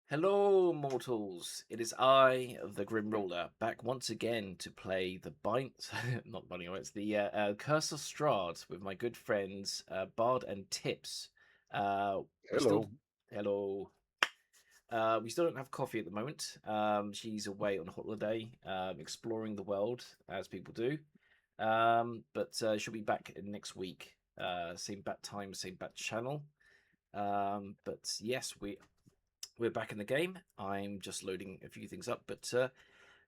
Hello, mortals. It is I, the Grim Ruler, back once again to play the not Binding, it's the Curse of Strahd with my good friends Bard and Tips. We still, Hello. hello. We still don't have coffee at the moment. She's away on holiday, exploring the world as people do. But she'll be back next week. Same bat time, same bat channel. But yes, we're back in the game. I'm just loading a few things up, but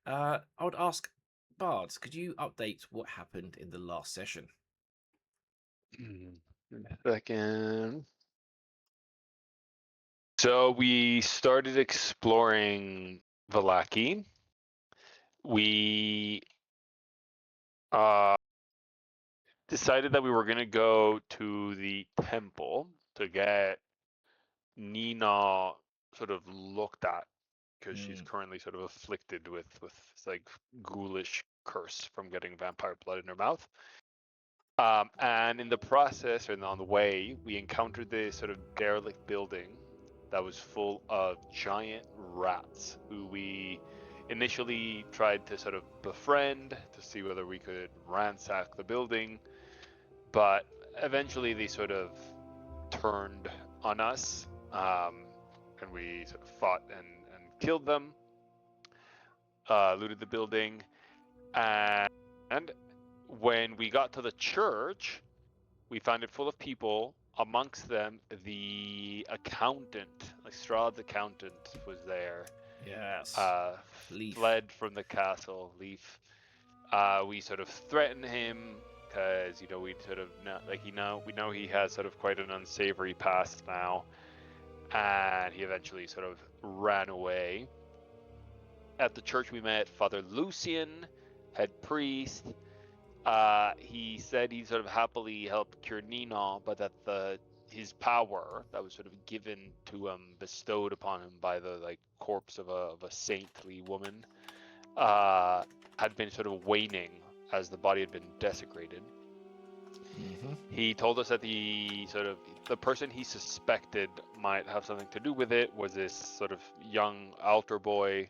I would ask, Bard, could you update what happened in the last session? Second. So we started exploring Vallaki. We decided that we were going to go to the temple to get Nina sort of looked at because she's currently sort of afflicted with like ghoulish curse from getting vampire blood in her mouth. And in the process and on the way, we encountered this sort of derelict building that was full of giant rats who we initially tried to sort of befriend to see whether we could ransack the building, but eventually they sort of turned on us, and we sort of fought and killed them, looted the building, and when we got to the church, we found it full of people. Amongst them, the accountant, like Strahd's accountant, was there. Yes. Leaf. Fled from the castle. Leaf. We sort of threatened him because we sort of we know he has sort of quite an unsavory past now, and he eventually sort of ran away. At the church, we met Father Lucian, head priest. He said he sort of happily helped cure Nina, but that his power that was sort of given to him, bestowed upon him by the corpse of a saintly woman, had been sort of waning as the body had been desecrated. He told us that the person he suspected might have something to do with it was this sort of young altar boy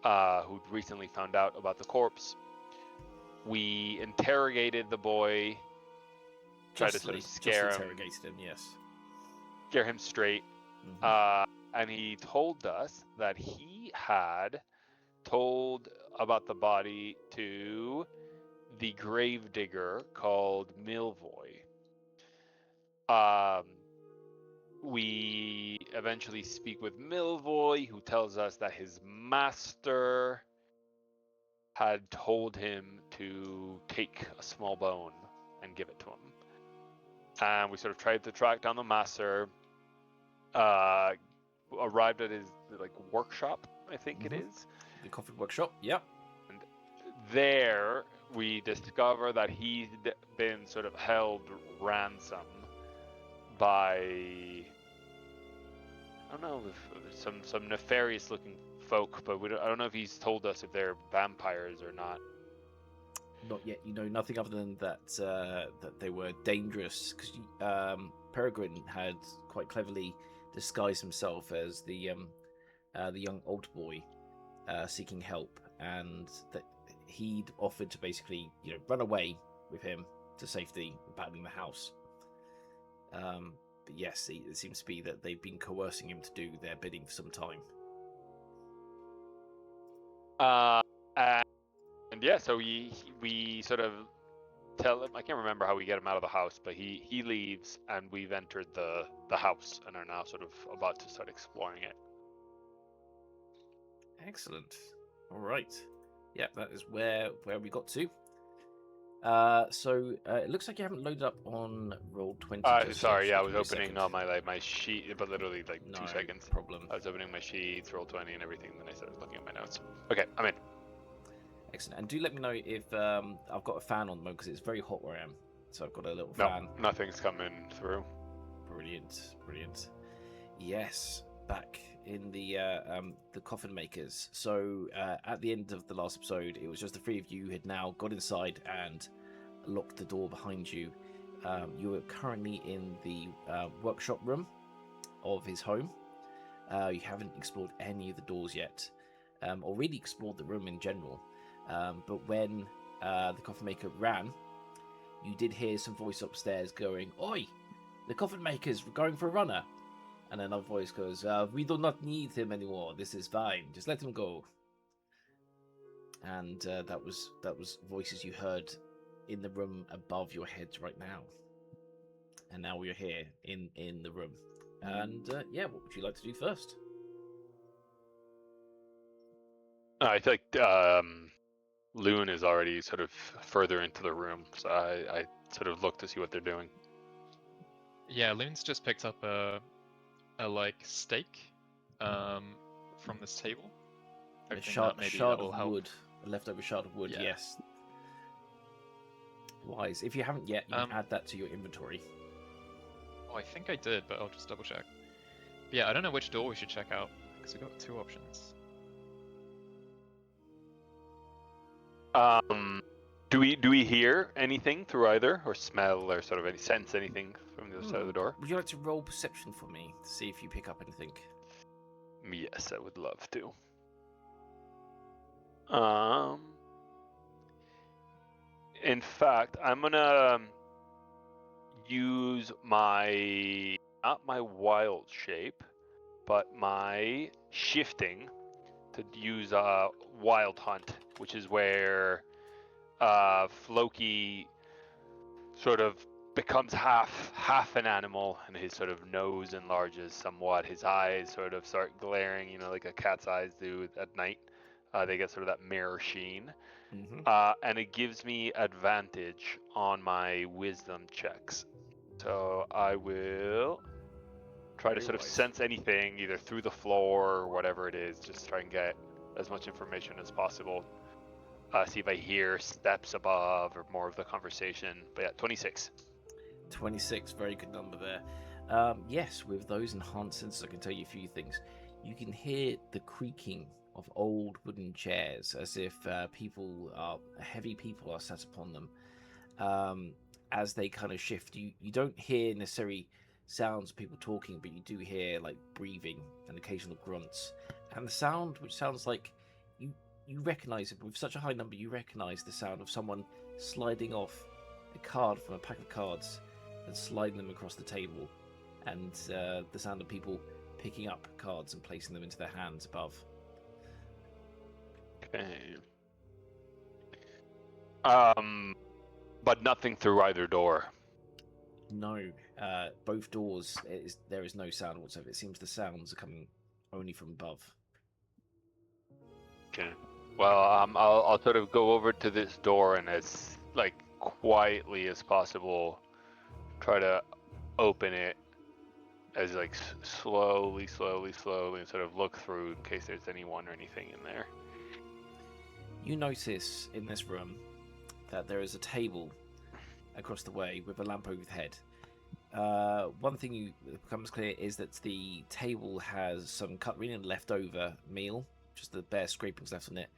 who'd recently found out about the corpse. We interrogated the boy, tried to sort of scare him. Interrogated him, yes. Scare him straight. And he told us that he had told about the body to the gravedigger called Milvoy. We eventually speak with Milvoy, who tells us that his master had told him to take a small bone and give it to him. And we sort of tried to track down the master, arrived at his workshop, I think it is. The coffee workshop, yep. And there we discover that he'd been sort of held ransom by, I don't know, some nefarious looking folk, but I don't know if he's told us if they're vampires or not. Not yet. You know nothing other than that that they were dangerous, because Peregrine had quite cleverly disguised himself as the young old boy seeking help, and that he'd offered to basically run away with him to safety, abandoning the house. But yes, it seems to be that they've been coercing him to do their bidding for some time. And yeah, so we sort of tell him, I can't remember how we get him out of the house, but he leaves, and we've entered the house and are now sort of about to start exploring it. Excellent. All right. Yeah, that is where we got to. So it looks like you haven't loaded up on Roll20. Sorry, yeah, I was opening on my sheet, but literally 2 seconds. No problem. I was opening my sheets, Roll20 and everything, and then I started looking at my notes. Okay, I'm in. Excellent. And do let me know if I've got a fan on the moment, because it's very hot where I am. So I've got a little fan. No, nothing's coming through. Brilliant. Yes, back in the coffin makers. So at the end of the last episode, it was just the three of you had now got inside and locked the door behind you. You are currently in the workshop room of his home. You haven't explored any of the doors yet, or really explored the room in general. But when the coffin maker ran, you did hear some voice upstairs going, "Oi, the coffin maker's going for a runner." And another voice goes, "We do not need him anymore. This is fine. Just let him go." And that was voices you heard in the room above your heads right now. And now we're here in the room. And yeah, what would you like to do first? I feel like Loon is already sort of further into the room, so I sort of look to see what they're doing. Yeah, Loon's just picked up a like steak from this table. A shard of wood, a leftover shard of wood. Yeah. Yes. Wise. If you haven't yet, you can add that to your inventory. Oh, I think I did, but I'll just double check. But yeah, I don't know which door we should check out because we've got 2 options. Do we hear anything through either, or smell, or sort of sense anything from the other side of the door? Would you like to roll perception for me to see if you pick up anything? Yes, I would love to. In fact, I'm gonna use not my wild shape, but my shifting to use a wild hunt, which is where Floki sort of becomes half an animal, and his sort of nose enlarges somewhat. His eyes sort of start glaring, like a cat's eyes do at night. They get sort of that mirror sheen. Mm-hmm. And it gives me advantage on my wisdom checks. So I will try to sort of sense anything, either through the floor or whatever it is, just try and get as much information as possible. See if I hear steps above or more of the conversation. But yeah, 26. 26, very good number there. Yes, with those enhanced senses, I can tell you a few things. You can hear the creaking of old wooden chairs, as if heavy people are sat upon them. As they kind of shift, you don't hear necessarily sounds of people talking, but you do hear like breathing and occasional grunts. And the sound, which sounds like you recognize it with such a high number, you recognize the sound of someone sliding off a card from a pack of cards and sliding them across the table, and the sound of people picking up cards and placing them into their hands above. Okay. But nothing through either door. No, both doors. There is no sound whatsoever. It seems the sounds are coming only from above. Okay. Well, I'll sort of go over to this door and as quietly as possible, try to open it as slowly, and sort of look through in case there's anyone or anything in there. You notice in this room that there is a table across the way with a lamp overhead. One thing that becomes clear is that the table has some cutlery and leftover meal, just the bare scrapings left on it,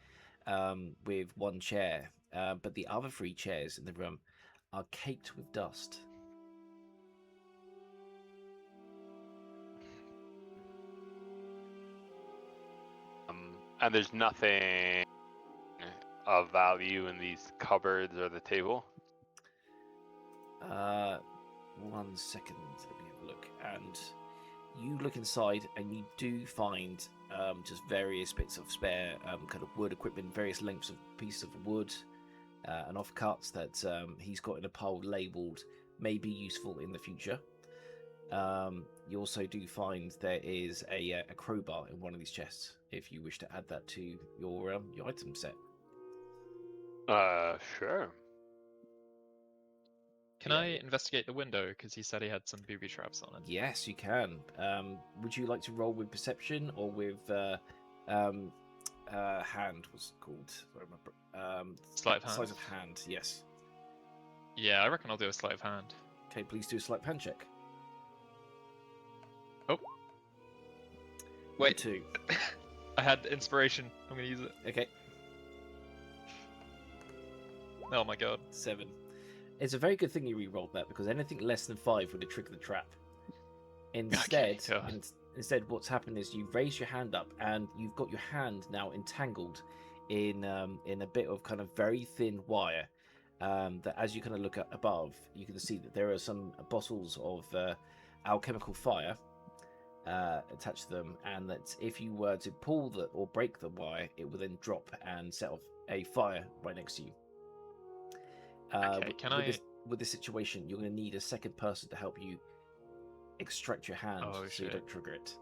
with one chair. But the other 3 chairs in the room are caked with dust. And there's nothing of value in these cupboards or the table? 1 second, let me have a look. And you look inside and you do find just various bits of spare kind of wood equipment, various lengths of pieces of wood and offcuts that he's got in a pile labelled may be useful in the future. You also do find there is a crowbar in one of these chests if you wish to add that to your item set. Sure. Can I investigate the window? Because he said he had some booby traps on it. Yes, you can. Would you like to roll with perception or with hand? What's it called? Sleight of hand. Sleight of hand. Yes. Yeah, I reckon I'll do a sleight of hand. Okay, please do a sleight of hand check. Oh. Wait. 2. I had inspiration. I'm gonna use it. Okay. Oh my god. 7. It's a very good thing you re-rolled that, because anything less than 5 would have triggered the trap. Instead, instead, what's happened is you've raised your hand up, and you've got your hand now entangled in a bit of kind of very thin wire. That as you kind of look at above, you can see that there are some bottles of alchemical fire attached to them, and that if you were to pull or break the wire, it would then drop and set off a fire right next to you. Okay, With this situation, you're going to need a second person to help you extract your hand, Oh, so shit. you don't trigger it.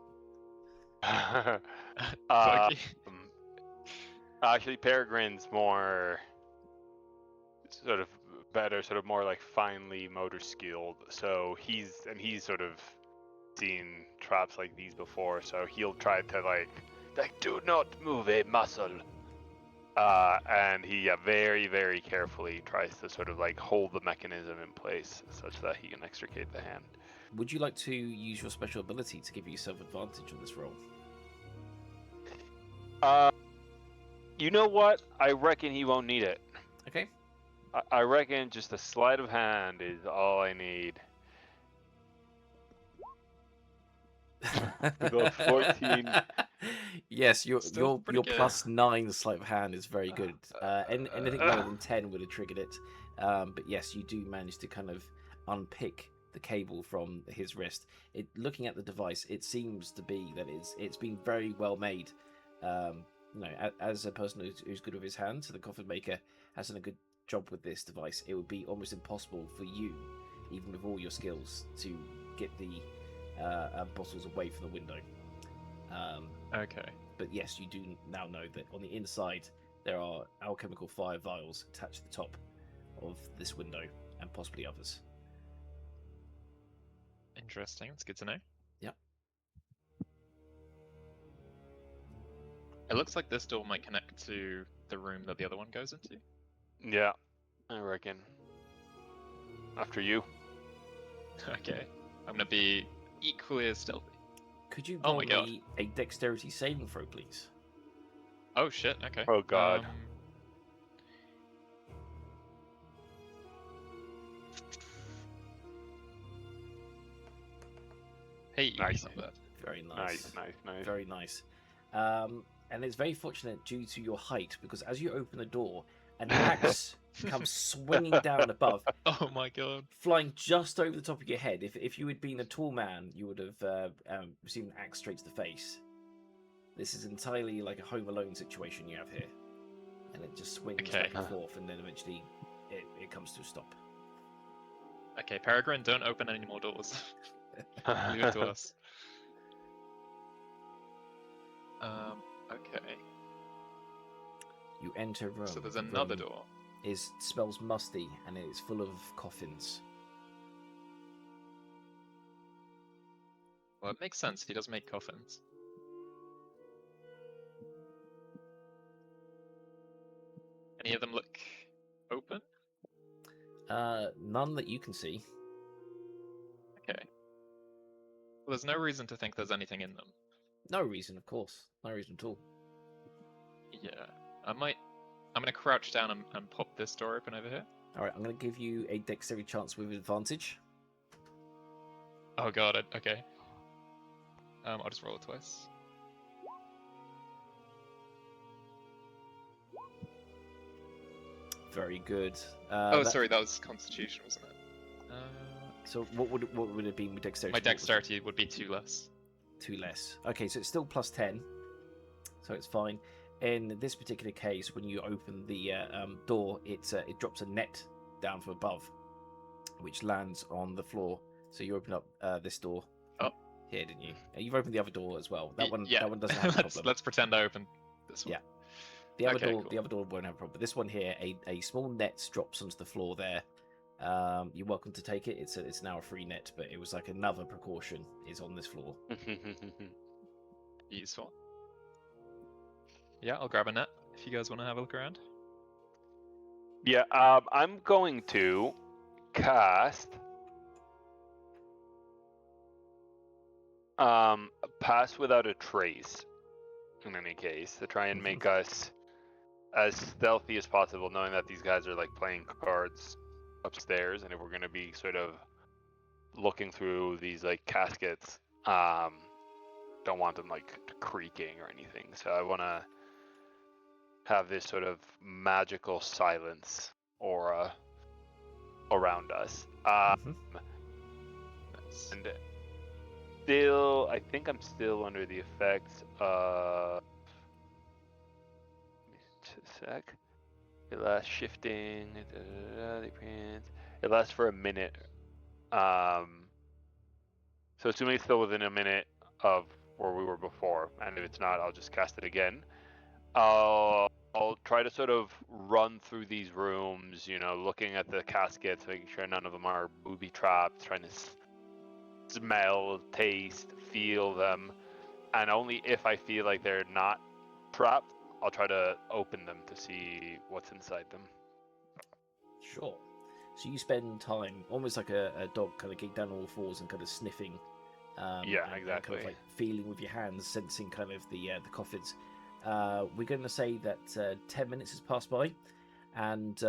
Buggy. Actually, Peregrine's more sort of better, sort of more like finely motor skilled. So he's sort of seen traps like these before. So he'll try to like do not move a muscle. And he very, very carefully tries to sort of like hold the mechanism in place such that he can extricate the hand. Would you like to use your special ability to give yourself advantage on this roll? You know what? I reckon he won't need it. Okay. I reckon just a sleight of hand is all I need. The 14. Yes, your Still pretty good. +9 sleight of hand is very good. Anything lower than 10 would have triggered it. But yes, you do manage to kind of unpick the cable from his wrist. Looking at the device, it seems to be that it's been very well made. As a person who's good with his hands, the coffin maker has done a good job with this device. It would be almost impossible for you, even with all your skills, to get the bottles away from the window. Okay. But yes, you do now know that on the inside there are alchemical fire vials attached to the top of this window, and possibly others. Interesting. It's good to know. Yep. It looks like this door might connect to the room that the other one goes into. Yeah, I reckon. After you. Okay. I'm gonna be equally as stealthy. Could you Oh roll my God. me a dexterity saving throw, please? Oh shit, okay. Oh god. Hey, Nice. not bad. Very nice. Nice. Very nice. And it's very fortunate due to your height, because as you open the door, an axe comes swinging down above, Oh my god. flying just over the top of your head. If you had been a tall man, you would have received an axe straight to the face. This is entirely like a Home Alone situation you have here, and it just swings Okay. back and forth, and then eventually it comes to a stop. Okay, Peregrine, don't open any more doors. Leave it to us. Okay. You enter a room. So there's The another room door. smells musty, and it's full of coffins. Well, it makes sense. He does make coffins. Any of them look open? None that you can see. Okay. Well, there's no reason to think there's anything in them. No reason, of course. No reason at all. Yeah. I'm gonna crouch down and pop this door open over here. All right, I'm going to give you a dexterity chance with advantage. Oh god, okay. I'll just roll it twice. Very good. Sorry, that was Constitution, wasn't it? So what would it be with dexterity? My dexterity would be 2 less. 2 less. Okay, so it's still +10, so it's fine. In this particular case, when you open the door, it drops a net down from above, which lands on the floor. So you open up this door. Oh. Here, didn't you? You've opened the other door as well. That one doesn't have a let's, problem. let's pretend I opened this one. Yeah. The other Okay, door, cool. the other door won't have a problem. But this one here, a small net drops onto the floor there. You're welcome to take it. It's now a free net, but it was like another precaution is on this floor. Useful. Yeah, I'll grab a net if you guys want to have a look around. Yeah, I'm going to cast Pass Without a Trace, in any case, to try and make us as stealthy as possible, knowing that these guys are like playing cards upstairs, and if we're going to be sort of looking through these like caskets, don't want them like creaking or anything. So I want to have this sort of magical silence aura around us. Mhm. Nice. And still, I think I'm still under the effects of. Just a sec. It lasts shifting. It lasts for a minute. So assuming it's still within a minute of where we were before, and if it's not, I'll just cast it again. I'll try to sort of run through these rooms, looking at the caskets, making sure none of them are booby trapped, trying to smell, taste, feel them, and only if I feel like they're not trapped, I'll try to open them to see what's inside them. Sure. So you spend time almost like a dog, kind of getting down on all fours and kind of sniffing. Yeah, and exactly. kind of like feeling with your hands, sensing kind of the coffins. We're going to say that 10 minutes has passed by, and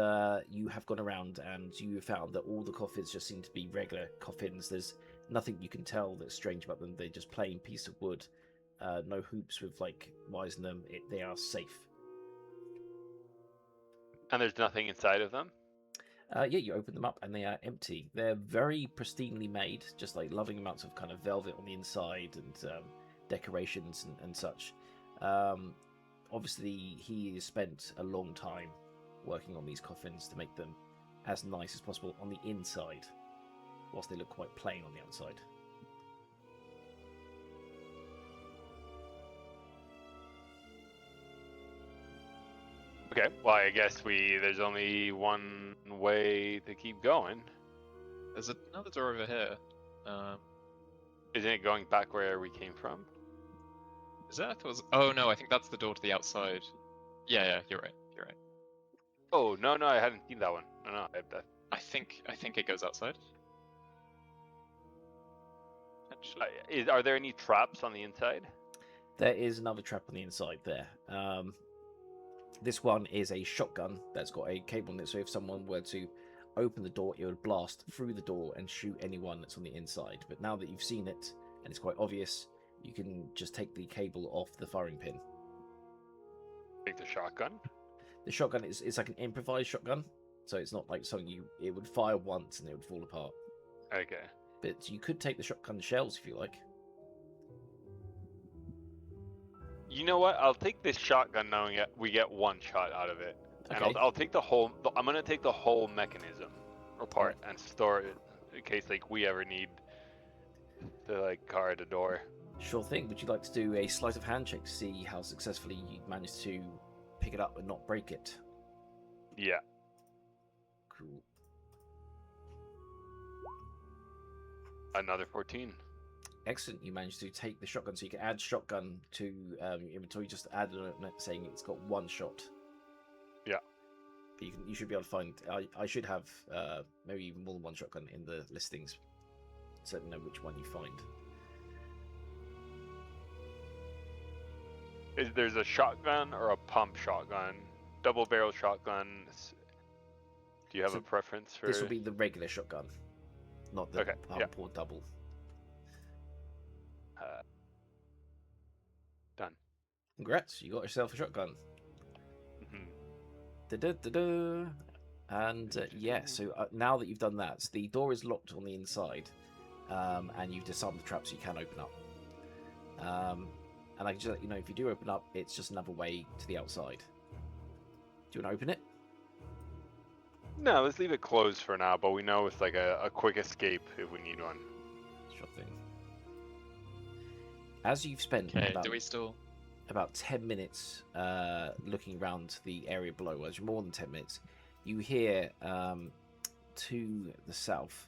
you have gone around and you have found that all the coffins just seem to be regular coffins. There's nothing you can tell that's strange about them. They're just plain piece of wood. No hoops with like wires in them. They are safe. And there's nothing inside of them? Yeah, you open them up and they are empty. They're very pristinely made, just like loving amounts of kind of velvet on the inside and decorations and such. Obviously, he has spent a long time working on these coffins to make them as nice as possible on the inside, whilst they look quite plain on the outside. Okay, well, I guess there's only one way to keep going. There's another door over here. Isn't it going back where we came from? Is that? Oh no, I think that's the door to the outside. Yeah, you're right. You're right. Oh, no, I hadn't seen that one. No, I think it goes outside. Actually. Are there any traps on the inside? There is another trap on the inside there. This one is a shotgun that's got a cable on it, so if someone were to open the door, it would blast through the door and shoot anyone that's on the inside. But now that you've seen it, and it's quite obvious, you can just take the cable off the firing pin. Take the shotgun? The shotgun is like an improvised shotgun, so it's not like something it would fire once and it would fall apart. Okay. But you could take the shotgun shells if you like. You know what? I'll take this shotgun knowing we get one shot out of it. And Okay. I'll take the whole... I'm going to take the whole mechanism apart and store it in case we ever need to guard a door. Sure thing. Would you like to do a sleight of hand check to see how successfully you managed to pick it up and not break it? Yeah. Cool. Another 14. Excellent. You managed to take the shotgun, so you can add shotgun to your inventory. Just add a note saying it's got one shot. Yeah. But you should be able to find. I should have maybe even more than one shotgun in the listings, so you know which one you find. There's a shotgun or a pump shotgun, double barrel shotgun. Do you have a preference for? This will be the regular shotgun, not the pump or double. Done. Congrats, you got yourself a shotgun. Mm-hmm. And yeah, so now that you've done that, the door is locked on the inside, and you've disarmed the trap so you can open up. And I can just let you know, if you do open up, it's just another way to the outside. Do you want to open it? No, let's leave it closed for now, but we know it's like a quick escape if we need one. Sure thing. As you've spent about 10 minutes looking around the area below, well, more than 10 minutes, you hear to the south,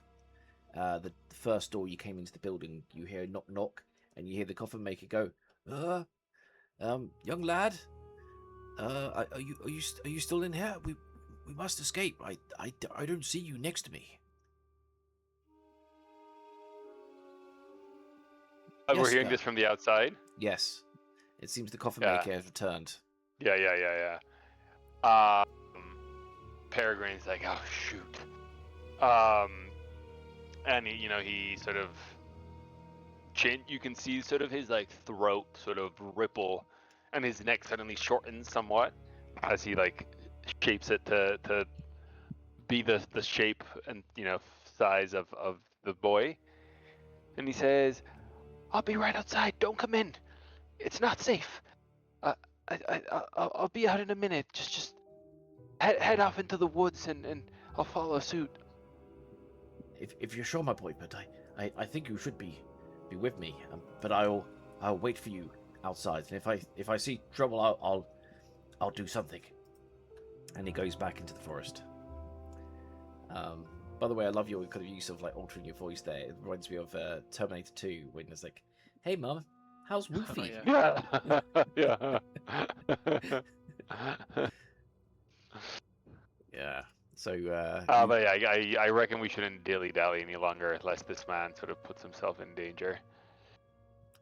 the first door you came into the building, you hear a knock knock, and you hear the coffin maker go, young lad, are you still in here? We must escape. I don't see you next to me. We're hearing this from the outside? Yes. It seems the coffin maker has returned. Yeah. Peregrine's like, oh shoot. And he sort of chin, you can see sort of his like throat sort of ripple, and his neck suddenly shortens somewhat as he like shapes it to be the shape and size of the boy. And he says, "I'll be right outside. Don't come in. It's not safe. I'll be out in a minute. Just head off into the woods and I'll follow suit." If you're sure, my boy, but I think you should be with me. But I'll wait for you outside. And if I see trouble, I'll do something. And he goes back into the forest. By the way, I love your kind of use of like altering your voice there. It reminds me of Terminator 2 when it's like, "Hey, Mum, how's Woofy?" yeah. Yeah. Yeah. So. But yeah, I reckon we shouldn't dilly-dally any longer, lest this man sort of puts himself in danger.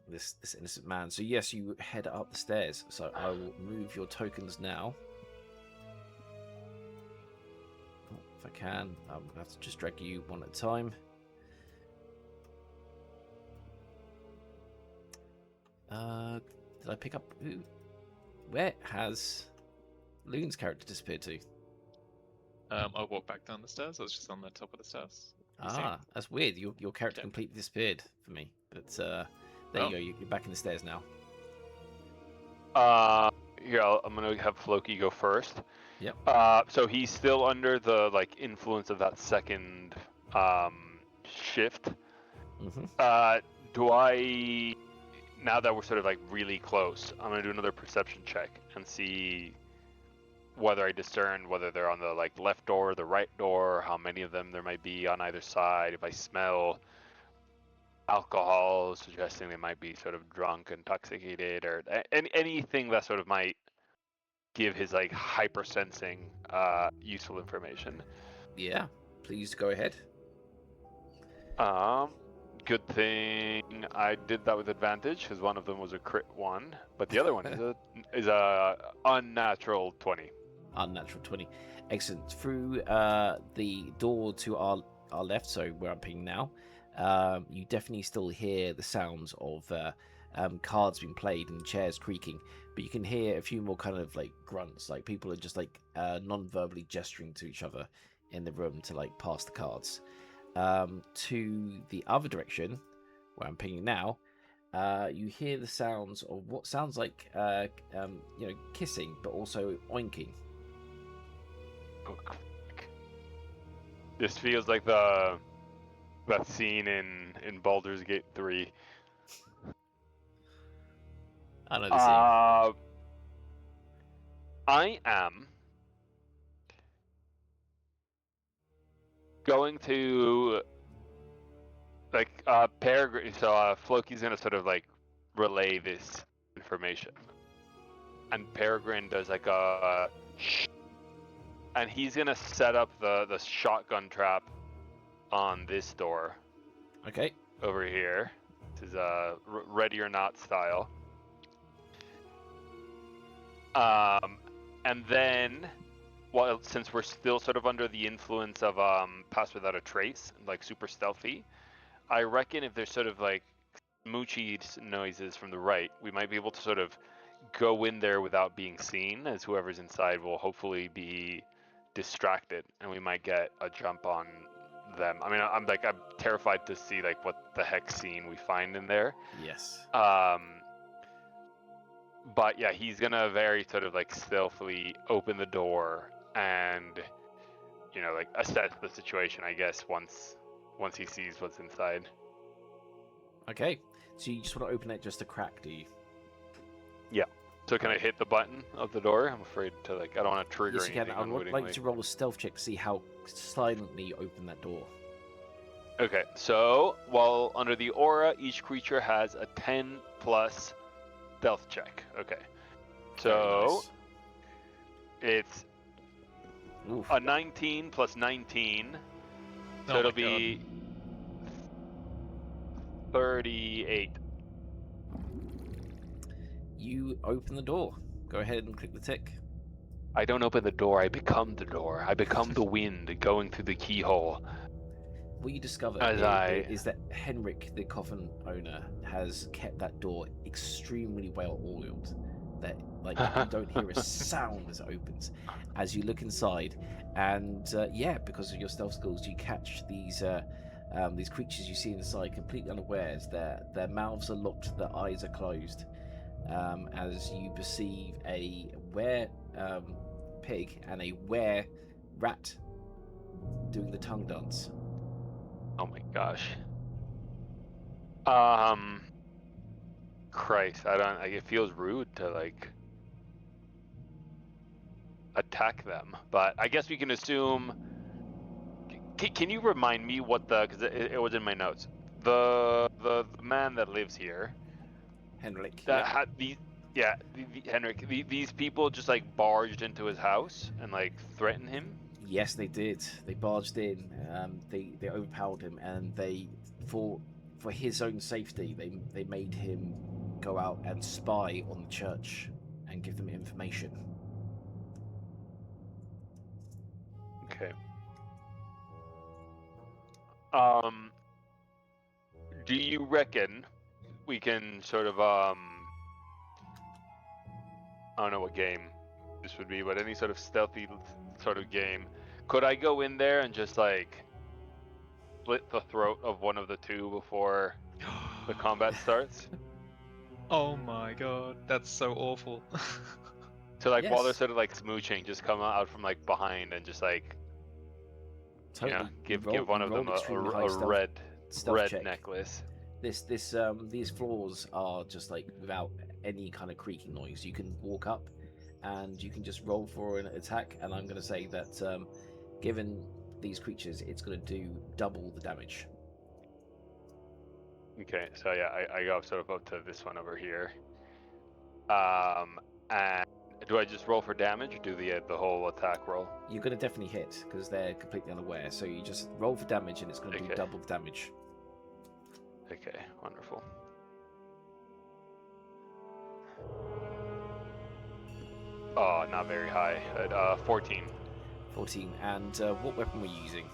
This innocent man. So yes, you head up the stairs. So I will move your tokens now. If I can, I'm gonna have to just drag you one at a time. Did I pick up who? Where has Loon's character disappeared to? I walked back down the stairs. I was just on the top of the stairs. You see him? That's weird. Your character Yeah. completely disappeared for me. But there you go. You're back in the stairs now. Here, I'm gonna have Floki go first. Yep. So he's still under the like influence of that second shift. Mm-hmm. Do I, now that we're sort of like really close, I'm gonna do another perception check and see whether I discern whether they're on the like left door or the right door, how many of them there might be on either side. If I smell alcohol suggesting they might be sort of drunk, intoxicated, or anything that sort of might give his like hypersensing useful information. Yeah. Please go ahead. Good thing I did that with advantage because one of them was a crit 1, but the other one is a unnatural 20. Unnatural 20. Excellent. Through the door to our left, so where I'm pinging now, you definitely still hear the sounds of cards being played and chairs creaking, but you can hear a few more kind of like grunts, like people are just like non-verbally gesturing to each other in the room to like pass the cards. To the other direction, where I'm pinging now, you hear the sounds of what sounds like kissing, but also oinking. This feels like that scene in Baldur's Gate 3. I know the scene. I am going to like Peregrine. So Floki's gonna sort of like relay this information, and Peregrine does like a and he's gonna set up the shotgun trap on this door. Okay. Over here. This is ready or not style. And then, well, since we're still sort of under the influence of Pass Without a Trace, like super stealthy, I reckon if there's sort of like smoochy noises from the right, we might be able to sort of go in there without being seen, as whoever's inside will hopefully be distracted, and we might get a jump on them. I mean, I'm terrified to see like what the heck scene we find in there. Yes. But yeah, he's gonna very sort of like stealthily open the door and like assess the situation, I guess, once he sees what's inside. Okay. So you just want to open it just a crack, do you? Yeah. So can I hit the button of the door? I'm afraid to I don't want to trigger yes, you anything. can. I would like to roll a stealth check to see how silently you open that door. Okay, so while under the aura, each creature has a 10 plus stealth check. Okay. So it's Oof. a 19 plus 19. So Oh it'll my be 38. You open the door. Go ahead and click the tick. I don't open the door, I become the door. I become the wind going through the keyhole. what you discover is that Henrik, the coffin owner, has kept that door extremely well oiled. That like you don't hear a sound as it opens as you look inside, and because of your stealth skills, you catch these creatures you see inside completely unawares. Their mouths are locked, their eyes are closed, as you perceive a were pig and a were rat doing the tongue dance. Oh my gosh. Christ, I don't. Like, it feels rude to like attack them, but I guess we can assume. Can you remind me what because it was in my notes. The man that lives here. Henrik. That had these. Yeah, Henrik. These people just like barged into his house and like threatened him. Yes, they did. They barged in. They overpowered him, and they for his own safety, they made him go out and spy on the church and give them information. Okay. Do you reckon we can sort of I don't know what game this would be, but any sort of stealthy sort of game. Could I go in there and just like split the throat of one of the two before the combat starts? Oh my god, that's so awful. So like while they're Yes. sort of like smooching, just come out from like behind and just like Totally. give you one of them rolled extremely high a stealth red check. necklace. These floors are just like without any kind of creaking noise. You can walk up, and you can just roll for an attack. And I'm going to say that, given these creatures, it's going to do double the damage. Okay, so yeah, I go sort of up to this one over here. And do I just roll for damage, or do the whole attack roll? You're going to definitely hit because they're completely unaware. So you just roll for damage, and it's going to do double the damage. Okay, wonderful. Oh, not very high. At 14. 14. And what weapon were you using?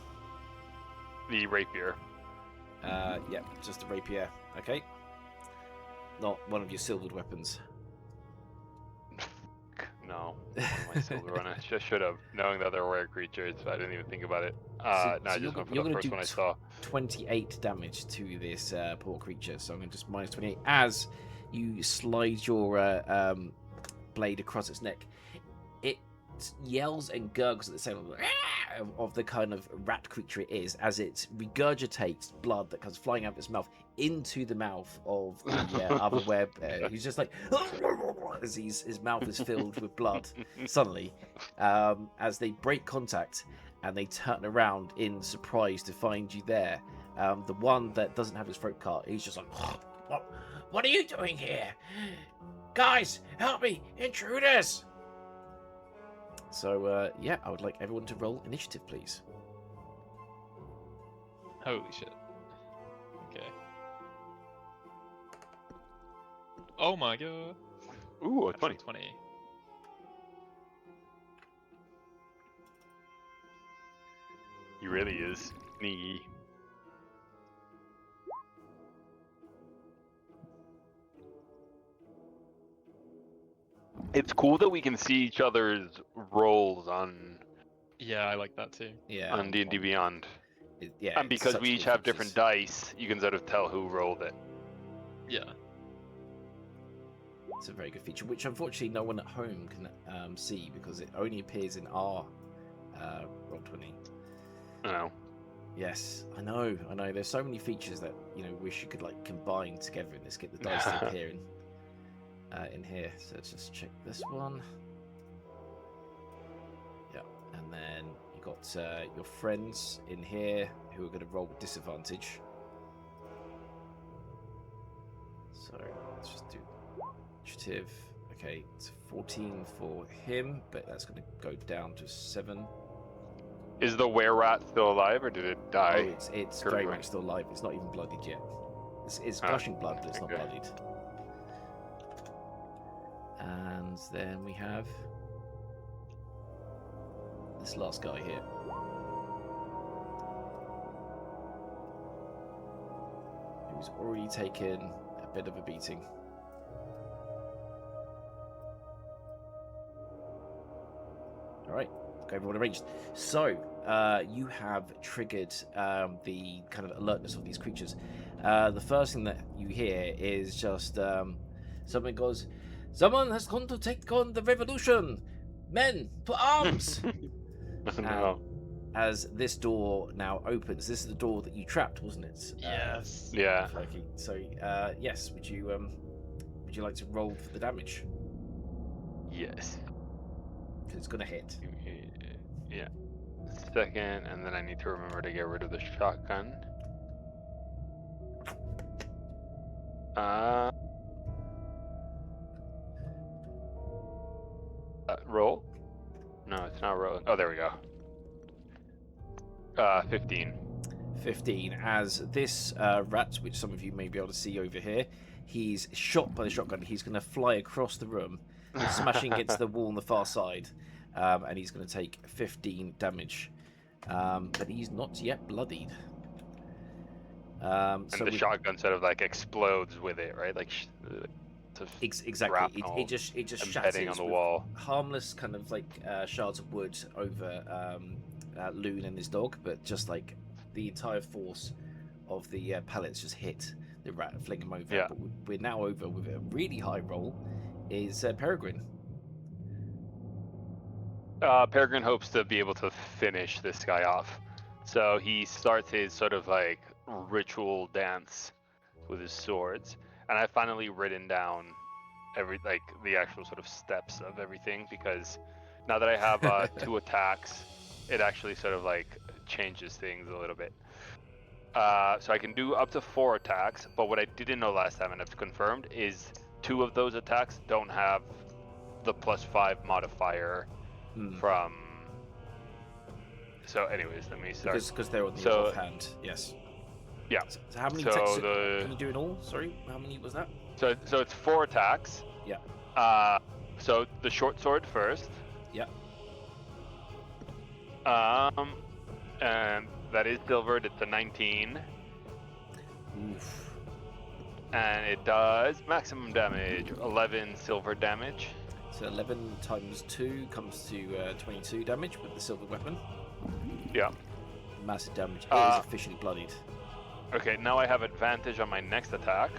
The rapier. Yeah, just a rapier. Okay. Not one of your silvered weapons. No, one of my silver one. I should have, knowing that there were creatures. I didn't even think about it. No, I just went for the first one I saw. 28 damage to this poor creature. So I'm going to just minus 28 as you slide your blade across its neck. It yells and gurgles at the same of the kind of rat creature it is, as it regurgitates blood that comes flying out of its mouth into the mouth of the other web. He's just like as his mouth is filled with blood suddenly, as they break contact and they turn around in surprise to find you there. The one that doesn't have his throat cut, he's just like, what are you doing here? Guys, help me! Intruders! So, I would like everyone to roll initiative, please. Holy shit. Okay. Oh my god. Ooh, a 20. 20. He really is sneaky. It's cool that we can see each other's rolls on. Yeah, I like that too. Yeah. On D&D Beyond. Yeah. And because we each have different dice, you can sort of tell who rolled it. Yeah. It's a very good feature, which unfortunately no one at home can see because it only appears in our Roll20. I know. Yes, I know. There's so many features that wish you could like combine together in this. Get the dice to appear in here. So let's just check this one. Yeah, and then you got your friends in here who are going to roll with disadvantage. So let's just do initiative. Okay, it's 14 for him, but that's going to go down to 7. Is the were-rat still alive, or did it die? Oh, it's very much still alive. It's not even bloodied yet. It's gushing blood, but it's not bloodied. And then we have this last guy here. who's already taken a bit of a beating. All right, got everyone arranged. So you have triggered the kind of alertness of these creatures. The first thing that you hear is just someone goes, "Someone has come to take on the revolution! Men, to arms!" Oh, no. As this door now opens, this is the door that you trapped, wasn't it? Yes. Yeah. Floki. So yes, would you like to roll for the damage? Yes. Because it's gonna hit. Yeah. Second, and then I need to remember to get rid of the shotgun. Roll? No, it's not rolling. Oh, there we go. 15. 15. As this rat, which some of you may be able to see over here, he's shot by the shotgun. He's going to fly across the room, smashing against the wall on the far side, and he's going to take 15 damage. But he's not yet bloodied. And the shotgun sort of like explodes with it, right? Like exactly. It just shatters on the wall. Harmless kind of like shards of wood over Loon and his dog, but just like the entire force of the pellets just hit the rat and fling him over. Yeah. But we're now over with a really high roll. Is Peregrine. Peregrine hopes to be able to finish this guy off. So he starts his sort of like ritual dance with his swords. And I've finally written down the actual sort of steps of everything, because now that I have 2 attacks, it actually sort of like changes things a little bit. So I can do up to 4 attacks, but what I didn't know last time, and I've confirmed, is 2 of those attacks don't have the +5 modifier from. So, anyways, let me start. Because they're on the offhand, yes. Yeah. So how many attacks can you do in all? Sorry, how many was that? So it's 4 attacks. Yeah. So the short sword first. Yeah. And that is silvered. It's a 19. Oof. And it does maximum damage, 11 silver damage. So 11 times 2 comes to 22 damage with the silver weapon. Yeah. Massive damage. It is officially bloodied. Okay, now I have advantage on my next attack.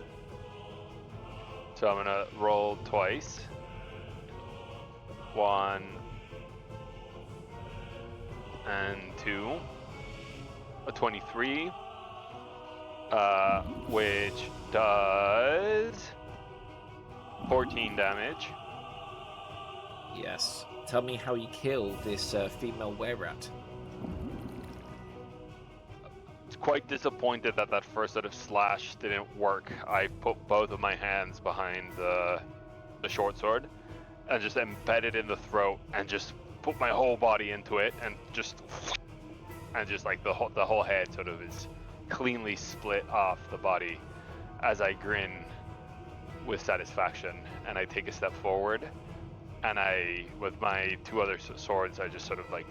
So I'm gonna roll twice. 1 and 2. A 23. Which does 14 damage. Yes. Tell me how you kill this female were-rat. Quite disappointed that that first sort of slash didn't work. I put both of my hands behind the short sword and just embedded in the throat and just put my whole body into it and just like the whole head sort of is cleanly split off the body as I grin with satisfaction, and I take a step forward, and I, with my 2 other swords, I just sort of like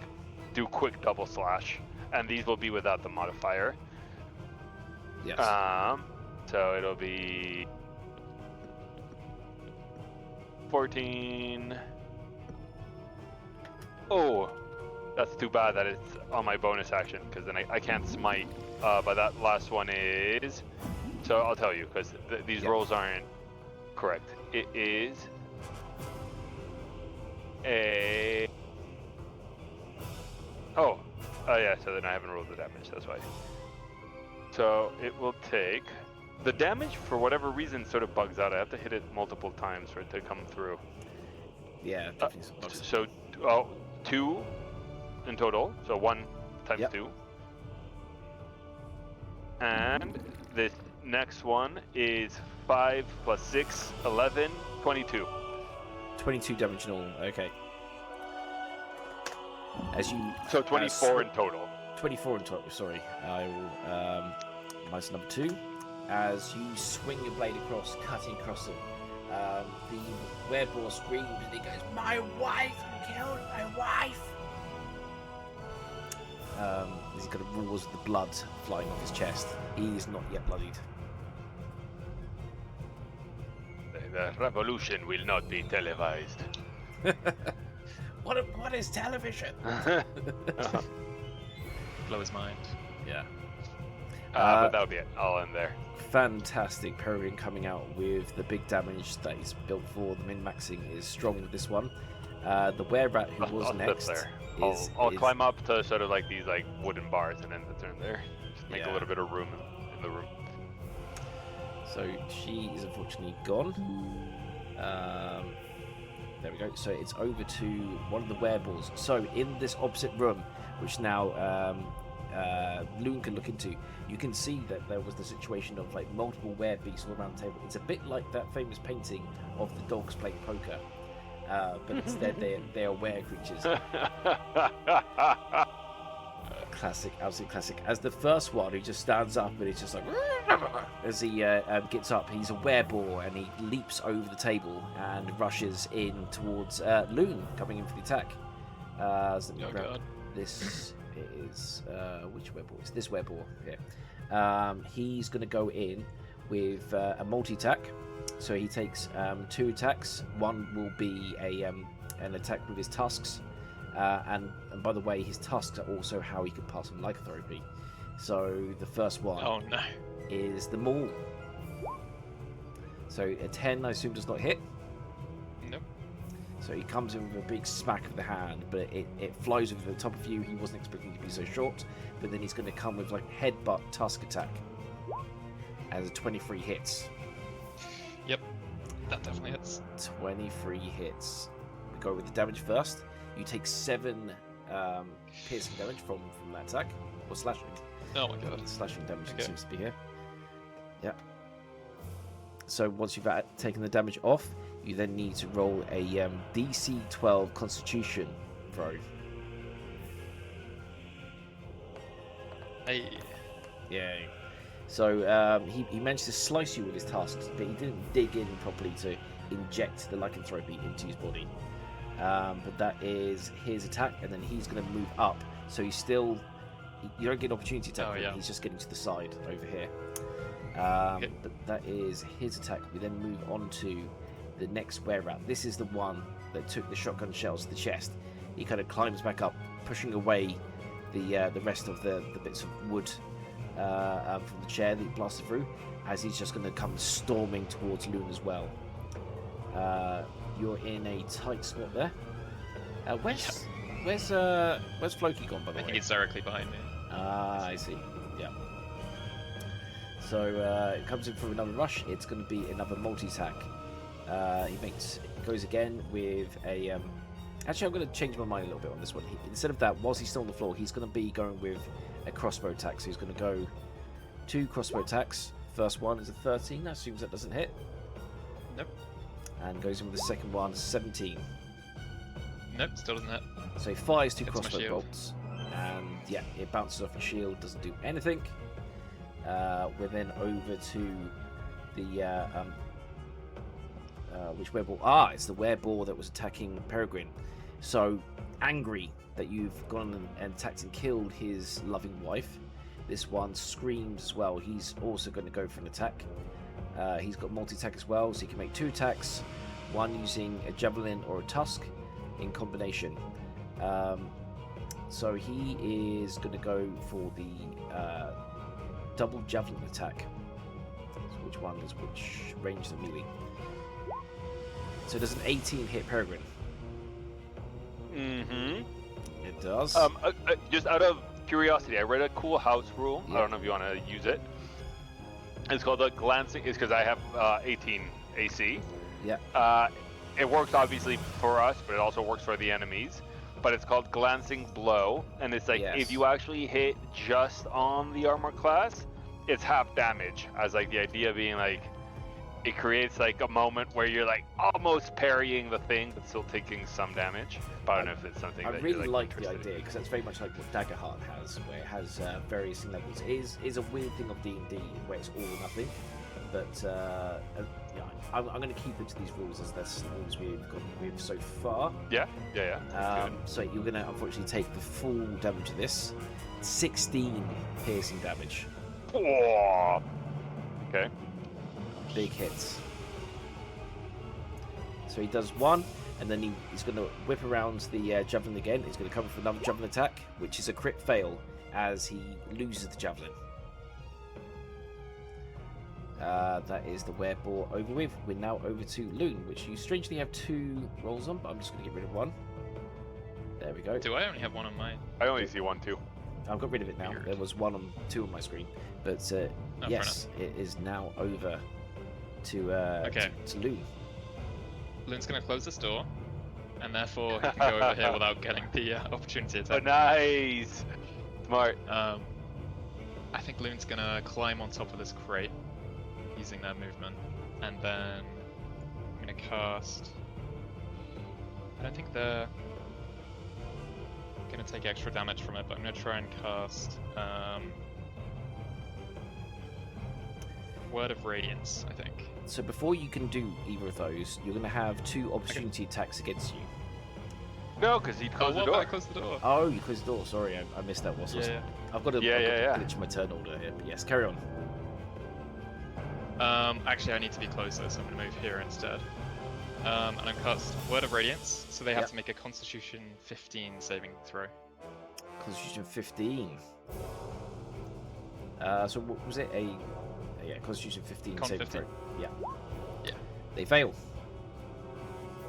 do quick double slash, and these will be without the modifier. Yes. So it'll be 14. Oh, that's too bad that it's on my bonus action, because then I can't smite. But that last one is. So I'll tell you, because these rolls aren't correct. It is a. Oh, yeah. So then I haven't rolled the damage. That's why. So it will take. The damage, for whatever reason, sort of bugs out. I have to hit it multiple times for it to come through. Yeah, definitely. So 2 in total. So 1 times 2. And this next one is 5 plus 6, 11, 22. 22 damage in all. Okay. As you. So 24 in total. 24 in total. Sorry, I will minus number 2. As you swing your blade across, cutting across it, the wereboar screams and he goes, "My wife! You killed my wife!" He's got roars of the blood flying off his chest. He is not yet bloodied. The revolution will not be televised. What is television? Blow his mind. Yeah. But that'll be it. I'll end there. Fantastic. Peregrine coming out with the big damage that he's built for. The min-maxing is strong with this one. The were-rat who was I'll next sit there. is... I'll climb up to sort of like these like wooden bars and end the turn there. Just make Yeah. a little bit of room in the room. So she is unfortunately gone. There we go. So it's over to one of the wereballs. So in this opposite room, which now Loon can look into, you can see that there was the situation of like multiple werebeasts all around the table. It's a bit like that famous painting of the dogs playing poker, but instead they are were creatures. Classic, absolute classic. As the first one who just stands up and it's just like as he gets up, he's a wereball and he leaps over the table and rushes in towards Loon coming in for the attack. So let me grab this. Is which wereball? It's this wereball here. He's going to go in with a multi-attack. So he takes 2 attacks. One will be an attack with his tusks. And by the way, his tusks are also how he can pass on lycanthropy. So the first one is the maul. So a 10, I assume, does not hit. Nope. So he comes in with a big smack of the hand, but it flies over the top of you. He wasn't expecting to be so short, but then he's going to come with like headbutt tusk attack as 23 hits. Yep, that definitely hits. 23 hits. We go with the damage first. You take 7 piercing damage from that attack, or slashing. Oh my god. Slashing damage seems to be here. Yep. So once you've taken the damage off, you then need to roll a DC 12 Constitution throw. Hey. Yay. So he managed to slice you with his tusks, but he didn't dig in properly to inject the lycanthropy into his body. But that is his attack, and then he's going to move up. So he's still... You don't get an opportunity attack, he's just getting to the side over here. But that is his attack. We then move on to the next were-rat. This is the one that took the shotgun shells to the chest. He kind of climbs back up, pushing away the rest of the bits of wood from the chair that he blasted through, as he's just going to come storming towards Loon as well. You're in a tight spot there. Where's Floki gone, by the way? He's directly behind me. Ah, I see. Yeah. So it comes in for another rush. It's going to be another multi-attack. He goes again with a... Actually, I'm going to change my mind a little bit on this one. Instead of that, whilst he's still on the floor, he's going to be going with a crossbow attack. So he's going to go 2 crossbow attacks. First one is a 13. I assume that doesn't hit. Nope. And goes in with the second one, 17. Nope, still doesn't hit. So he fires 2 Hits my crossbow shield. bolts, and yeah, it bounces off his shield, doesn't do anything. We're then over to the which wereball? Ah, it's the wereball that was attacking Peregrine. So angry that you've gone and attacked and killed his loving wife, this one screams as well. He's also going to go for an attack. He's got multi-attack as well, so he can make 2 attacks, one using a javelin or a tusk in combination. So he is going to go for the double javelin attack. So which one is which range of melee? So does an 18 hit Peregrine? Mm-hmm. It does. Just out of curiosity, I read a cool house rule. Yeah. I don't know if you want to use it. It's called the glancing. It's because I have 18 AC. Yeah. It works obviously for us, but it also works for the enemies. But it's called glancing blow, and it's like if you actually hit just on the armor class, it's half damage. As like the idea being like, it creates like a moment where you're like almost parrying the thing, but still taking some damage. But I don't know if it's something I that really you're, like the idea, because that's very much like what Daggerheart has, where it has various levels. It is a weird thing of D&D where it's all or nothing, but yeah, I'm going to keep it to these rules as that's the rules we've gone with so far. Yeah. So you're going to unfortunately take the full damage of this, 16 piercing damage. Oh. Okay. Big hits. So he does 1, and then he's going to whip around the javelin again. He's going to come for another javelin attack, which is a crit fail as he loses the javelin. That is the werebore over with. We're now over to Loon, which you strangely have 2 rolls on, but I'm just going to get rid of 1. There we go. Do I only have 1 on mine? I only see 1 too. I've got rid of it now. Weird. There was 2 on my screen, but yes, it is now over to Loon. Loon's gonna close this door, and therefore he can go over here without getting the opportunity attack. Oh, nice! Smart. I think Loon's gonna climb on top of this crate using their movement, and then I'm gonna cast. I don't think they're gonna take extra damage from it, but I'm gonna try and cast Word of Radiance, I think. So before you can do either of those, you're going to have 2 opportunity attacks against you. No, because he closed the what? door. I closed the door. Oh, you closed the door. Sorry, I missed that. Yeah. I've got a glitch in my turn order here. But yes, carry on. Actually, I need to be closer, so I'm gonna move here instead. And I'm cast Word of Radiance, so they have to make a Constitution 15 saving throw. Constitution 15. So what was it? Constitution 15 Con saving 15. throw. Yeah. Yeah. They fail.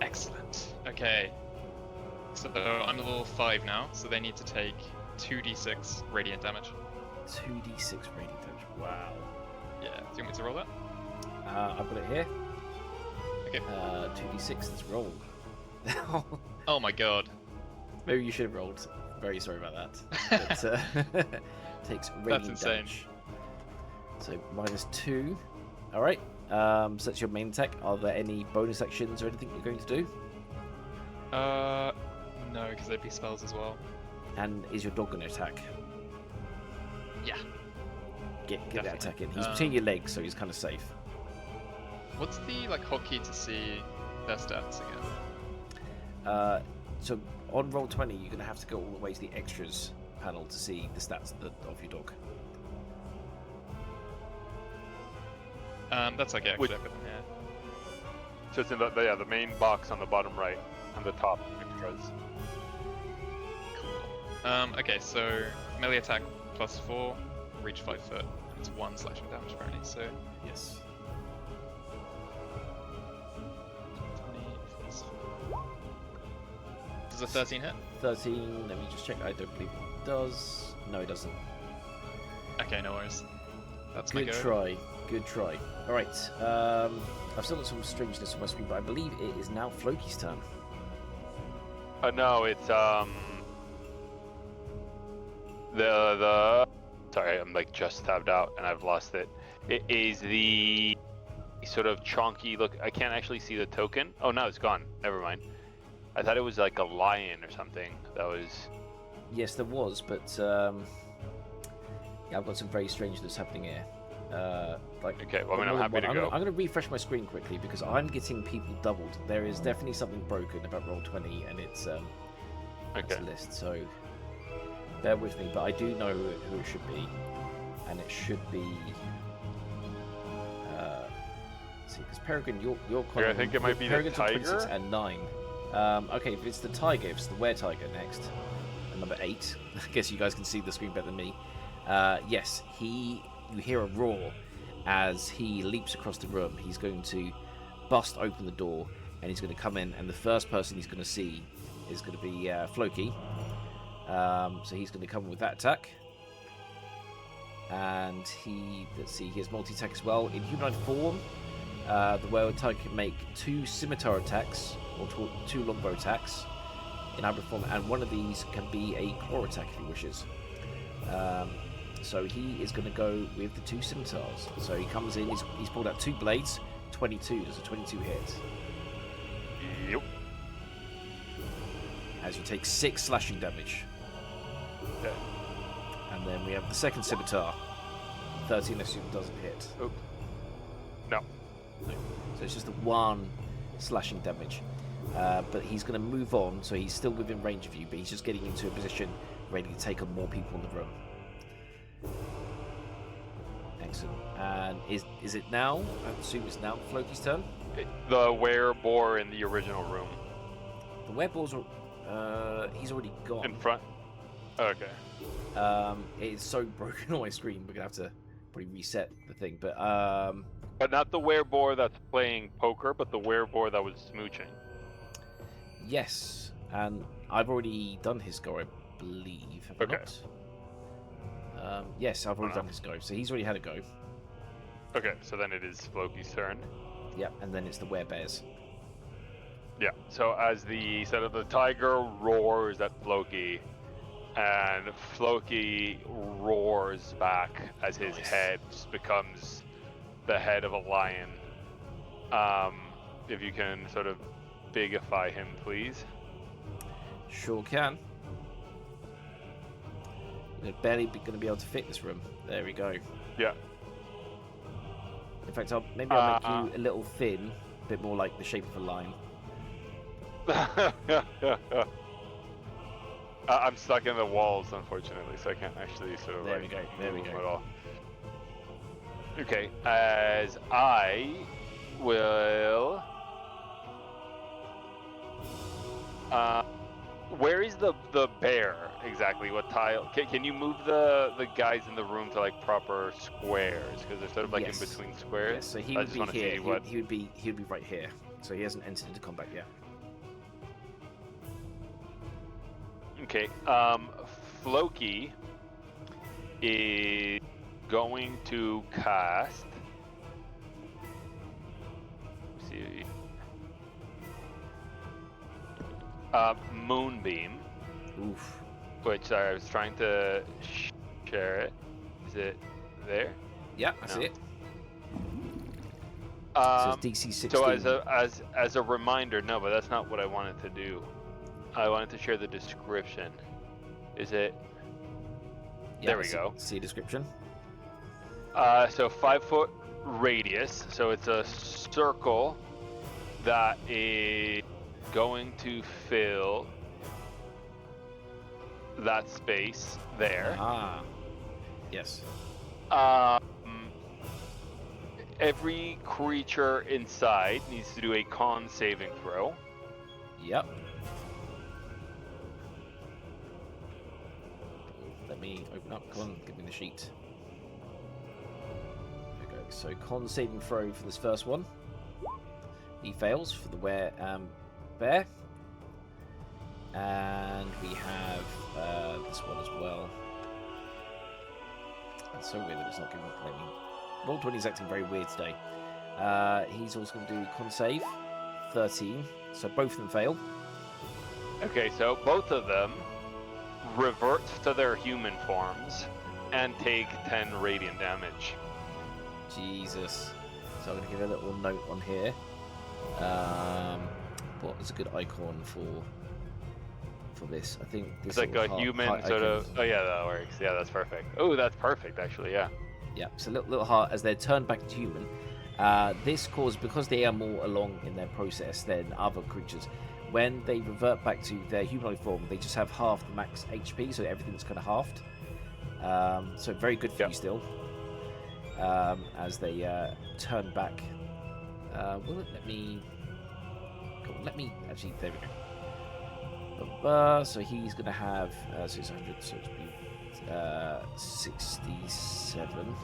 Excellent. Okay. So I'm level 5 now, so they need to take 2d6 radiant damage. 2d6 radiant damage. Wow. Yeah. Do you want me to roll that? I've got it here. Okay. 2d6. Let's roll. Oh my god. Maybe you should have rolled. Very sorry about that. But, takes radiant That's insane. damage. So -2. All right. So that's your main attack. Are there any bonus actions or anything you're going to do? No, because they'd be spells as well. And is your dog going to attack? Yeah. Get that Definitely. attack in. He's between your legs, so he's kind of safe. What's the hotkey to see their stats again? So on Roll20, you're going to have to go all the way to the extras panel to see the stats of your dog. That's okay. Actually, I've got them here. So it's in the main box on the bottom right, on the top extras. Cool. Okay, so melee attack +4, reach 5 foot. It's 1 slashing damage apparently. So Yes. 20 plus 4. Does a 13 hit? 13. Let me just check. I don't believe it does. No, it doesn't. Okay, no worries. That's my Good go. try. Good try. All right. I've still got some strangeness on my screen, but I believe it is now Floki's turn. No, it's sorry, I'm like just tabbed out and I've lost it. It is the sort of chonky look. I can't actually see the token. Oh no, it's gone. Never mind. I thought it was like a lion or something. That was. Yes, there was, but yeah, I've got some very strangeness happening here. Okay, well, I mean, I'm happy to go. I'm going to refresh my screen quickly because I'm getting people doubled. There is definitely something broken about Roll20 and its list, so bear with me. But I do know who it should be, and it should be. See, because Peregrine, you're Here, I think it might be the Peregrine's on tiger? 26 and 9. Okay, if it's the tiger, if it's the were-tiger next, and number 8. I guess you guys can see the screen better than me. Yes, you hear a roar as he leaps across the room. He's going to bust open the door, and he's going to come in, and the first person he's going to see is going to be Floki. So he's going to come with that attack. And let's see, he has multi-attack as well. In humanoid form, the were-tiger can make 2 scimitar attacks, or 2 longbow attacks in hybrid form, and one of these can be a claw attack if he wishes. So he is going to go with the 2 scimitars. So he comes in, he's pulled out 2 blades, 22, does a 22 hit. Yep. As you take 6 slashing damage. Okay. And then we have the second scimitar, 13 assume doesn't hit. Oop. No. So it's just the 1 slashing damage. But he's going to move on, so he's still within range of you, but he's just getting into a position ready to take on more people in the room. Excellent. And is it now? I assume it's now Floki's turn. The were-boar in the original room. The wereboar's he's already gone. In front? Okay. It's so broken on my screen, we're gonna have to probably reset the thing. But not the were-boar that's playing poker, but the were-boar that was smooching. yes, and I've already done his go, I believe. Have I Okay. not? Yes, I've already done his go, so he's already had a go. Okay, so then it is Floki's turn. Yep, and then it's the werebears. Yeah, so as the tiger roars at Floki, and Floki roars back as his Nice. head just becomes the head of a lion. If you can sort of bigify him, please. Sure can. You're barely going to be able to fit this room. There we go. Yeah. In fact, I'll make you a little thin, a bit more like the shape of a line. I'm stuck in the walls, unfortunately, so I can't actually sort of There we go, there we move go. at all. Okay, as I will. Where is the bear exactly? What tile? Can you move the guys in the room to like proper squares? Because they're sort of like Yes. in between squares. Yes, so he I would just be wanna see here. what- He would be right here. So he hasn't entered into combat yet. Okay. Floki is going to cast. Let's see. Moonbeam, Oof. which I was trying to share it. Is it there? Yeah, I see No. it. So Um, it's DC 16. so as a reminder, no, but that's not what I wanted to do. I wanted to share the description. Is it? Yeah, there we go. See description. So 5-foot radius. So it's a circle that is going to fill that space there. Ah. Yes. Every creature inside needs to do a con saving throw. Yep. Let me open up. Come on, give me the sheet. There we go. So con saving throw for this first one. He fails for the bear. And we have this one as well. It's so weird that it's not giving me. Roll20 is acting very weird today. He's also going to do con save 13. So both of them fail. Okay, so both of them revert to their human forms and take 10 radiant damage. Jesus. So I'm going to give a little note on here. What is a good icon for this? I think this It's like a little human heart sort icon. of. Oh yeah, that works. Yeah, that's perfect. Oh, that's perfect actually. Yeah. Yeah, so little heart as they're turned back into human. This causes, because they are more along in their process than other creatures, when they revert back to their humanoid form, they just have half the max HP, so everything's kind of halved. So very good for you still. As they turn back. Will it let me? Let me actually. There we go. So he's going to have 600, so it's be 67.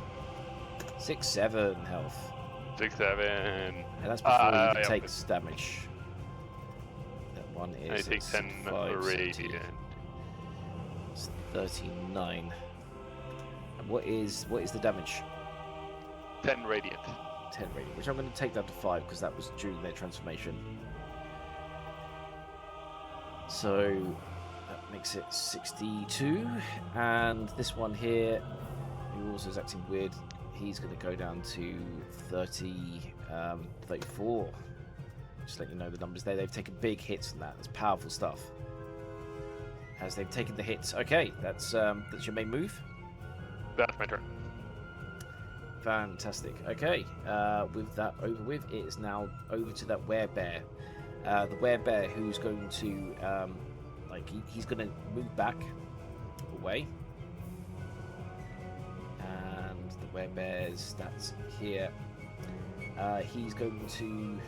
6-7 health. 6-7. And that's before he yeah, takes damage. That one is. I take 10 radiant. It's 39. And what is the damage? 10 radiant. 10 radiant, which I'm going to take down to 5 because that was during their transformation. So that makes it 62. And this one here, who also is acting weird, he's going to go down to 34. Just let you know the numbers there. They've taken big hits on that. That's powerful stuff. As they've taken the hits. Okay, that's your main move. That's my turn. Fantastic. Okay, with that over with, it is now over to that werebear. The werebear who's going to, he's going to move back away. And the werebear's stats here. He's going to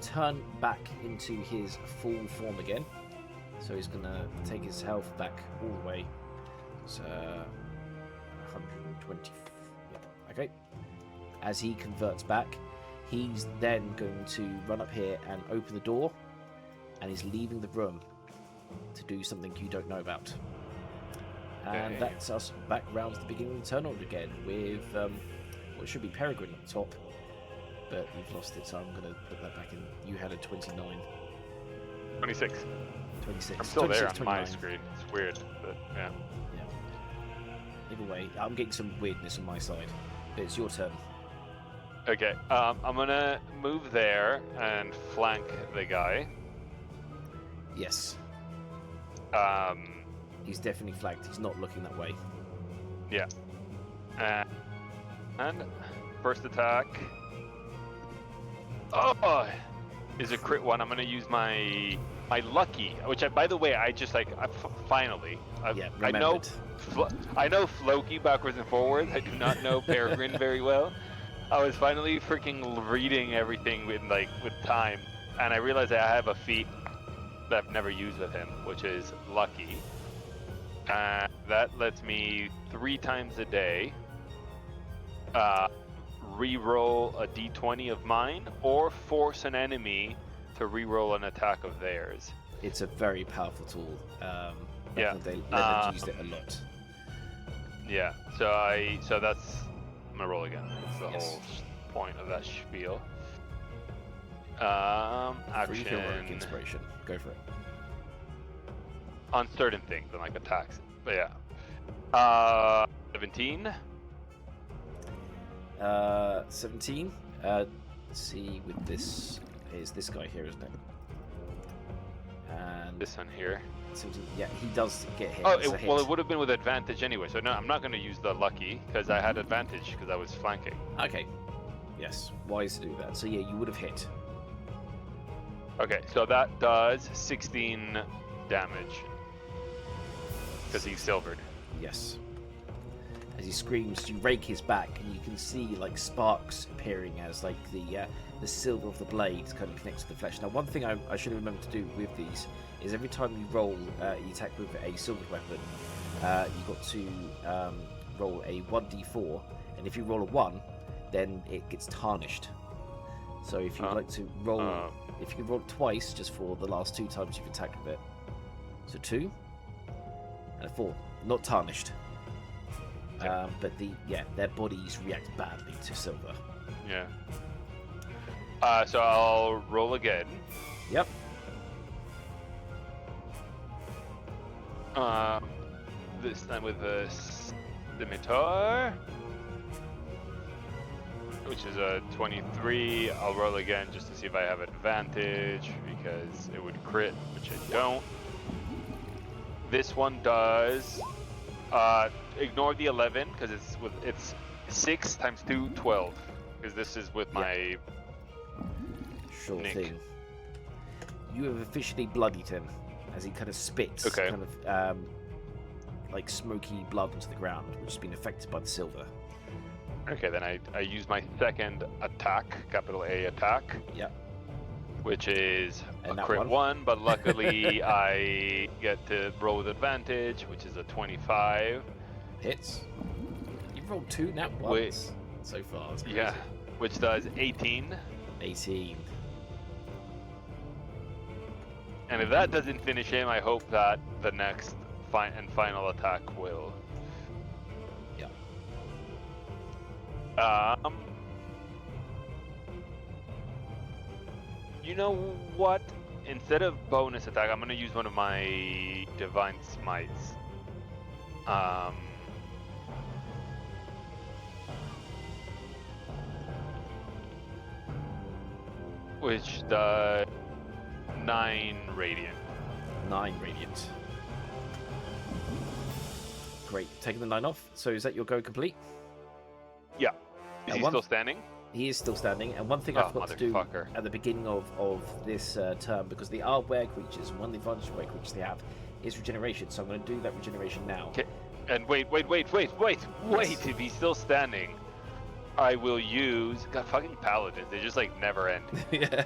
turn back into his full form again. So he's going to take his health back all the way. It's 120. Yeah, okay. As he converts back, he's then going to run up here and open the door, and he's leaving the room to do something you don't know about. And that's us back round to the beginning of the turn order again with what should be Peregrine at the top, but we've lost it, so I'm going to put that back in. You had a 29. 26. 26. I'm still 26, there on 29. my screen. It's weird, but yeah. Either way, I'm getting some weirdness on my side, but it's your turn. Okay, I'm gonna move there and flank the guy. Yes. He's definitely flanked. He's not looking that way. Yeah. And first attack. Oh, is a crit one. I'm gonna use my lucky, which by the way, I just finally. I know Floki backwards and forwards. I do not know Peregrine very well. I was finally freaking reading everything with time, and I realized that I have a feat that I've never used with him, which is lucky. That lets me 3 times a day re-roll a d20 of mine, or force an enemy to re-roll an attack of theirs. It's a very powerful tool. Yeah. They used it a lot. Yeah. So that's. I'm gonna roll again. That's the whole point of that spiel. Action. Heroic inspiration. Go for it. On certain things, and attacks. But yeah. 17. 17. Let's see with this. Is this guy here, isn't it? And This one here. 17, yeah, he does get hit. Oh, It's a hit. well, it would have been with advantage anyway. So no, I'm not going to use the lucky because I had advantage because I was flanking. Okay. Yes, wise to do that. So yeah, you would have hit. Okay, so that does 16 damage because he's silvered. Yes. As he screams, you rake his back, and you can see sparks appearing as the silver of the blade kind of connects to the flesh. Now, one thing I should remember to do with these is every time you roll, you attack with a silvered weapon, you've got to roll a 1d4, and if you roll a 1, then it gets tarnished. So if you'd like to roll, if you can roll it twice, just for the last 2 times you've attacked with it. So 2 and a 4, not tarnished. But their bodies react badly to silver. Yeah. So I'll roll again. Yep. This time with the scimitar, which is a 23. I'll roll again just to see if I have advantage because it would crit, which I don't. This one does. Ignore the 11 because it's 6 times 2, 12. Because this is with my. Sure Nick. thing. You have officially bloodied him as he kind of spits kind of smoky blood into the ground, which has been affected by the silver. Okay, then I use my second attack, capital A attack. Yep. Which is And a that crit one? 1, but luckily I get to roll with advantage, which is a 25. Hits. You've rolled 2 nat ones Wait. so far. That's crazy. Yeah, which does 18. 18. And if that doesn't finish him, I hope that the next final attack will. Yeah. You know what? Instead of bonus attack, I'm gonna use one of my divine smites. Which does 9 radiant. 9 radiant. Great. Taking the 9 off. So is that your go complete? Yeah. Is And he one- still standing? He is still standing, and one thing I Oh, forgot to do motherfucker. at the beginning of this term, because they are were creatures, and one of the advantage were creatures they have is regeneration, so I'm going to do that regeneration now. Okay. And wait, if he's still standing, I will use... God, fucking paladins, they just, like, never end. Yeah.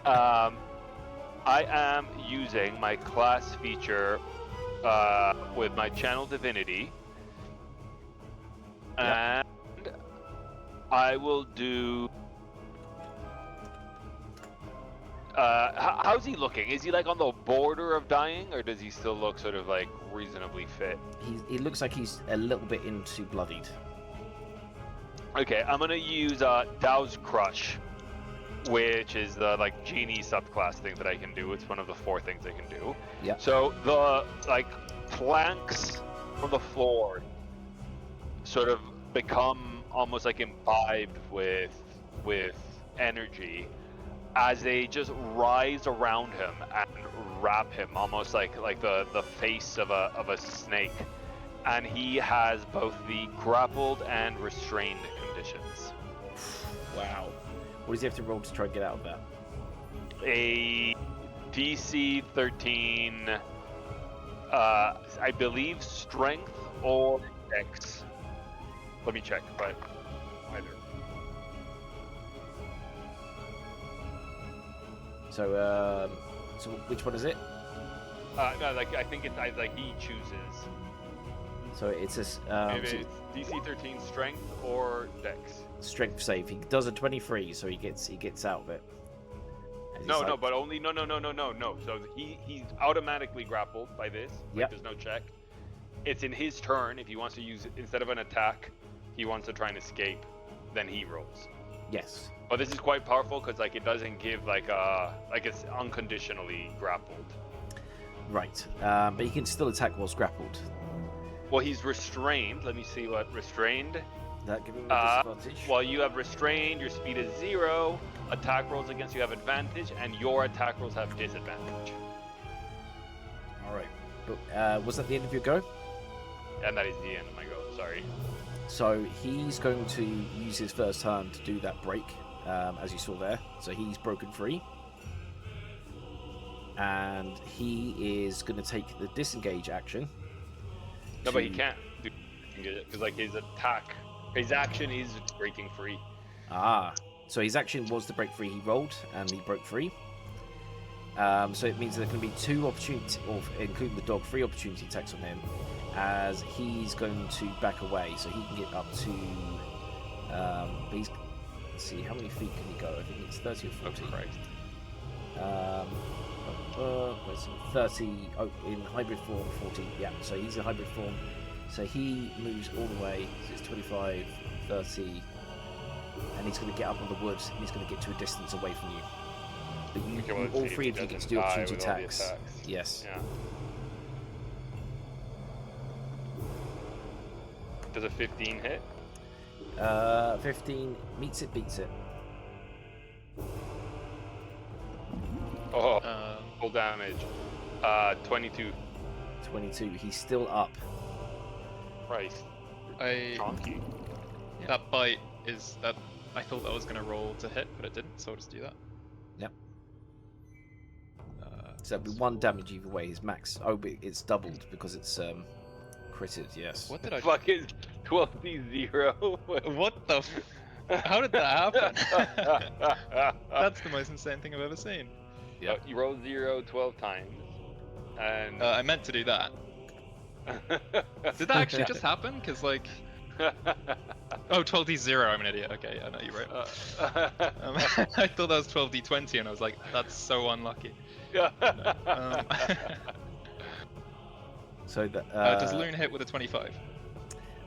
I am using my class feature with my channel divinity. Yep. And I will do... how's he looking? Is he, like, on the border of dying, or does he still look sort of, like, reasonably fit? He looks like he's a little bit into bloodied. Okay, I'm gonna use Dow's Crush, which is the like genie subclass thing that I can do. It's one of the 4 things I can do. Yeah. So the like planks on the floor sort of become almost like imbibed with energy as they just rise around him and wrap him almost like the face of a snake. And he has both the grappled and restrained conditions. Wow. What does he have to roll to try and get out of that? A DC 13, I believe strength or dex. Let me check, but either. So which one is it? No, like I think it's like he chooses. So it's Maybe it's DC 13 strength or dex. strength save. He does a 23, so he gets out of it. And he's No, like- but only no. So he's automatically grappled by this. Like, Yep. There's no check. It's in his turn. If he wants to use it instead of an attack, he wants to try and escape. Then he rolls. Yes. But this is quite powerful because like it doesn't give like it's unconditionally grappled. Right. But he can still attack whilst grappled. Well, he's restrained. Let me see what restrained. That give him a disadvantage. While you have restrained, your speed is 0. Attack rolls against you have advantage, and your attack rolls have disadvantage. All right. But was that the end of your go? And that is the end of my go. Sorry. So he's going to use his first turn to do that break, as you saw there. So he's broken free. And he is going to take the disengage action. No, but he can't do because like his action is breaking free. Ah, so his action was to break free. He rolled and he broke free. So it means there can be 2 opportunity, or including the dog, 3 opportunity attacks on him, as he's going to back away. So he can get up to. Let's see, how many feet can he go? I think it's 30 or 40. Oh, Christ. Where's he? 30. Oh, in hybrid form, 40. Yeah, so he's in hybrid form. So he moves all the way. So it's 25, 30, and he's going to get up on the woods, and he's going to get to a distance away from you. But you, Okay, well, let's all see if 3 he of you get to doesn't do die opportunity with all the attacks. attacks. Yes. Yeah. Does a 15 hit? 15 meets it, beats it. Oh, full damage. 22. 22. He's still up. Christ. I Chonky. that bite is that I thought that was gonna roll to hit, but it didn't, so I'll just do that. Yep. So that'd be 1 damage either way. His max. Oh, but it's doubled because it's critted. Yes. What did I? Fuck is 12d0? What the? How did that happen? That's the most insane thing I've ever seen. Yeah. You roll 0 12 times. And I meant to do that. Did that actually just happen? Because like, oh, 12d0. I'm an idiot. Okay, yeah, no, you're right. I thought that was 12d20, and I was like, that's so unlucky. No. So that Does Loon hit with a 25?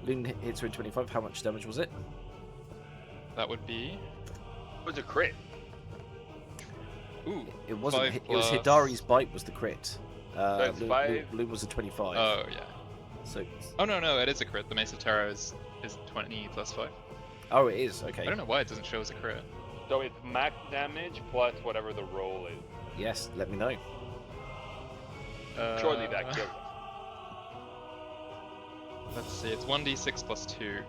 Loon hits with 25. How much damage was it? That would be. It was a crit. Ooh. It wasn't. 5 It was plus- Hidari's bite was the crit. it's 5. Loon was a 25. Oh yeah. So. Oh no, it is a crit. The Mace of Terror is 20 plus 5. Oh, it is. Okay. I don't know why it doesn't show as a crit. So it's max damage plus whatever the roll is. Yes. Let me know. Surely that kills him. Let's see, it's 1d6 plus 2.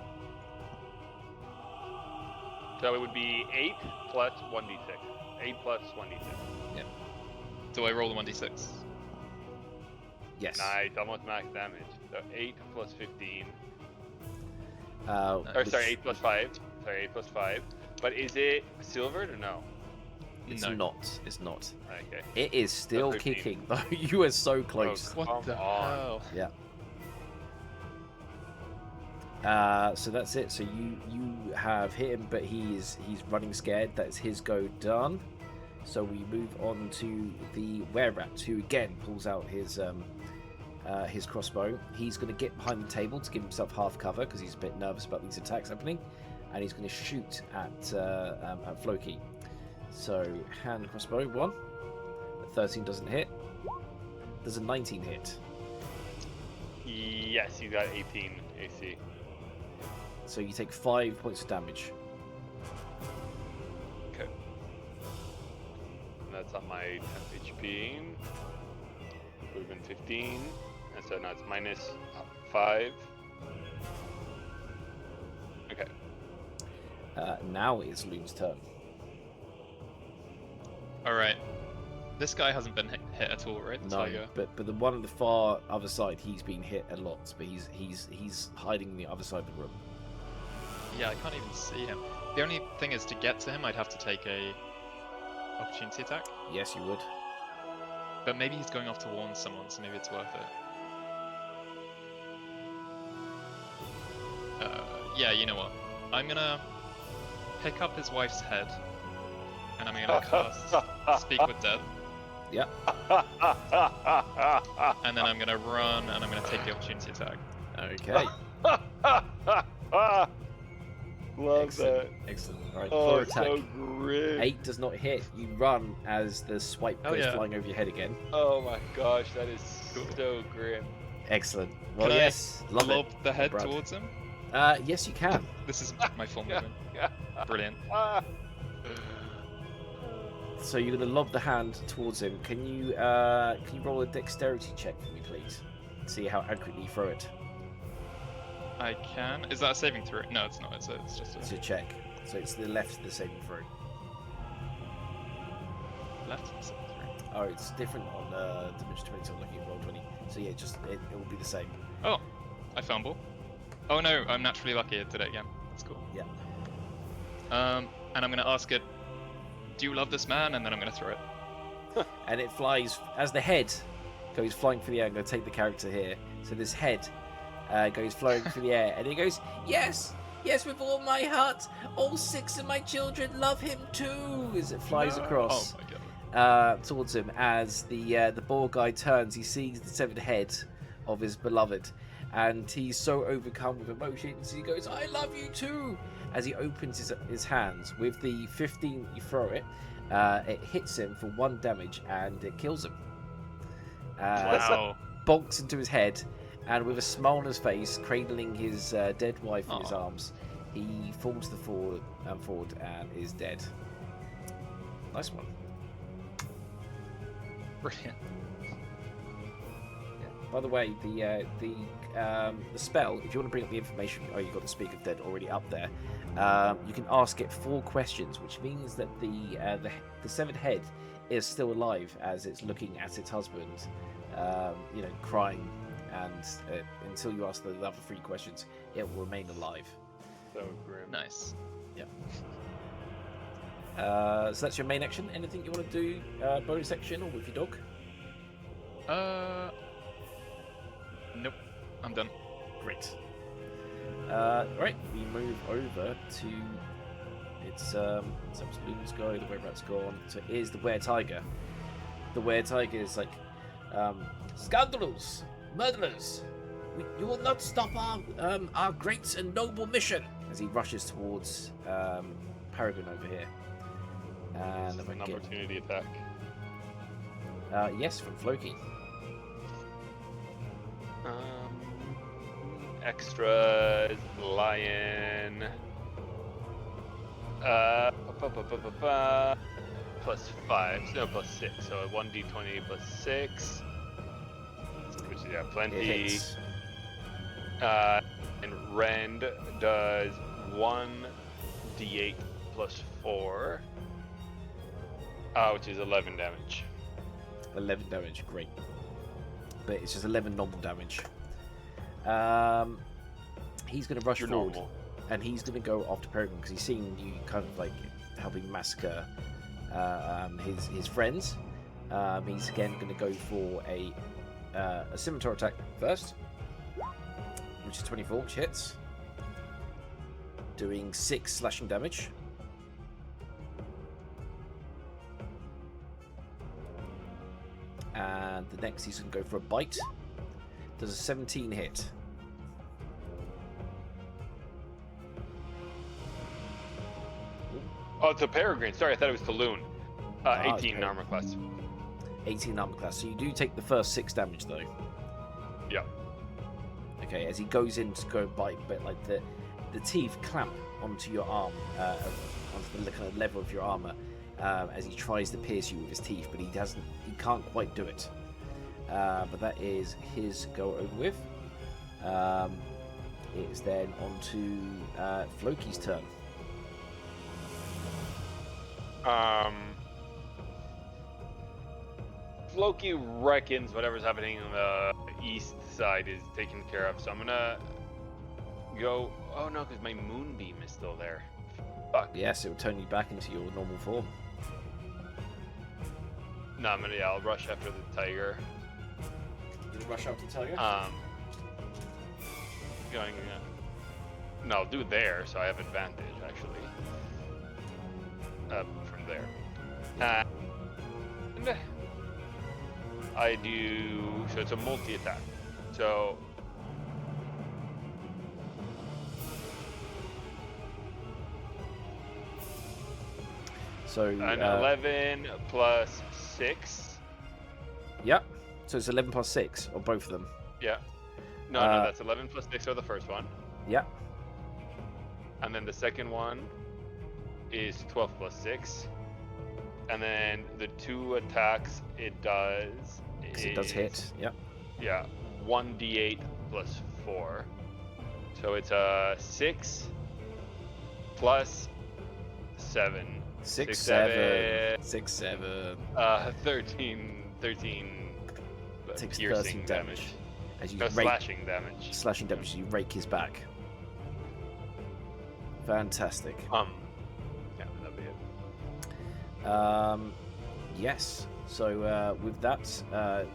So it would be 8 plus 1d6. 8 plus 1d6. Do I roll the 1d6? Yes. Nice, almost max damage. So 8 plus 15 Or sorry, 8 plus 5. Sorry, 8 plus 5. But is it silvered or no? It's No. not. It's not. Okay. It is still 13. kicking, though. You are so close. What Come the on. hell? Yeah. So that's it. So you have hit him, but he's running scared. That's his go done. So we move on to the were-rat, who again pulls out his crossbow. He's going to get behind the table to give himself half cover because he's a bit nervous about these attacks happening, and he's going to shoot at Floki. So hand crossbow 1. A 13 doesn't hit. Does a 19 hit? Yes, you got 18 AC. So you take 5 points of damage. Okay. And that's on my 10 HP. Would have been 15. And so now it's minus 5. Okay. Now it's Loon's turn. Alright. This guy hasn't been hit at all, right? The No, tiger? but the one on the far other side, he's been hit a lot, but he's hiding in the other side of the room. Yeah, I can't even see him. The only thing is, to get to him, I'd have to take a opportunity attack. Yes, you would. But maybe he's going off to warn someone, so maybe it's worth it. Yeah, you know what? I'm gonna pick up his wife's head, and I'm gonna cast Speak with Dead, Yeah. and then I'm gonna run, and I'm gonna take the opportunity attack. Okay. Love Excellent. that. Excellent. All right. Oh, Floor it's attack. so grim. 8 does not hit. You run as the swipe Oh, goes yeah. flying over your head again. Oh my gosh, that is so grim. Excellent. Well, Can I yes. Love Lob it. the head Brad. towards him. Yes, you can. This is my full movement. Brilliant. So you're going to lob the hand towards him. Can you roll a dexterity check for me, please? See how accurately you throw it. I can. Is that a saving throw? No, it's not. It's just It's a a check. So it's the left of the saving throw. left saving throw. Oh, it's different on Dimension 20, so I'm looking at Roll20. So yeah, it will be the same. Oh, I fumble. Oh no, I'm naturally lucky. I did it again. That's cool. Yeah. And I'm gonna ask it, do you love this man? And then I'm gonna throw it. And it flies as the head goes flying through the air. I'm going to take the character here. So this head goes flying through the air, and it goes, yes, yes, with all my heart. All 6 of my children love him too. As it flies across Oh my god. towards him, as the boar guy turns, he sees the severed head of his beloved, and he's so overcome with emotions. He goes, "I love you too." As he opens his hands with the 15, you throw it. It hits him for 1 damage, and it kills him. Wow. Bonks into his head, and with a smile on his face, cradling his dead wife in his Aw. arms, he falls forward and is dead. Nice one. Brilliant. By the way, the spell, if you want to bring up the information, you've got the Speak of Dead already up there. You can ask it 4 questions, which means that the severed head is still alive as it's looking at its husband, crying, and until you ask the other 3 questions, it will remain alive. So grim. Nice. So that's your main action. Anything you want to do, bonus action or with your dog? Nope. I'm done. Great. Right, we move over to it's Loon's go, the were-rat's gone. So it is the were-tiger. The were-tiger is like, scoundrels, murderers, you will not stop our great and noble mission. As he rushes towards Paragon over here. And if I An can get opportunity attack. yes, from Floki. Extra lion. Plus 5, no, plus 6. So a 1d20 plus 6, which is It plenty. hits. And Rend does 1d8 plus 4, which is 11 damage. 11 damage, great. But it's just 11 normal damage. He's going to rush You're forward, normal. and he's going to go after Peregrine because he's seen you kind of like helping massacre his friends. He's again going to go for a scimitar attack first, which is 24, which hits, doing 6 slashing damage. And the next he's going to go for a bite. Does a 17 hit. Oh, it's a Peregrine. Sorry, I thought it was to Loon. 18 okay. armor class. 18 armor class. So you do take the first 6 damage though. Yeah. Okay, as he goes in to go bite, but like the teeth clamp onto your arm, onto the kind of level of your armor, as he tries to pierce you with his teeth, but he can't quite do it. But that is his go over with. It's then on to Floki's turn. Floki reckons whatever's happening on the east side is taken care of, so I'm gonna go. Oh no, because my moonbeam is still there. Fuck. Yes, it will turn you back into your normal form. No, I'll rush after the tiger. You rush up to the tiger? Going. No, I'll do it there, so I have advantage actually. From there. And I do. So it's a multi-attack. So. So An 11 plus 6. Yep. So it's 11 plus 6, or both of them. Yeah. No, that's 11 plus 6 are the first one. Yep. And then the second one is 12 plus 6. And then the 2 attacks it does. Because it does hit. Yep. Yeah. 1d8 plus 4. So it's a 6 plus 7. 6, 7. 6, 7. 13 Takes piercing 13 damage. As you No, rake, slashing damage. slashing damage as you rake his back. Fantastic. Yeah, that'd be it. Yes. So with that,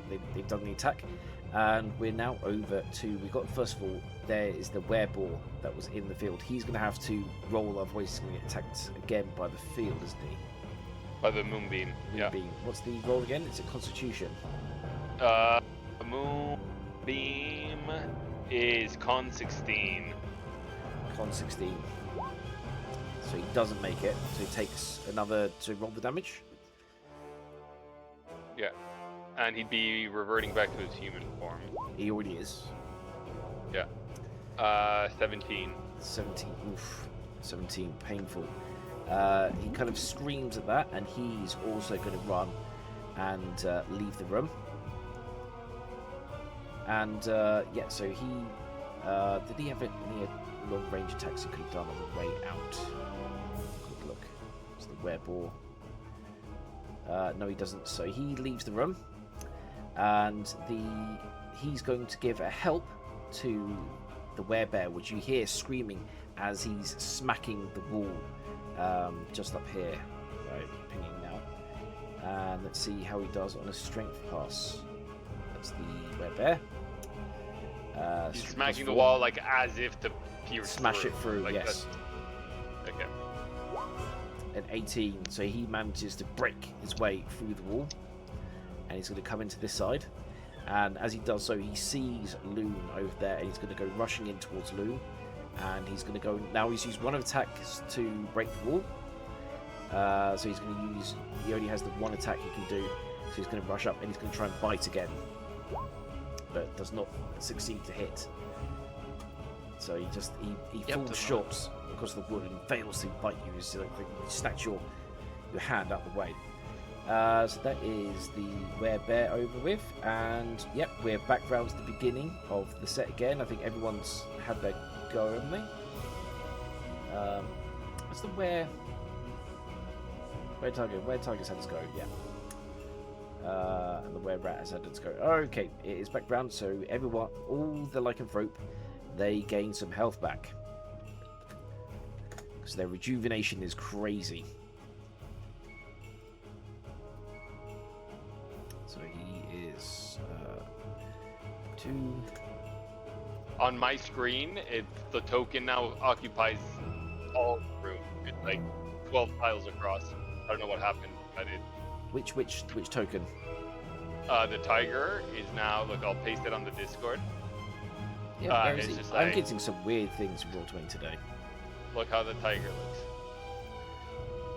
they've done the attack, and we're now over to. We got first of all, there is the wereball that was in the field. He's going to have to roll, otherwise he's going to get attacked again by the field, isn't he? By the moonbeam. Yeah. Moonbeam. What's the roll again? It's a Constitution. Moonbeam is con 16. Con 16. So he doesn't make it. So he takes another to roll the damage. Yeah. And he'd be reverting back to his human form. He already is. Yeah. 17. 17. Oof. 17. Painful. He kind of screams at that, and he's also going to run and leave the room. And yeah, so he did he have any long range attacks he could have done on the way out? Quick look. It's the wereball. No, he doesn't. So he leaves the room, and he's going to give a help to the werebear, which you hear screaming as he's smacking the wall just up here. Right, pinging now. And let's see how he does on a strength pass. That's the werebear. He's smacking the wall like as if to pierce Smash through. it through, Like yes. Okay. An 18, so he manages to break his way through the wall, and he's going to come into this side. And as he does so, he sees Loon over there, and he's going to go rushing in towards Loon. And he's going to go now. He's used one attack to break the wall, so he's going to use. He only has the one attack he can do, so he's going to rush up and he's going to try and bite again, but does not succeed to hit. So he falls short across the wood and fails to bite you. So like, you snatch your hand out of the way. So that is the werebear over with, and yep, we're back round to the beginning of the set again. I think everyone's had their go, haven't they? What's the where Tiger's had his go? Yeah. And the were rat has had its go. Okay, it is back round. So everyone, all the lycanthrope, they gain some health back. Because their rejuvenation is crazy. So he is 2. On my screen, the token now occupies all the room. It's like 12 tiles across. I don't know what happened, but it. Which token? The tiger is now. Look, I'll paste it on the Discord. Yeah, where is it's he? just I'm like- getting some weird things from Roll20 today. Look how the tiger looks.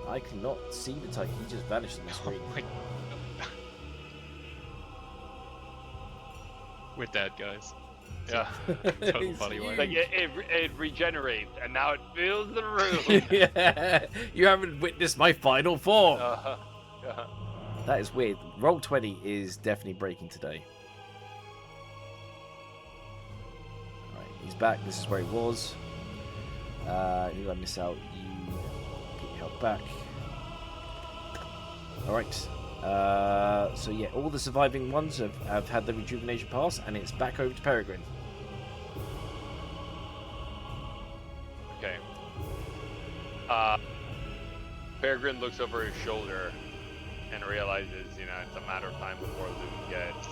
I cannot see the tiger. He just vanished on the screen. Oh my- We're dead, guys. Yeah. Total body weight. Like it regenerates, and now it fills the room. Yeah, you haven't witnessed my final form. Uh-huh. That is weird. Roll20 is definitely breaking today. Alright, he's back. This is where he was. Who did I miss out? You get your help back. Alright. So yeah, all the surviving ones have had the rejuvenation pass, and it's back over to Peregrine. Okay. Peregrine looks over his shoulder and realizes, it's a matter of time before Loon gets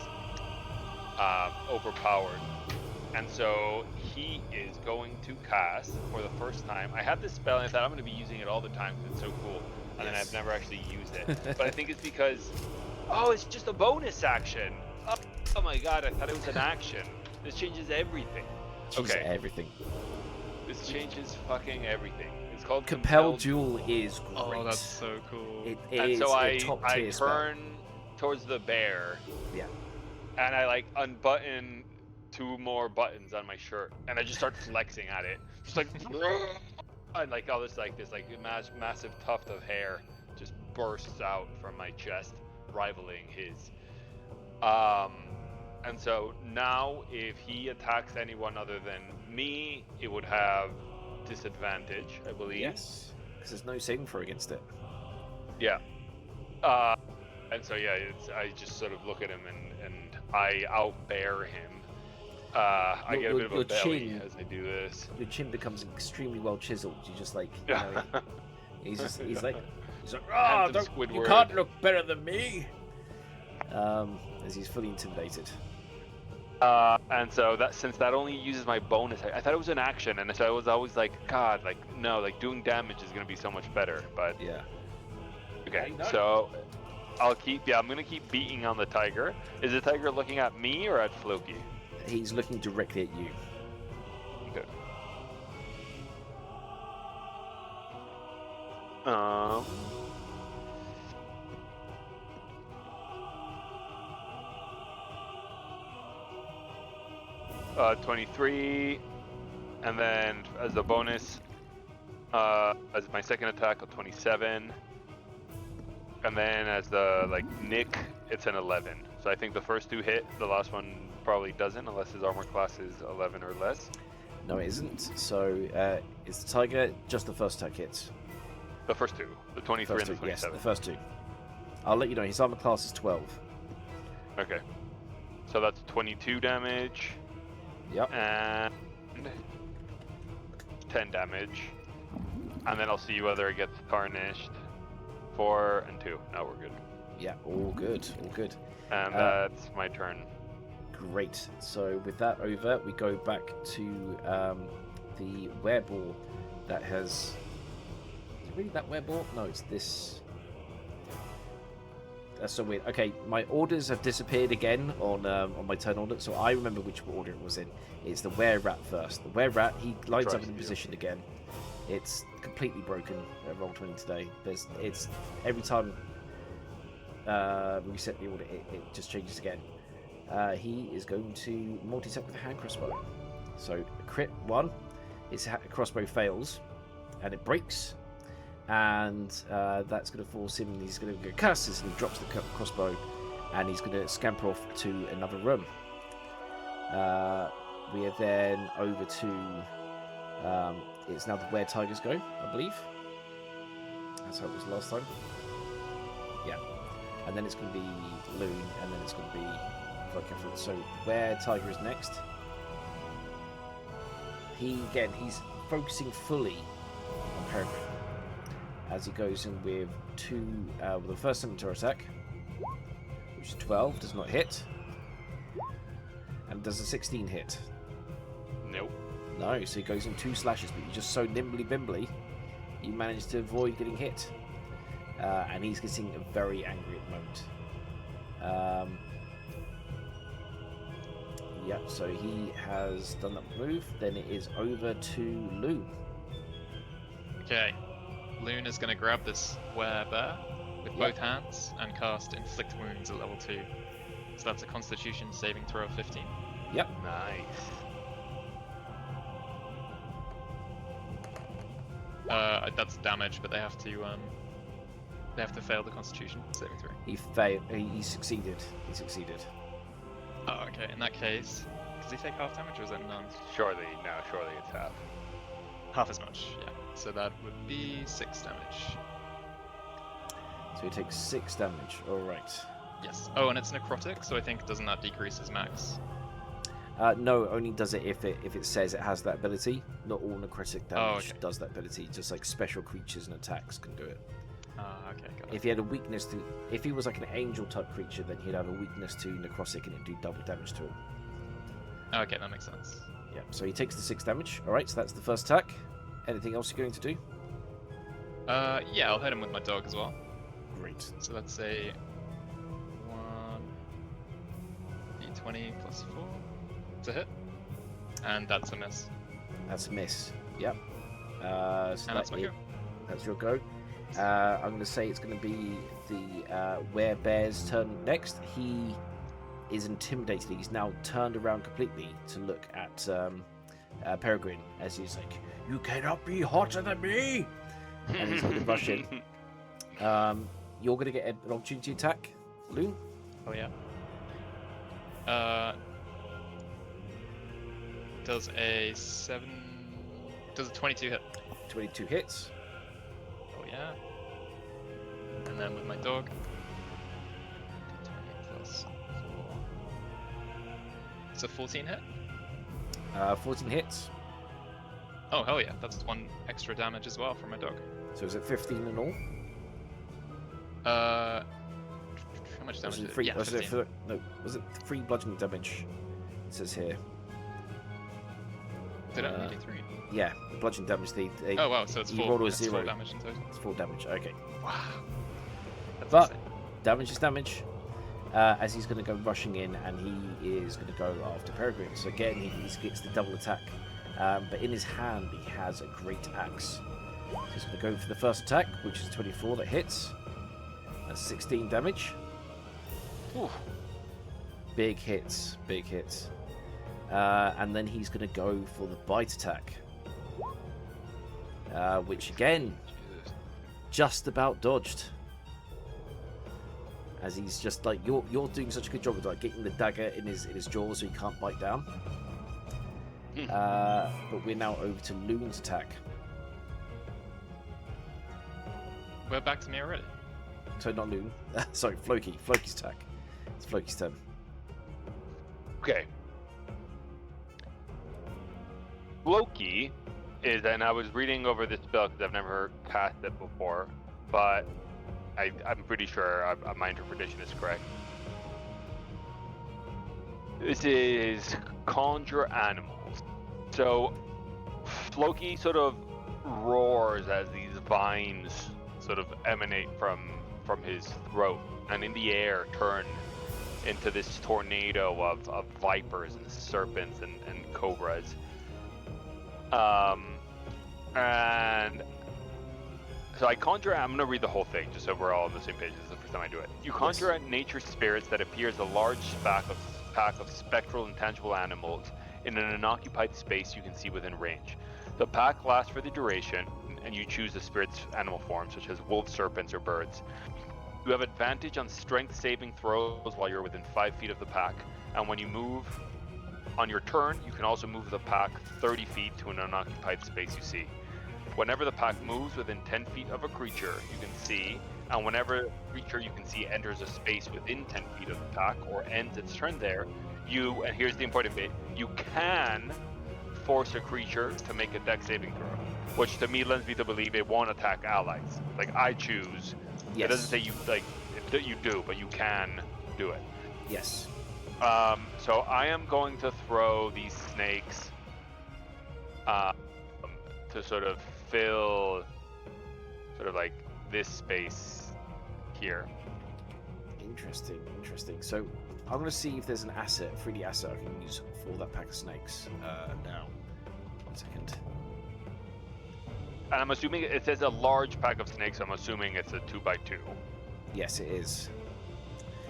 overpowered. And so he is going to cast for the first time. I had this spell and I thought I'm going to be using it all the time because it's so cool. And then I've never actually used it. But I think it's because, it's just a bonus action. Oh my god, I thought it was an action. This changes everything. Changes everything. This changes fucking everything. It's called Compel Duel is great. Oh, that's so cool. It And is so a top I tier spell. turn towards the bear. Yeah. And I unbutton 2 more buttons on my shirt, and I just start flexing at it. Just like, and all this massive tuft of hair just bursts out from my chest, rivaling his. And so now, if he attacks anyone other than me, it would have disadvantage, I believe. Yes, because there's no saving throw against it. Yeah. And so I just sort of look at him and I outbear him. I get a bit of a belly as I do this. Your chin becomes extremely well chiseled. You just like, he's like, you can't look better than me. As he's fully intimidated. And so since that only uses my bonus, I thought it was an action, and so I was always like, God, no, doing damage is gonna be so much better. But yeah. Okay, so I'm gonna keep beating on the tiger. Is the tiger looking at me or at Floki? He's looking directly at you. Okay. 23, and then as a bonus, as my second attack, a 27, and then as the nick, it's an 11. So I think the first 2 hit, the last one probably doesn't, unless his armor class is 11 or less. No, it isn't. So it's the tiger. Just the first attack hits. The first 2, the 23 and the 27. Yes, the first 2. I'll let you know. His armor class is 12. Okay. So that's 22 damage. Yep. And 10 damage. And then I'll see whether it gets tarnished. 4 and 2. Now we're good. Yeah, all good. All good. And that's my turn. Great. So with that over, we go back to the wereball that has... Is it really that wereball? No, it's this... That's so weird. Okay, my orders have disappeared again on my turn order, so I remember which order it was in. It's the were-rat first. The were-rat, he lines up in position again. It's completely broken at Roll20 today. It's every time we reset the order, it just changes again. He is going to multi-attack with a hand crossbow. So crit 1, his crossbow fails, and it breaks. And that's going to force him, he's going to go cast this, and he drops the crossbow, and he's going to scamper off to another room. We are then over to, it's now where tigers go, I believe. That's how it was last time. Yeah. And then it's going to be Loon, and then it's going to be Flicker. So where tiger is next. he's focusing fully on Peregrine as he goes in with the first scimitar attack, which is 12, does not hit, and does a 16 hit. Nope. No, so he goes in 2 slashes, but you're just so bimbly, you manage to avoid getting hit. And he's getting very angry at the moment. Yep, so he has done that move. Then it is over to Loon. Okay. Loon is going to grab this werebear with both hands and cast Inflict Wounds at level 2. So that's a Constitution saving throw of 15. Yep. Nice. That's damage, but they have to fail the Constitution saving throw. He failed. He succeeded. He succeeded. Oh, okay. In that case, does he take half damage or is that none? Surely it's half. Half as much, yeah. So that would be 6 damage. So he takes 6 damage. All right. Yes. Oh, and it's necrotic, so I think doesn't that decrease his max? No, only does it if it says it has that ability. Not all necrotic damage does that ability. Just like special creatures and attacks can do it. Okay, got it. If he had a weakness to, if he was like an angel type creature, then he'd have a weakness to necrotic and it'd do double damage to him. Okay, that makes sense. Yeah. So he takes the 6 damage. All right. So that's the first attack. Anything else you're going to do? Yeah, I'll hit him with my dog as well. Great. So that's a 1d20 plus 4 to hit, and that's a miss. That's a miss. Yep. So And that's my go. That's your go. I'm going to say it's going to be the werebear's turn next. He is intimidated. He's now turned around completely to look at Peregrine as he's like, "You cannot be hotter than me!" And he's going to rush in. You're going to get an opportunity attack, Loon. Oh yeah. Does a 22 hit? 22 hits. Oh yeah. And then with my dog. 20 plus 4. It's a 14 hit? 14 hits. Oh hell yeah, that's 1 extra damage as well from my dog. So is it 15 in all? How much damage? Was it 3? Yeah, Was 15. was it 3 bludgeoning damage? It says here. Did it only do 3? Yeah, the bludgeoning damage. Oh wow, so it's you 4. rolled a It's 4 0. damage in total. It's 4 damage. Okay. Wow. That's But insane. damage is damage. As he's going to go rushing in, and he is going to go after Peregrine. So again, he gets the double attack. But in his hand, he has a great axe. So he's going to go for the first attack, which is 24 that hits. That's 16 damage. Ooh. Big hits, big hits. And then he's going to go for the bite attack. Which again, Jesus. just about dodged. As he's just like, you're doing such a good job of like getting the dagger in his jaws so he can't bite down. But we're now over to Loon's attack. We're back to me already. So not Loon. Sorry, Floki. Floki's attack. It's Floki's turn. Okay. Loki is, and I was reading over this spell because I've never cast it before, but I'm pretty sure my interpretation is correct. This is conjure animals. So Floki sort of roars as these vines sort of emanate from his throat, and in the air turn into this tornado of vipers and serpents and cobras. And so I conjure, I'm going to read the whole thing just so we're all on the same page. This is the first time I do it. You conjure out nature spirits that appear as a large pack of spectral and tangible animals in an unoccupied space you can see within range. The pack lasts for the duration, and you choose the spirit's animal form, such as wolves, serpents, or birds. You have advantage on strength saving throws while you're within 5 feet of the pack, and when you move on your turn, you can also move the pack 30 feet to an unoccupied space you see. Whenever the pack moves within 10 feet of a creature you can see, and whenever a creature you can see enters a space within 10 feet of the pack or ends its turn there, you, and here's the important bit, you can force a creature to make a dex saving throw, which to me lends me to believe it won't attack allies. Like I choose. Yes. It doesn't say you you do, but you can do it. Yes. So I am going to throw these snakes to sort of fill sort of like this space here. Interesting. So I'm going to see if there's an asset, 3D asset I can use for that pack of snakes now. 1 second. And I'm assuming it says a large pack of snakes. I'm assuming it's a 2x2. Yes, it is.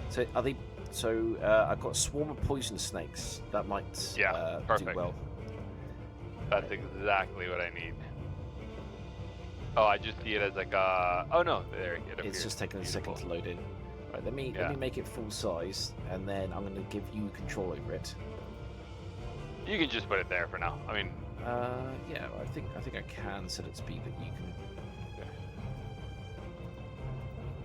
So are they? So I've got a swarm of poison snakes. That might do perfect. well. That's exactly what I need. Oh, I just see it as like a... Oh no, there it appears. It's just taking a second to load in. Right, let me make it full size, and then I'm going to give you control over it. You can just put it there for now. I mean, yeah, I think I can set it to be that you can.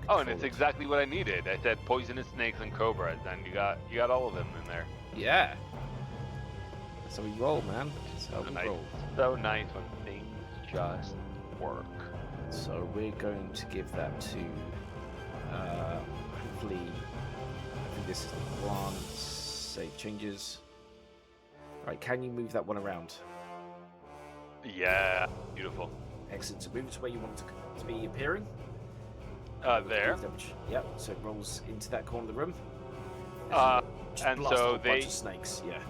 Oh, and it's exactly what I needed. I said poisonous snakes and cobras, and you got all of them in there. Yeah. That's how we roll, man. That's how we roll. So nice when things just work. So we're going to give that to. Hopefully, I think this is the one. Save changes. Right, can you move that one around? Yeah, beautiful. Excellent. So move it to where you want it to be appearing. There. Yep. So it rolls into that corner of the room. And so they bunch of snakes. Yeah.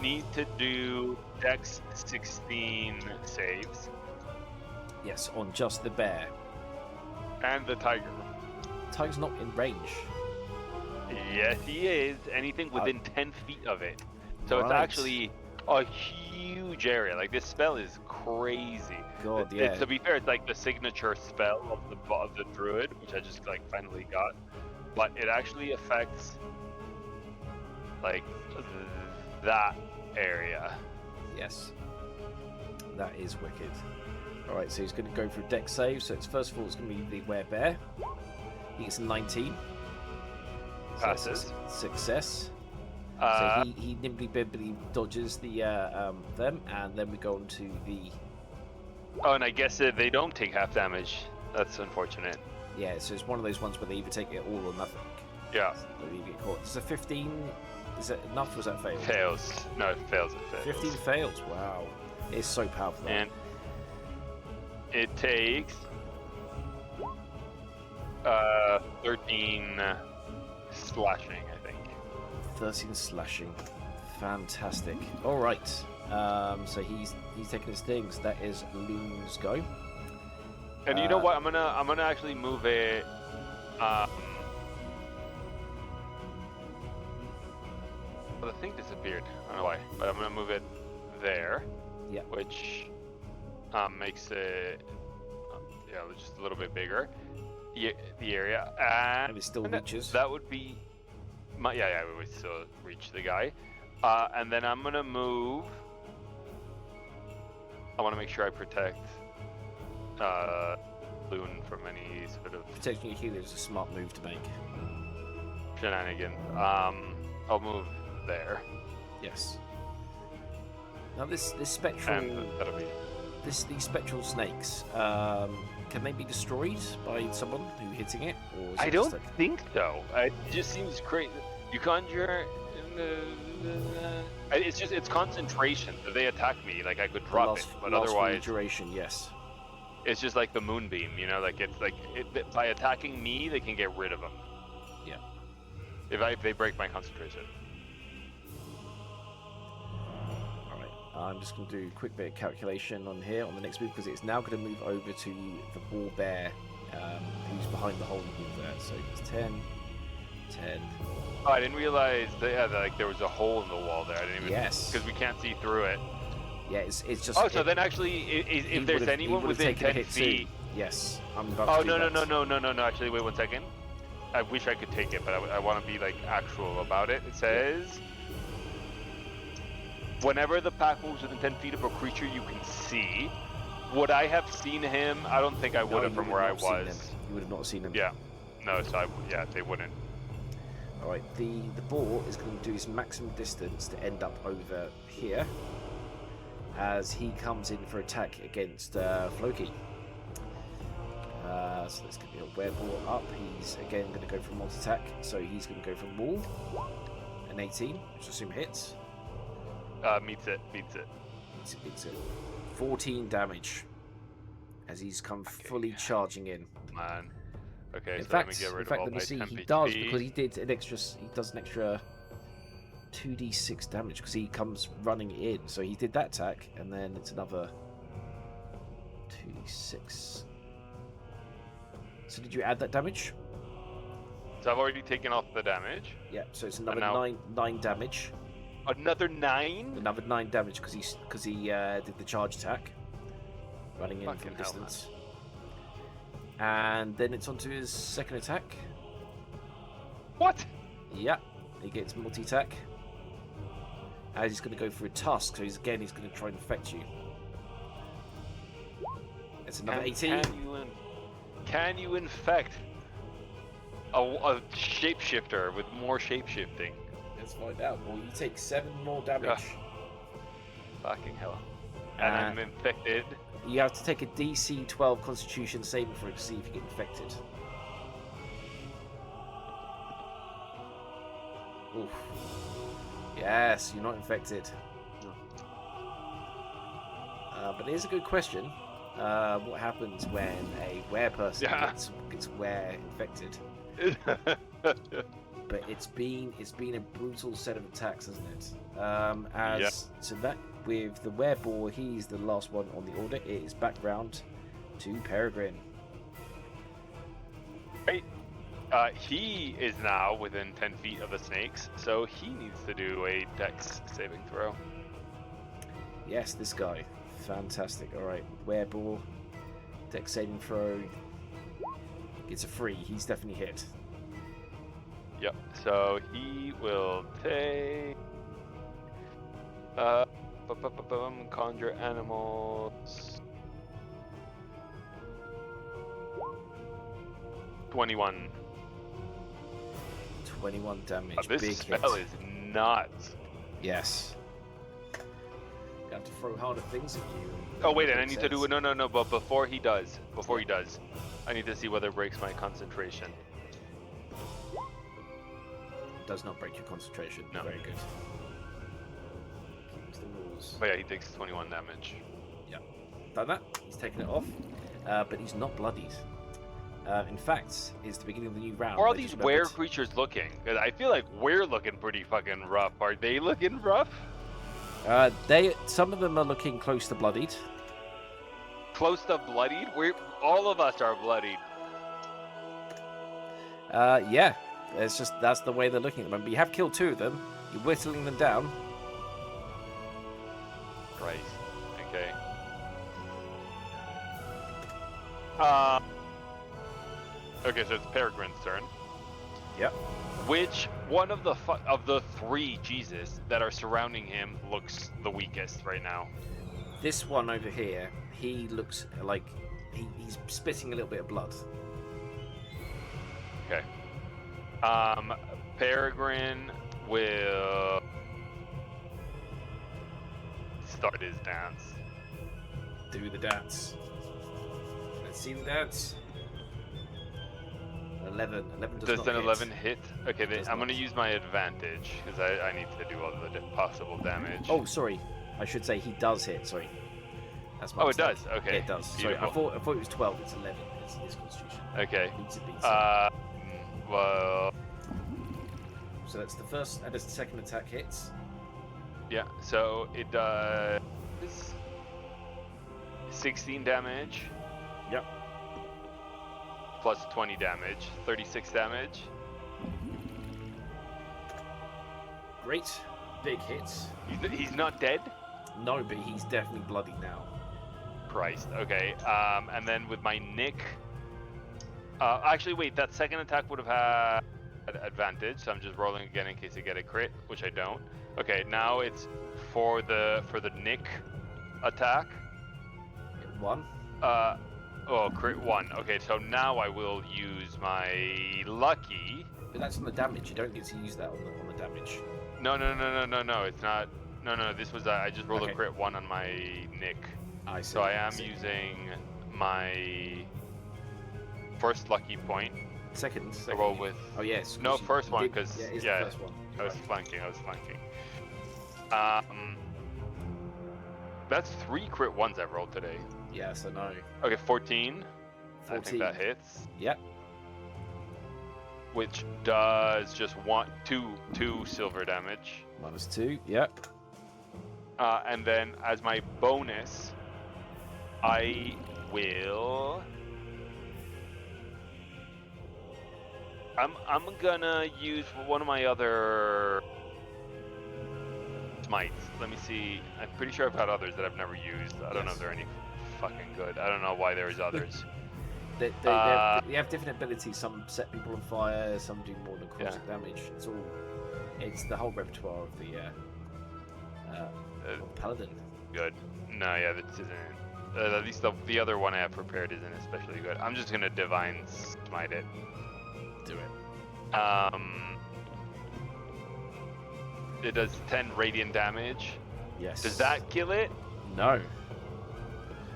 Need to do Dex 16 saves. Yes, on just the bear. And the tiger. Tiger's not in range. Yes, he is. Anything within 10 feet of it. So it's actually a huge area. Like this spell is crazy. God, yeah. To be fair, it's like the signature spell of the druid, which I just like finally got. But it actually affects like that area. Yes. That is wicked. Alright, so he's going to go for a dex save. So it's first of all, it's going to be the werebear. He gets a 19. Passes. Success. So he nimbly dodges the them, and then we go on to the. Oh, and I guess they don't take half damage. That's unfortunate. Yeah, so it's one of those ones where they either take it all or nothing. Yeah. So you get caught. Is a 15? Is that enough? Or is that fail? Fails. No, it fails. 15 fails. Wow, it's so powerful. And it takes 13 slashing, I think. 13 slashing. Fantastic. All right. So he's taking his things. That is Loon's go. And you know what? I'm gonna actually move it. Well, the thing disappeared. I don't know why, but I'm gonna move it there. Yeah. Which makes it just a little bit bigger. The area, and it still reaches. That would be. We would still reach the guy. And then I'm gonna move. I want to make sure I protect Loon from any sort of protecting your healer is a smart move to make. Shenanigans. I'll move there. Yes. Now this spectral. And that'll be. These spectral snakes. Can they be destroyed by someone who hitting it? Or is I it don't just think so. It just seems crazy. You conjure. It's concentration. If they attack me, like I could drop it, but otherwise duration, yes. It's just like the moonbeam, like it's like by attacking me, they can get rid of them. Yeah. If they break my concentration. All right. I'm just going to do a quick bit of calculation on here on the next move because it's now going to move over to the war bear, who's behind the hole in the wall there. So it's 10. Oh, I didn't realize that like there was a hole in the wall there. I didn't even. Yes. Because we can't see through it. Yeah, it's just. Oh, so then actually, if there's anyone within 10 feet. Yes, I'm about to do that. No. Actually, wait 1 second. I wish I could take it, but I want to be like actual about it. It says, whenever the pack moves within 10 feet of a creature you can see, would I have seen him? I don't think I would have from where I was. You would have not seen him. Yeah. No, so they wouldn't. Alright, the boar is going to do his maximum distance to end up over here. as he comes in for attack against Floki. So there's going to be a wereball up. He's again going to go for multi-attack, so he's going to go for Maul. An 18, which I assume hits. Meets it. Beats it. 14 damage as he's come fully charging in. Man. Okay, In so fact, let me get rid of all let me my see. temp He does HP. because he does an extra 2d6 damage because he comes running in. So he did that attack, and then it's another 2d6. So did you add that damage? So I've already taken off the damage. Yeah. So it's another now- nine damage. Another 9? Another 9 damage because he did the charge attack, running in Fucking from hell, distance. And then it's onto his second attack. What? Yeah, he gets multi-attack. As he's going to go for a tusk, so he's going to try and infect you. It's another 18. Can you infect a shapeshifter with more shapeshifting? Let's find out. Well, you take 7 more damage. Fucking hell. And I'm infected. You have to take a DC 12 Constitution saving throw to see if you get infected. Oof. Yes, you're not infected. But here's a good question. What happens when a were-person gets were-infected? But it's been a brutal set of attacks, hasn't it? So that with the wereball, he's the last one on the order. It is back round to Peregrine. Right. He is now within 10 feet of the snakes, so he needs to do a dex saving throw. Yes, this guy. Fantastic. All right, wereball, dex saving throw. It's a 3. He's definitely hit. Yep. So he will take. Conjure animals. 21. 21 damage. This Big spell hit. is nuts. Yes. You have to throw harder things at you. Oh wait, and I need to do no. But before he does, I need to see whether it breaks my concentration. It does not break your concentration. No. Very good. Keeps the rules. But yeah, he takes 21 damage. Done that. He's taken it off, but he's not bloodied. In fact, it's the beginning of the new round. How are They these just were remembered- creatures looking? 'Cause I feel like we're looking pretty fucking rough. Are they looking rough? Some of them are looking close to bloodied. Close to bloodied? All of us are bloodied. Yeah. It's just that's the way they're looking at them. But you have killed 2 of them. You're whittling them down. Christ. Okay. Okay, so it's Peregrine's turn. Yep. Which one of the 3 Jesus that are surrounding him looks the weakest right now? This one over here, he looks like he's spitting a little bit of blood. Okay. Peregrine will start his dance. Do the dance. Let's see the dance. 11. 11 does Does not an hit. 11 hit? Okay, then Does I'm not. going to use my advantage because I need to do all the possible damage. Oh, sorry. I should say he does hit. Sorry. That's my Oh, it mistake. does? Okay. Yeah, it does. Sorry, I Beautiful. thought it was 12. It's 11. It's his constitution. Okay. Beats it. Well, So that's the first and the second attack hits. yeah. So it does 16 damage. Yep. Plus 20 damage, 36 damage. Great. Big hits. He's not dead. No, but he's definitely bloody now. Christ. Okay. And then with my nick. Actually, wait. That second attack would have had advantage, so I'm just rolling again in case I get a crit, which I don't. Okay. Now it's for the nick attack. Hit 1. Crit 1. Okay. So now I will use my lucky. But that's on the damage. You don't get to use that on the damage. No. It's not. No. This was I just rolled Okay. a crit 1 on my Nick, I see. so I am see. using my first lucky point. Second. To roll with. Oh yes. No, you first one did- because yeah, it's yeah, the first one. I was Right. flanking. That's 3 crit 1s I've rolled today. Yes, I know. Okay, 14. 14. I think that hits. Yep. Which does just two silver damage. -2. Yep. And then as my bonus, I will. I'm gonna use one of my other smites. Let me see. I'm pretty sure I've got others that I've never used. I don't know if they're any fucking good. I don't know why there's others. They have different abilities. Some set people on fire. Some do more necrotic damage. It's the whole repertoire of the paladin. Good. No, yeah, this isn't. At least the other one I have prepared isn't especially good. I'm just gonna divine smite it. Do it. It does 10 radiant damage. Yes. Does that kill it? No.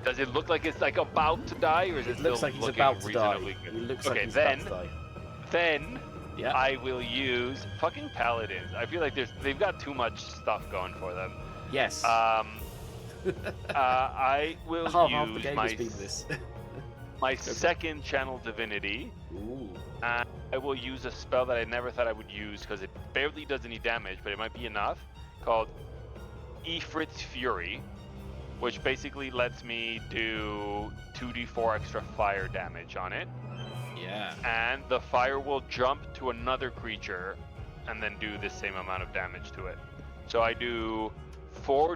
Does it look like it's like about to die, or is it, It still looks like he's looking about to die. reasonably good? It looks Okay, like he's then- about to die. Then Yeah. I will use fucking paladins. I feel like they've got too much stuff going for them. Yes. I will half the use game has been this. my second channel divinity. Ooh. And I will use a spell that I never thought I would use because it barely does any damage, but it might be enough, called Ifrit's Fury, which basically lets me do 2d4 extra fire damage on it. Yeah. And the fire will jump to another creature and then do the same amount of damage to it. So I do 4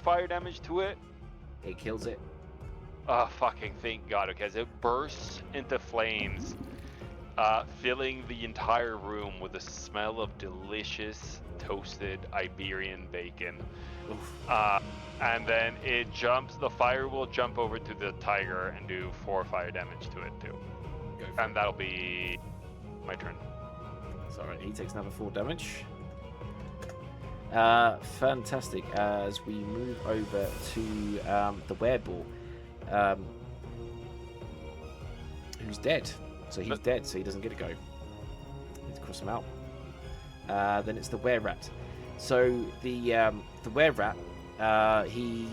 fire damage to it. It kills it. Oh, fucking thank God. Okay, as it bursts into flames, filling the entire room with the smell of delicious toasted Iberian bacon. Oof. And then the fire will jump over to the tiger and do 4 fire damage to it too. Go for And that'll be my turn. Sorry, he takes another 4 damage. Fantastic. As we move over to the wereball, who's dead. So he's dead, so he doesn't get to go. Need to cross him out. Then it's the were-rat. So the were-rat, he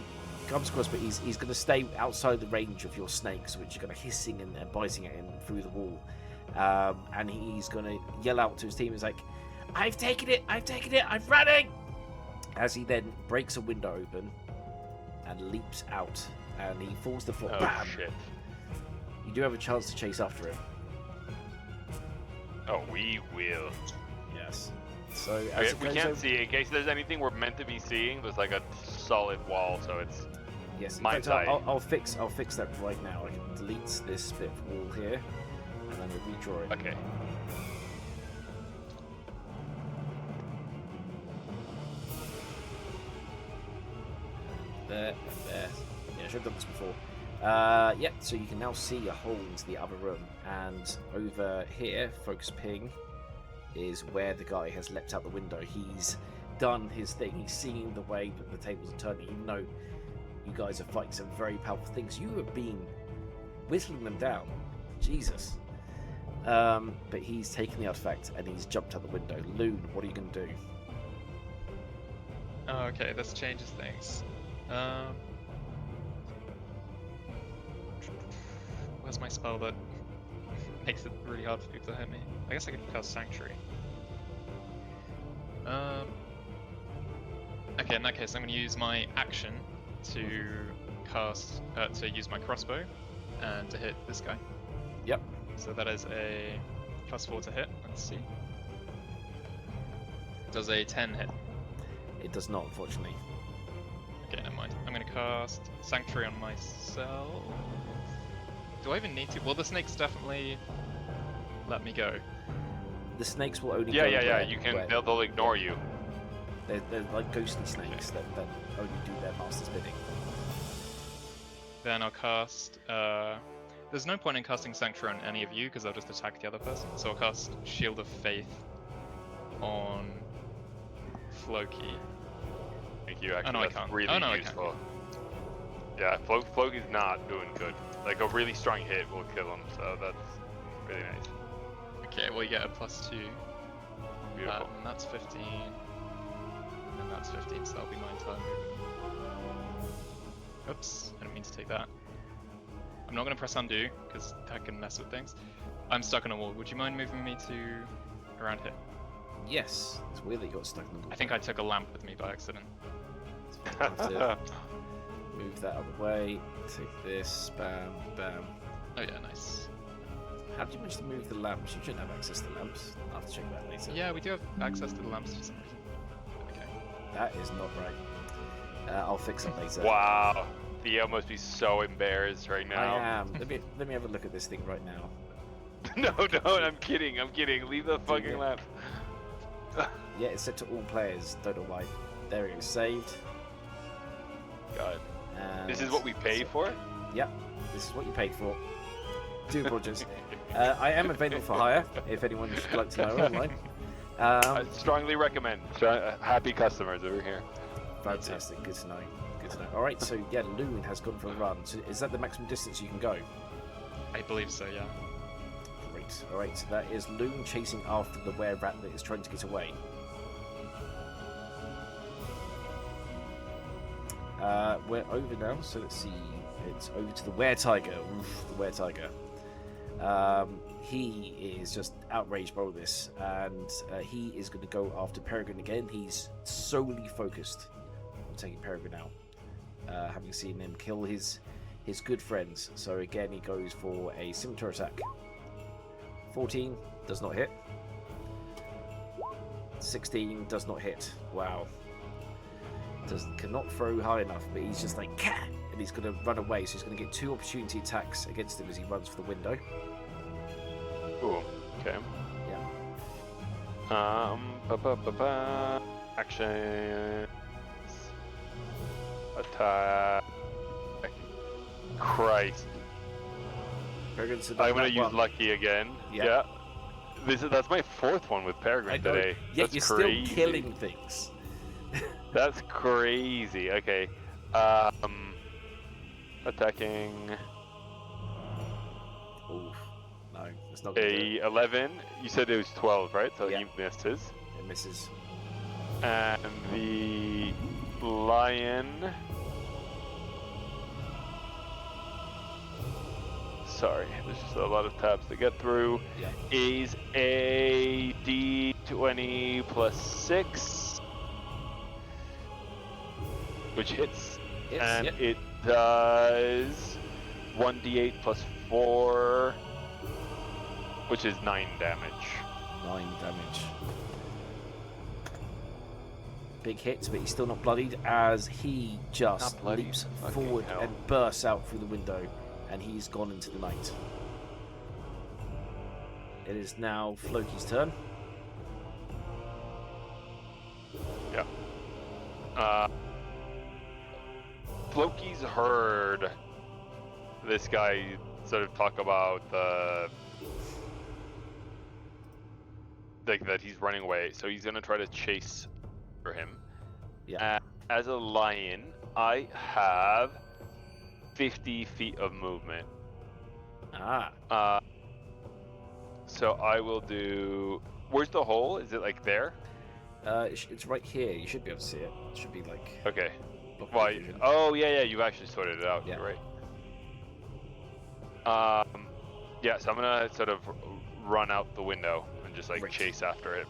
comes across, but he's going to stay outside the range of your snakes, which are going to hissing and biting at him through the wall. And he's going to yell out to his team. He's like, I've taken it, I'm running! As he then breaks a window open and leaps out, and he falls to the floor. Oh, Bam! shit. You do have a chance to chase after him. Oh, we will. Yes. So as Okay, it we goes can't over- see. In case there's anything we're meant to be seeing, there's like a solid wall, so it's... Yes, in my fact, side. I'll fix that right now. I can delete this bit of wall here, and then we'll redraw it. Okay. There. Yeah, I should have done this before. Yeah, so you can now see a hole into the other room, and over here, focus ping, is where the guy has leapt out the window. He's done his thing. He's seen the way that the tables are turning. Even though you guys are fighting some very powerful things, you have been whittling them down. Jesus. But he's taken the artifact and he's jumped out the window. Loon, what are you going to do? Oh, okay, this changes things. Where's my spell that makes it really hard for people to hit me? I guess I could cast Sanctuary. Okay, in that case, I'm going to use my action to use my crossbow and to hit this guy. Yep. So that is a +4 to hit. Let's see. Does a 10 hit? It does not, unfortunately. Okay, never mind. I'm going to cast Sanctuary on myself. Do I even need to? Well, the snakes definitely let me go. The snakes will only Yeah. go You can. where They'll ignore you. they're like ghostly snakes that only do their master's bidding. Then I'll cast... there's no point in casting Sanctuary on any of you, because I'll just attack the other person. So I'll cast Shield of Faith on Floki. thank you. Actually, no, I that's can't. really Oh, no, I useful. Yeah, Floki is not doing good. Like a really strong hit will kill him, so that's really nice. Okay, well you get a +2. Beautiful. And that's 15. And that's 15, so that'll be 9 turn. Oops, I didn't mean to take that. I'm not going to press undo, because that can mess with things. I'm stuck on a wall. Would you mind moving me to around here? Yes. It's weird that you got stuck in the wall. I think I took a lamp with me by accident. Have to move that out of the way. Take this. Bam, bam. Oh yeah, nice. How did you manage to move the lamps? You shouldn't have access to the lamps. I'll have to check that later. Yeah, we do have access to the lamps for some reason. Okay. That is not right. I'll fix it later. Wow. Theo must be so embarrassed right I now. am. Let me have a look at this thing right now. No, don't. I'm kidding. Leave the fucking it. lamp. Yeah, it's set to all players. Don't know why. There it is. Saved. God. And This is what we pay for? Yep. This is what you paid for. Do apologize. I am available for hire if anyone would like to know online. I strongly recommend. Happy customers over here. Fantastic. Good to know. Good to know. All right. So yeah, Loon has gone for a run. So is that the maximum distance you can go? I believe so, yeah. Great. All right. So that is Loon chasing after the were-rat that is trying to get away. We're over now. So let's see. It's over to the were-tiger. Oof, the were-tiger. He is just outraged by all this, and he is going to go after Peregrine again. He's solely focused on taking Peregrine out, having seen him kill his good friends. So again, he goes for a scimitar attack. 14 does not hit. 16 does not hit. Wow. Cannot throw high enough, but he's just like cat, and he's going to run away. So he's going to get 2 opportunity attacks against him as he runs for the window. Ooh, okay. Yeah. Action. Attack. Christ. I'm gonna use lucky again. Yeah. That's my 4th one with Peregrine today. Yeah, That's you're crazy. still killing things. That's crazy. Okay. Attacking. Oof. No, it's not gonna do it. 11. You said it was 12, right? So Yeah. he missed his. It misses. And the lion. Sorry, there's just a lot of tabs to get through. Yeah. Is a D20 plus 6, which hits. Yes, And yep. it does 1d8 plus 4, which is 9 damage. 9 damage. Big hit, but he's still not bloodied as he just Not bloodied? leaps Fucking forward hell. and bursts out through the window, and he's gone into the night. It is now Floki's turn. Yeah. Floki's heard this guy sort of talk about that he's running away, so he's gonna try to chase for him. Yeah. As a lion, I have 50 feet of movement. Ah. So I will do. Where's the hole? Is it like there? It's right here. You should be able to see it. It should be like. Okay. blocked Why? vision. Oh yeah, you actually sorted it out. Yeah. You're right. Yeah. So I'm gonna sort of run out the window and just like Right. chase after it.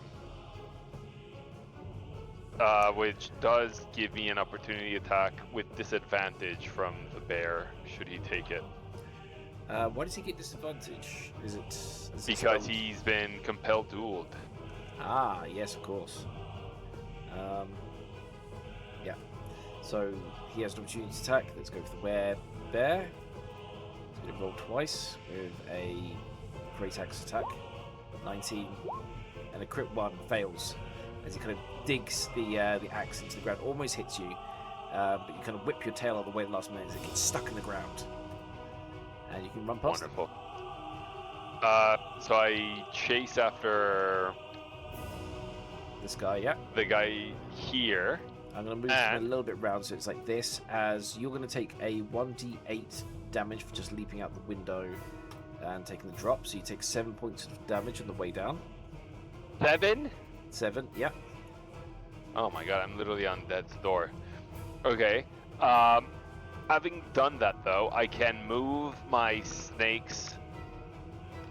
Which does give me an opportunity attack with disadvantage from the bear, should he take it. Why does he get disadvantage? Is it Because spelled? he's been compelled dueled. Ah, yes, of course. Yeah. So he has an opportunity to attack. Let's go for the bear. He's going to roll twice with a great axe attack. 19, and a crit 1 fails as he kind of digs the axe into the ground. Almost hits you, but you kind of whip your tail out of the way at the last minute as it gets stuck in the ground. And you can run past it. Wonderful. So I chase after This guy, yeah. the guy here. I'm going to move them a little bit round so it's like this, as you're going to take a 1d8 damage for just leaping out the window and taking the drop. So you take 7 points of damage on the way down. 7? 7, yeah. Oh my god, I'm literally on death's door. Okay. Having done that though, I can move my snakes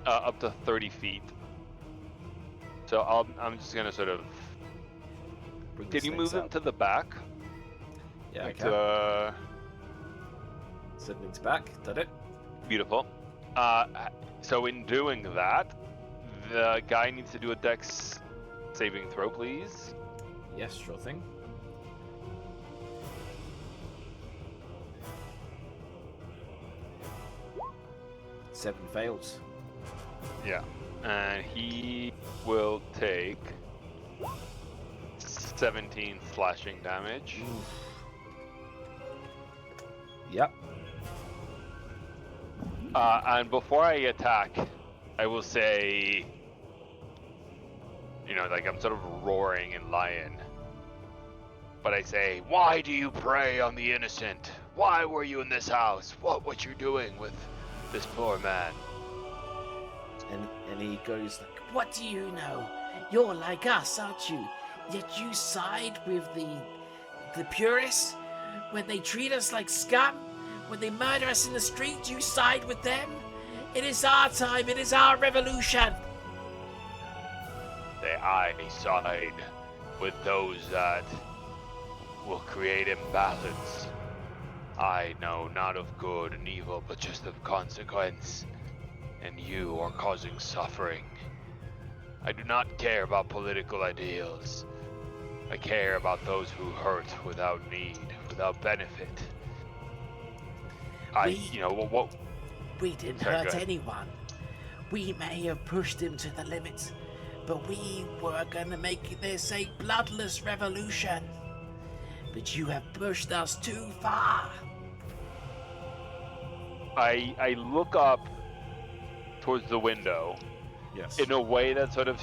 up to 30 feet. So I'm just gonna sort of. Can you move them to the back? Yeah, like I can. Sending to back. Done it. Beautiful. So in doing that, the guy needs to do a dex saving throw, please. Yes, sure thing. Seven fails. Yeah. And he will take 17 slashing damage. Yep. And before I attack, I will say, like I'm sort of roaring and lying. But I say, why do you prey on the innocent? Why were you in this house? What you doing with this poor man? And he goes like, what do you know? You're like us, aren't you? Yet you side with the purists? When they treat us like scum? When they murder us in the street, you side with them? It is our time, it is our revolution! I side with those that will create imbalance. I know not of good and evil, but just of consequence. And you are causing suffering. I do not care about political ideals. I care about those who hurt without need, without benefit. We didn't hurt anyone. We may have pushed him to the limit, but we were gonna make this a bloodless revolution. But you have pushed us too far. I look up towards the window. Yes. In a way that sort of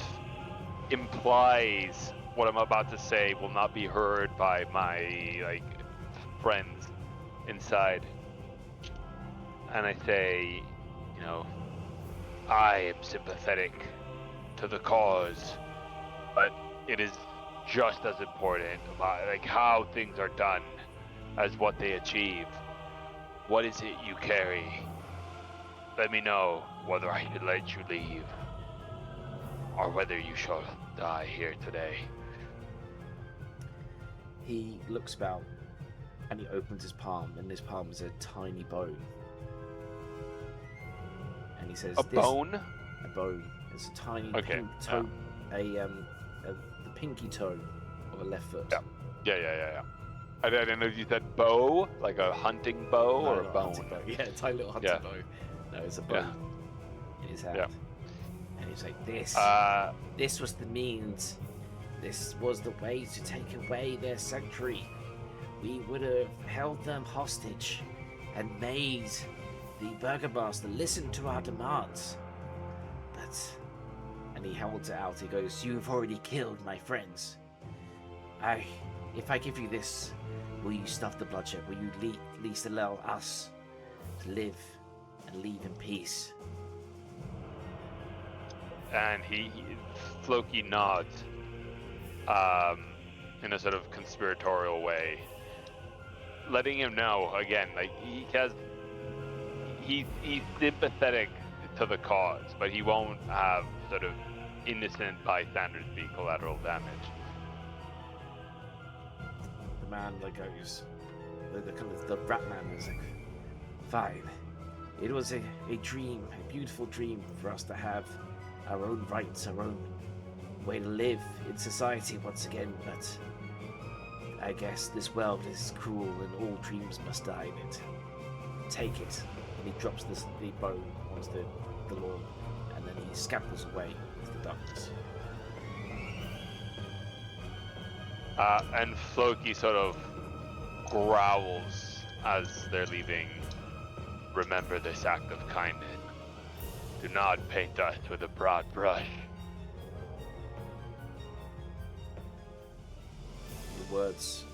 implies what I'm about to say will not be heard by my friends inside. And I say, I am sympathetic to the cause, but it is just as important about how things are done as what they achieve. What is it you carry? Let me know whether I should let you leave, or whether you shall die here today. He looks about, and he opens his palm, and his palm is a tiny bone. And he says, A bone? A bone. It's a tiny pink toe, the pinky toe of a left foot. Yeah. I didn't know if you said bow, like a hunting bow, No, or a not bone. hunting bow. Yeah, a tiny little hunting bow. No, it's a bone in his hand. Yeah. And he's like, this was the means. This was the way to take away their sanctuary. We would have held them hostage and made the Burgomaster listen to our demands. And he holds it out. He goes, you've already killed my friends. If I give you this, will you stop the bloodshed? Will you at least allow us to live and leave in peace? And Floki nods, in a sort of conspiratorial way, letting him know again, he's sympathetic to the cause, but he won't have sort of innocent bystanders be collateral damage. The man goes, the rat man is like, fine. It was a dream, a beautiful dream for us to have our own rights, our own way to live in society once again, but I guess this world is cruel and all dreams must die in it. Take it. And he drops the bone onto the lawn, and then he scampers away into the darkness. And Floki sort of growls as they're leaving. Remember this act of kindness. Do not paint us with a broad brush. The words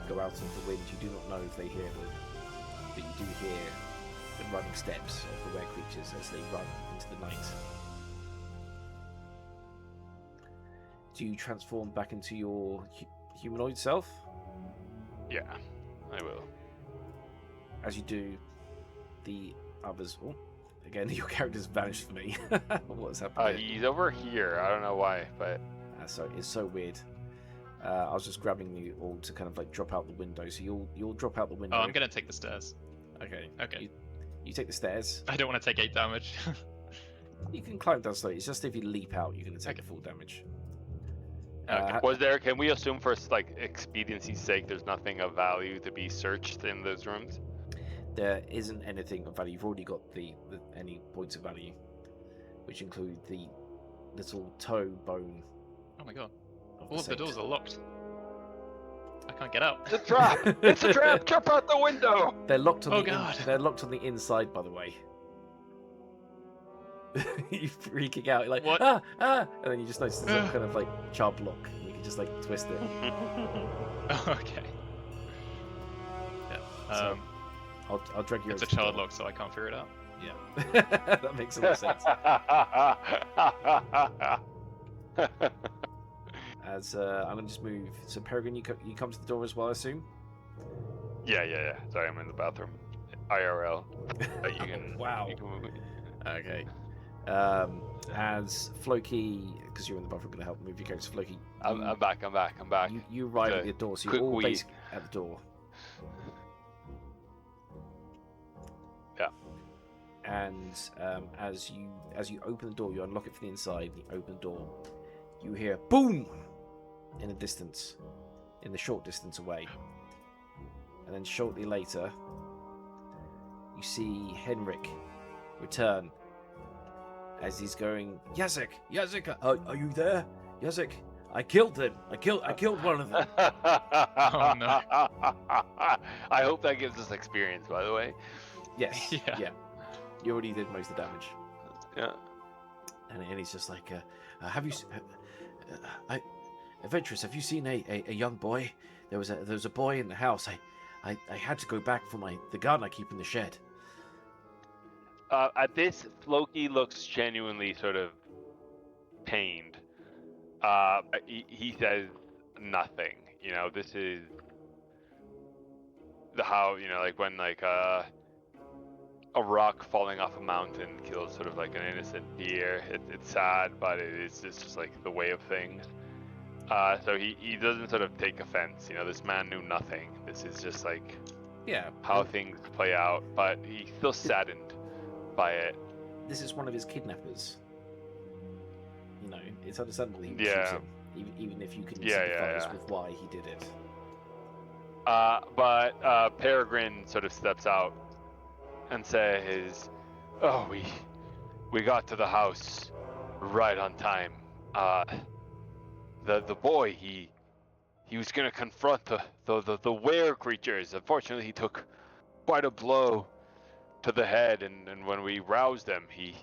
go out into the wind, you do not know if they hear them, but you do hear the running steps of the were-creatures as they run into the night. Do you transform back into your humanoid self? Yeah, I will. As you do, the others... Oh, again, your character's vanished for me. What's happened here? He's over here. I don't know why, but... So it's so weird. I was just grabbing you all to kind of like drop out the window, so you'll drop out the window. Oh, I'm gonna take the stairs. Okay. Okay. You take the stairs. I don't want to take 8 damage. You can climb down slowly. It's just if you leap out, you're going to take the full damage. Can we assume for like expediency's sake, there's nothing of value to be searched in those rooms? There isn't anything of value. You've already got any points of value, which include the little toe bone. Oh my god. All of the doors are locked. I can't get out. It's a trap! It's a trap! Jump out the window! They're locked on they're locked on the inside, by the way. You're freaking out. You're like, what? Ah! And then you just notice there's a kind of like charb lock. And you can just like twist it. Okay. Yeah. So, I'll drag you It's over a to the child door. lock, so I can't figure it out. Yeah. That makes a lot of sense. As I'm going to just move. So, Peregrine, you come to the door as well, I assume? Yeah. Sorry, I'm in the bathroom. IRL. But you can. Wow. You can move it. Okay. As Floki, because you're in the bathroom, going to help move your character. Floki, I'm back. You arrive at the door, so you're all wee. basically at the door. Yeah. And as you open the door, you unlock it from the inside. You open the door, you hear boom in the distance, in the short distance away, and then shortly later, you see Henrik return as he's going, Yazek, are you there? Yazek, I killed them. I killed one of them. Oh no. I hope that gives us experience, by the way. Yes. Yeah. You already did most of the damage. Yeah. And he's just like, have you, adventurous? Have you seen a young boy? There was a boy in the house. I had to go back for the gun I keep in the shed. At this, Floki looks genuinely sort of pained. He says nothing. You know, this is how, you know, like when like a rock falling off a mountain kills sort of like an innocent deer. It's sad, but it's just like the way of things. So he doesn't sort of take offense. You know, this man knew nothing. This is just like how things play out. But he's still saddened by it. This is one of his kidnappers. You know, it's understandable he would shoot him, even if you can sympathize with why he did it. But Peregrine sort of steps out and says, "Oh, we got to the house right on time. The boy, he was gonna confront the were creatures. Unfortunately, he took quite a blow to the head, and when we roused him, he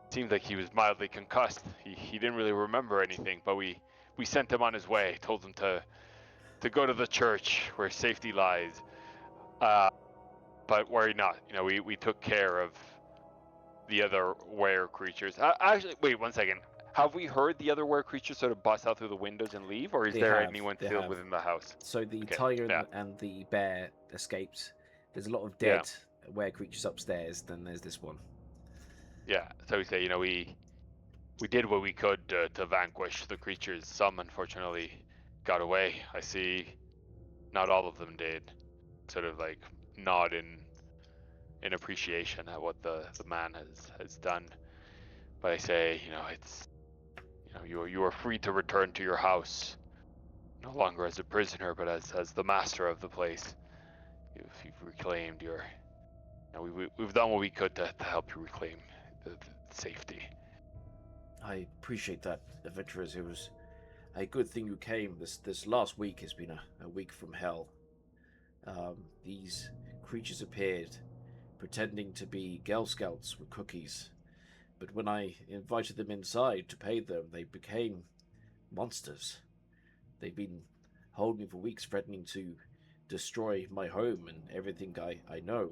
seemed like he was mildly concussed. He didn't really remember anything, but we sent him on his way. Told him to go to the church where safety lies. But worry not. You know, we took care of the other were creatures. Actually, wait 1 second. Have we heard the other were creatures sort of bust out through the windows and leave, or is there anyone still within the house? So the tiger and the bear escaped. There's a lot of dead were creatures upstairs. Then there's this one. Yeah. So we say, you know, we did what we could to vanquish the creatures. Some unfortunately got away. I see. Not all of them did. Sort of like nod in appreciation at what the man has done. But I say, you know, it's, you know, you are free to return to your house, no longer as a prisoner, but as the master of the place. You've reclaimed your, you know, we've done what we could to help you reclaim the safety. I appreciate that, adventurers. It was a good thing you came. This last week has been a week from hell. These creatures appeared, pretending to be Girl Scouts with cookies. But when I invited them inside to pay them, they became monsters. They've been hold me for weeks, threatening to destroy my home and everything I know,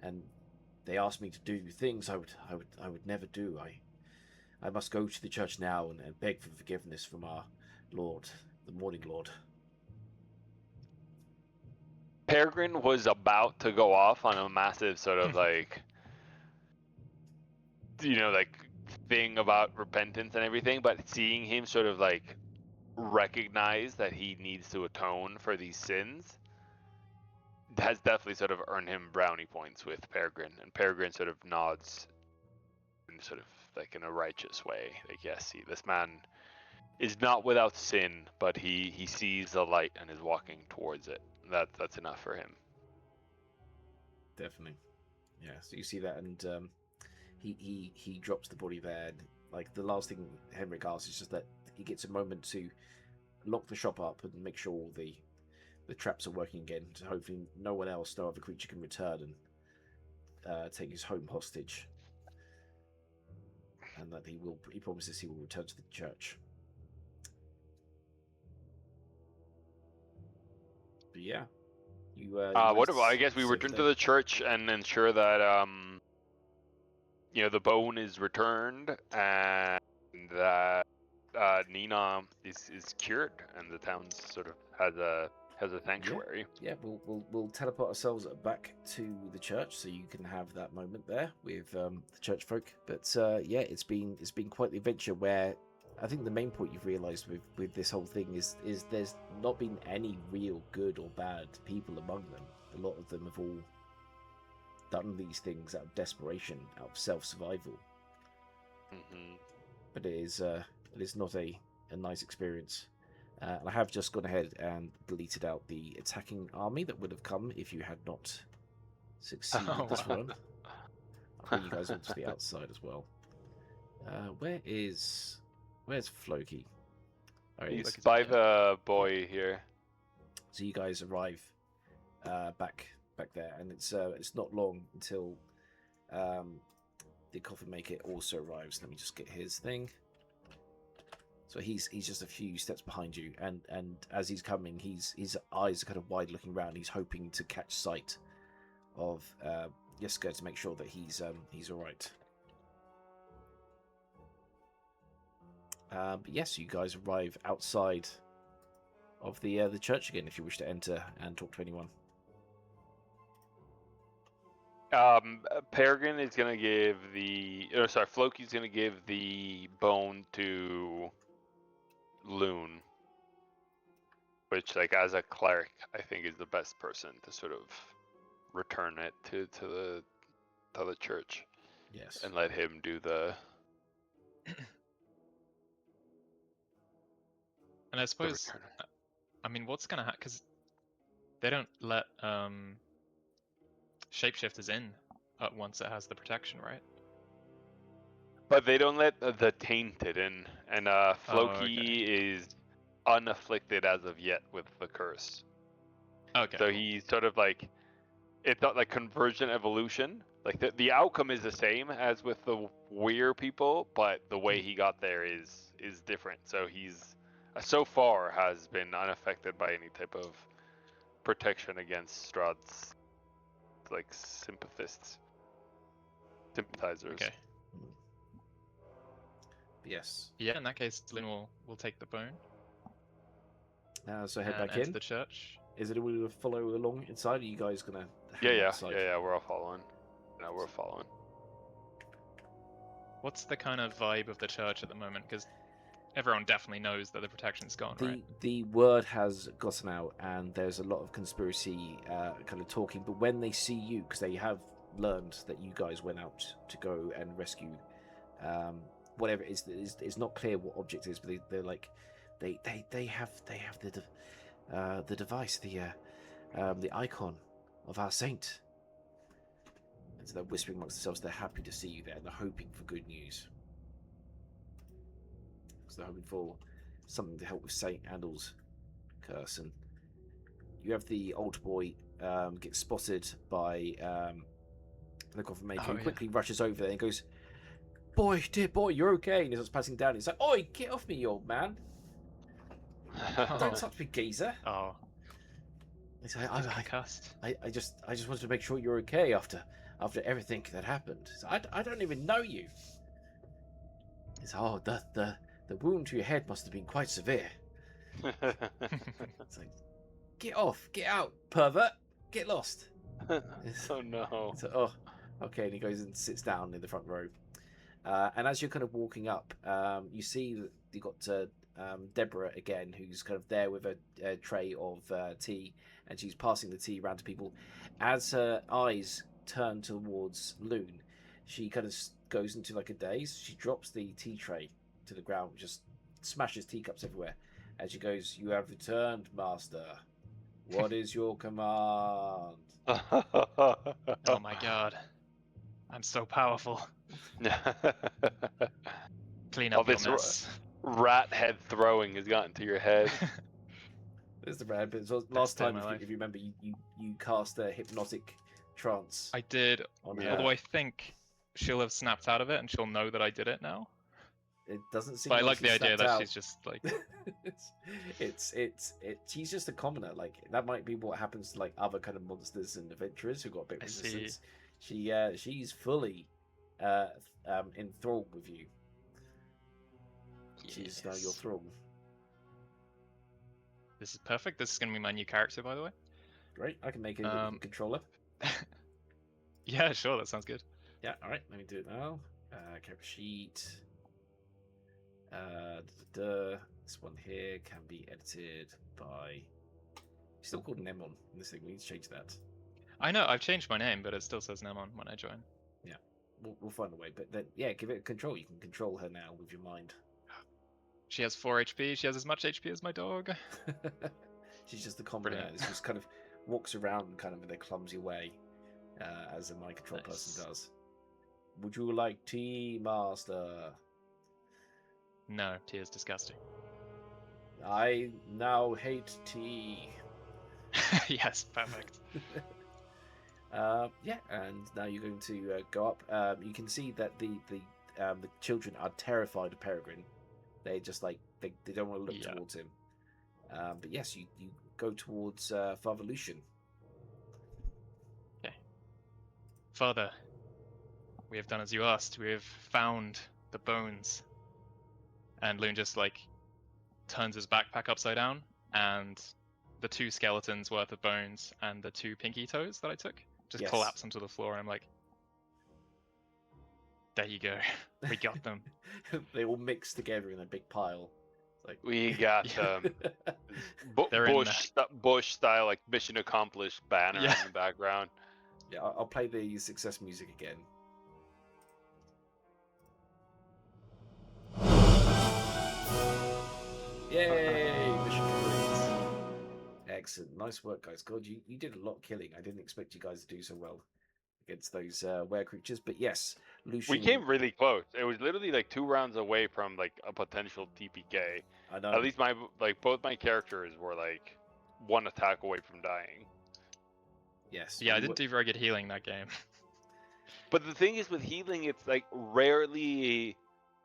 and they asked me to do things I would never do. I must go to the church now and beg for forgiveness from our Lord, the Morning Lord. Peregrine was about to go off on a massive sort of like, like thing about repentance and everything, but seeing him sort of like recognize that he needs to atone for these sins has definitely sort of earned him brownie points with Peregrine, and Peregrine sort of nods in sort of like in a righteous way, like, yes, see, this man is not without sin, but he sees the light and is walking towards it. That's enough for him. Definitely. Yeah, so you see that, and he drops the body there, and like the last thing Henrik asks is just that he gets a moment to lock the shop up and make sure all the traps are working again, so hopefully no other creature can return and take his home hostage, and that he promises he will return to the church. But yeah, I guess we return to the church and ensure that the bone is returned and that Nina is cured and the town sort of has a sanctuary. Yeah, we'll teleport ourselves back to the church so you can have that moment there with the church folk. But yeah, it's been quite the adventure where I think the main point you've realised with this whole thing is there's not been any real good or bad people among them. A lot of them have all done these things out of desperation, out of self-survival. Mm-hmm. But it is not a nice experience. And I have just gone ahead and deleted out the attacking army that would have come if you had not succeeded this run. I'll bring you guys onto the outside as well. Where's Floki? He's by the boy here. So you guys arrive back there, and it's not long until the coffin maker also arrives. Let me just get his thing. So he's just a few steps behind you, and as he's coming, his eyes are kind of wide, looking around. He's hoping to catch sight of Yiska to make sure that he's all right. But yes, you guys arrive outside of the church again. If you wish to enter and talk to anyone. Peregrine is gonna give Floki's gonna give the bone to Loon, which, like, as a cleric, I think is the best person to sort of return it to the church. Yes. And let him do the. And I suppose, I mean, what's gonna happen? Because they don't let shapeshifters in once it has the protection, right? But they don't let the tainted in, and Floki is unafflicted as of yet with the curse. Okay. So he's sort of like, it's not like conversion evolution. Like the outcome is the same as with the weir people, but the way he got there is different. So he's so far has been unaffected by any type of protection against Strahd's like sympathizers. Okay. Yes. Yeah, in that case, Lynn will take the bone. So head and back enter in the church. Is it going to follow along inside? Are you guys gonna? Yeah. We're all following. No, we're following. What's the kind of vibe of the church at the moment? Because everyone definitely knows that the protection's gone, right? The word has gotten out, and there's a lot of conspiracy kind of talking. But when they see you, because they have learned that you guys went out to go and rescue whatever it is, it's not clear what object it is, but they're like they have the device, the icon of our saint. And so they're whispering amongst themselves. They're happy to see you there. They're hoping for good news. So they're hoping for something to help with Saint Andel's curse. And you have the old boy get spotted by the coffin maker, who quickly rushes over there and goes, "Boy, dear boy, you're okay." And he starts passing down. He's like, "Oi, get off me, you old man." Don't touch me, geezer. Oh, He's he's like, concussed. I just wanted to make sure you're okay after everything that happened. So I don't even know you. It's the wound to your head must have been quite severe. It's like, get off, get out, pervert, get lost. Oh no. So, oh, okay, and he goes and sits down in the front row. And as you're kind of walking up, you see that you got Deborah again, who's kind of there with a tray of tea, and she's passing the tea around to people. As her eyes turn towards Loon, she kind of goes into like a daze. She drops the tea tray to the ground, just smashes teacups everywhere. And she goes, "You have returned, master. What is your command?" Oh my god. I'm so powerful. Clean All up your this mess. rat head throwing has gotten to your head. There's the red bit. So Best last day of time, my if you life. remember, you cast a hypnotic trance I did, on Yeah. her. although I think she'll have snapped out of it and she'll know that I did it now. It doesn't seem But I like like the she idea snapped that out. she's just like, She's just a commoner. Like that might be what happens to like other kind of monsters and adventurers who got a bit of I see. resistance. She's fully enthralled with you. She's now your yes. thrall. This is perfect. This is going to be my new character, by the way. Great. I can make a controller. Yeah, sure. That sounds good. Yeah. All right. Let me do it now. Character sheet. This one here can be edited by. Still called Nemon in this thing. We need to change that. I know. I've changed my name, but it still says Nemon when I join. Yeah, we'll find a way. But then, yeah, give it a control. You can control her now with your mind. She has 4 HP. She has as much HP as my dog. She's just the commoner. Brilliant. She just kind of walks around kind of in a clumsy way, as a mind control Nice. person does. Would you like tea, master? No, tea is disgusting. I now hate tea. Yes, perfect. Yeah, and now you're going to go up. You can see that the children are terrified of Peregrine. They just like they don't want to look towards him. But yes, you go towards Father Lucian. Okay. Father, we have done as you asked. We have found the bones. And Loon just like turns his backpack upside down, and the 2 skeletons worth of bones and the 2 pinky toes that I took just collapse onto the floor. And I'm like, there you go. We got them. They all mix together in a big pile. It's like We got them. They're in Bush style, like mission accomplished banner Yeah. in the background. Yeah, I'll play the success music again. Yay! Mission complete. Excellent. Nice work, guys. God, you did a lot of killing. I didn't expect you guys to do so well against those were creatures. But yes, Lucian. We came really close. It was literally like 2 rounds away from like a potential TPK. I know. At least both my characters were like 1 attack away from dying. Yes. Yeah, I didn't do very good healing that game. But the thing is with healing, it's like rarely,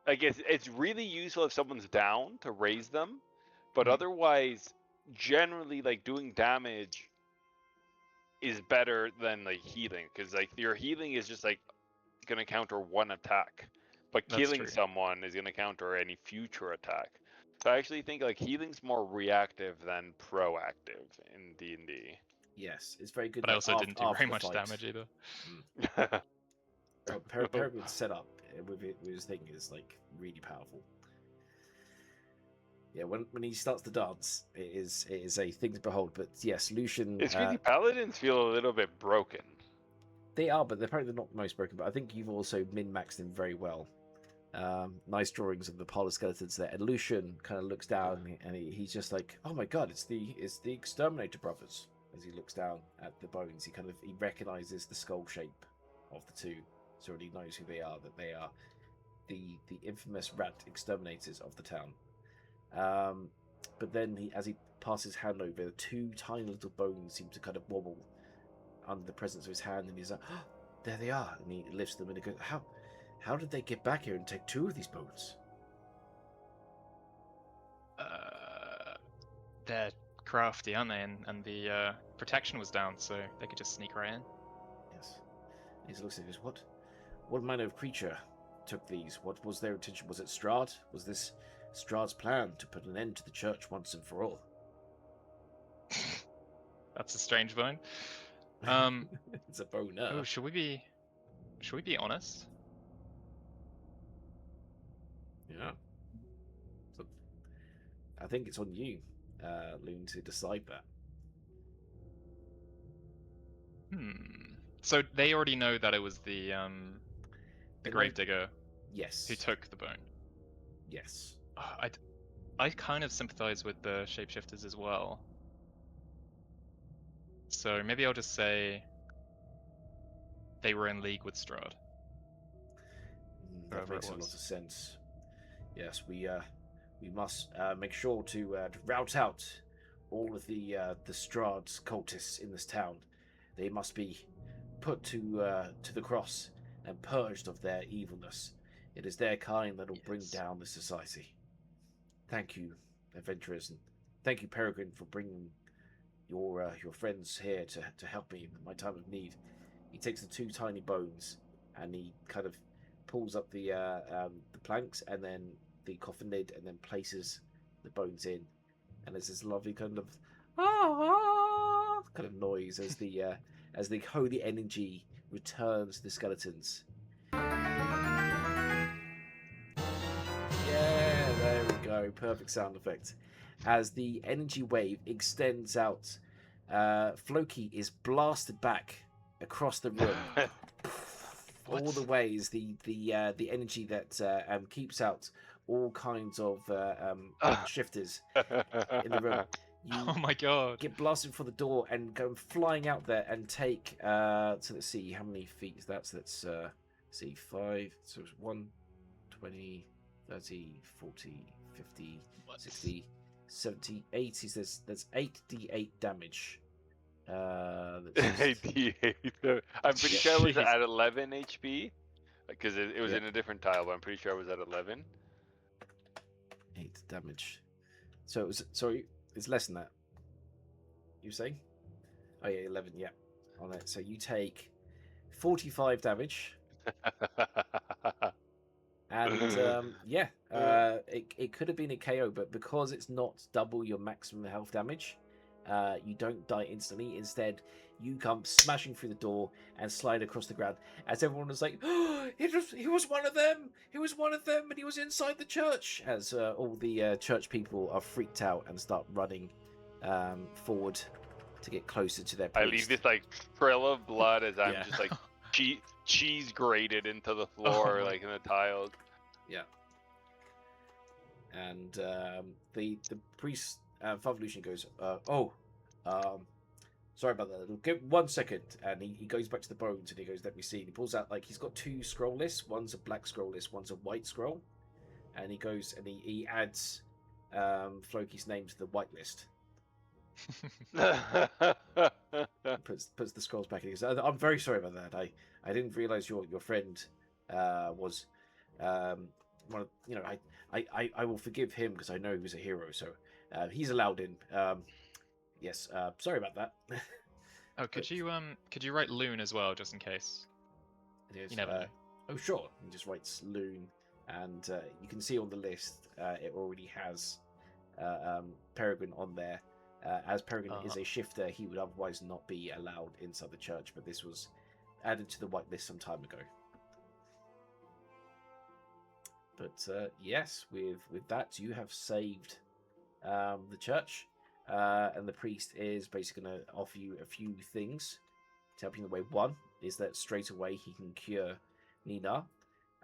I guess it's really useful if someone's down to raise them, but otherwise, generally like doing damage is better than like healing, because like your healing is just like gonna counter 1 attack, but That's killing true. someone is gonna counter any future attack. So I actually think like healing's more reactive than proactive in D&D. Yes, it's very good. But I also didn't do very much damage either. Peregrine's setup with his thing is like really powerful. Yeah, when he starts to dance, it is a thing to behold. But yes, Lucian. It's really paladins feel a little bit broken. They are, but they're probably not the most broken. But I think you've also min-maxed them very well. Nice drawings of the pile of skeletons there. And Lucian kind of looks down and he's just like, "Oh my god, it's the Exterminator brothers." As he looks down at the bones, he recognizes the skull shape of the 2, so he knows who they are. That they are the infamous rat exterminators of the town. But then as he passes his hand over, the 2 tiny little bones seem to kind of wobble under the presence of his hand, and he's like, "Oh, there they are!" And he lifts them and he goes, "How did they get back here and take 2 of these bones?" they're crafty, aren't they? And the protection was down, so they could just sneak right in. Yes. He looks at this. What manner of creature took these? What was their intention? Was it Strahd? Was this Strahd's plan to put an end to the church once and for all? That's a strange bone. It's a boner. Oh, should we be honest? Yeah. So, I think it's on you, Loon, to decide that. So they already know that it was the gravedigger Yes. who took the bone. Yes. I kind of sympathize with the shapeshifters as well. So maybe I'll just say they were in league with Strahd. That makes a lot of sense. Yes, we must make sure to rout out all of the Strahd's cultists in this town. They must be put to the cross and purged of their evilness. It is their kind that will bring down the society. Thank you, adventurers, and thank you, Peregrine, for bringing your friends here to help me in my time of need. He takes the two tiny bones and he kind of pulls up the planks and then the coffin lid and then places the bones in, and there's this lovely kind of kind of noise as the holy energy returns to the skeletons. Yeah, there we go. Perfect sound effect. As the energy wave extends out, Floki is blasted back across the room. All the ways the energy that keeps out all kinds of shifters in the room. You Oh my god! get blasted for the door and go flying out there and take. So let's see how many feet is that. So let's see 5. So it's 1, 20, 30, 40, 50, 60, 70, 80. There's 8d8 damage. 8d8. I'm pretty sure I was at 11 HP because it was in a different tile, but I'm pretty sure I was at 11. 8 damage. So it was, sorry, it's less than that. You say? Oh yeah, 11. Yeah, on it. So you take 45 damage. And it could have been a KO, but because it's not double your maximum health damage, you don't die instantly. Instead, you come smashing through the door and slide across the ground as everyone was like, "Oh, he was one of them! He was one of them, and he was inside the church!" As all the church people are freaked out and start running forward to get closer to their priest. I leave this like trail of blood as I'm just like cheese grated into the floor, like in the tiles. Yeah. And the priest, Father Lucian, goes, sorry about that. Give 1 second. And he goes back to the bones and he goes, let me see. And he pulls out, like, he's got 2 scroll lists. One's a black scroll list, one's a white scroll. And he goes and he adds Floki's name to the white list. puts the scrolls back. And he goes, I'm very sorry about that. I didn't realize your friend was one of, you know, I will forgive him because I know he was a hero, so he's allowed in. Yes, sorry about that. Oh, could you write Loon as well, just in case? It is, you never know. Oh, sure. He just writes Loon, and you can see on the list it already has Peregrine on there. As Peregrine is a shifter, he would otherwise not be allowed inside the church, but this was added to the white list some time ago. But yes, with that, you have saved the church, and the priest is basically going to offer you a few things to help you in the way. One is that straight away he can cure Nina,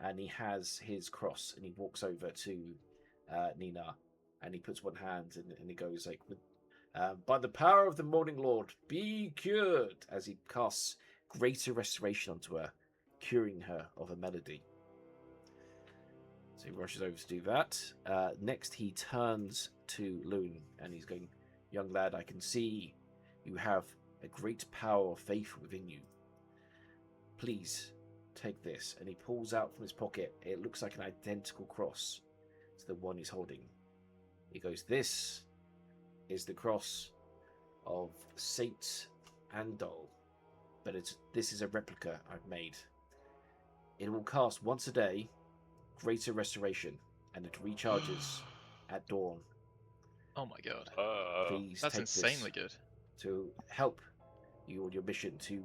and he has his cross, and he walks over to Nina, and he puts one hand, and he goes like, by the power of the Morning Lord, be cured, as he casts greater restoration onto her, curing her of a malady. So he rushes over to do that. Next, he turns to Loon, and he's going, young lad, I can see you have a great power of faith within you. Please, take this. And he pulls out from his pocket, it looks like an identical cross to the one he's holding. He goes, this is the cross of Saint Andal, but this is a replica I've made. It will cast once a day, Greater Restoration, and it recharges at dawn. Oh my god. Please That's take insanely this good. to help you on your mission to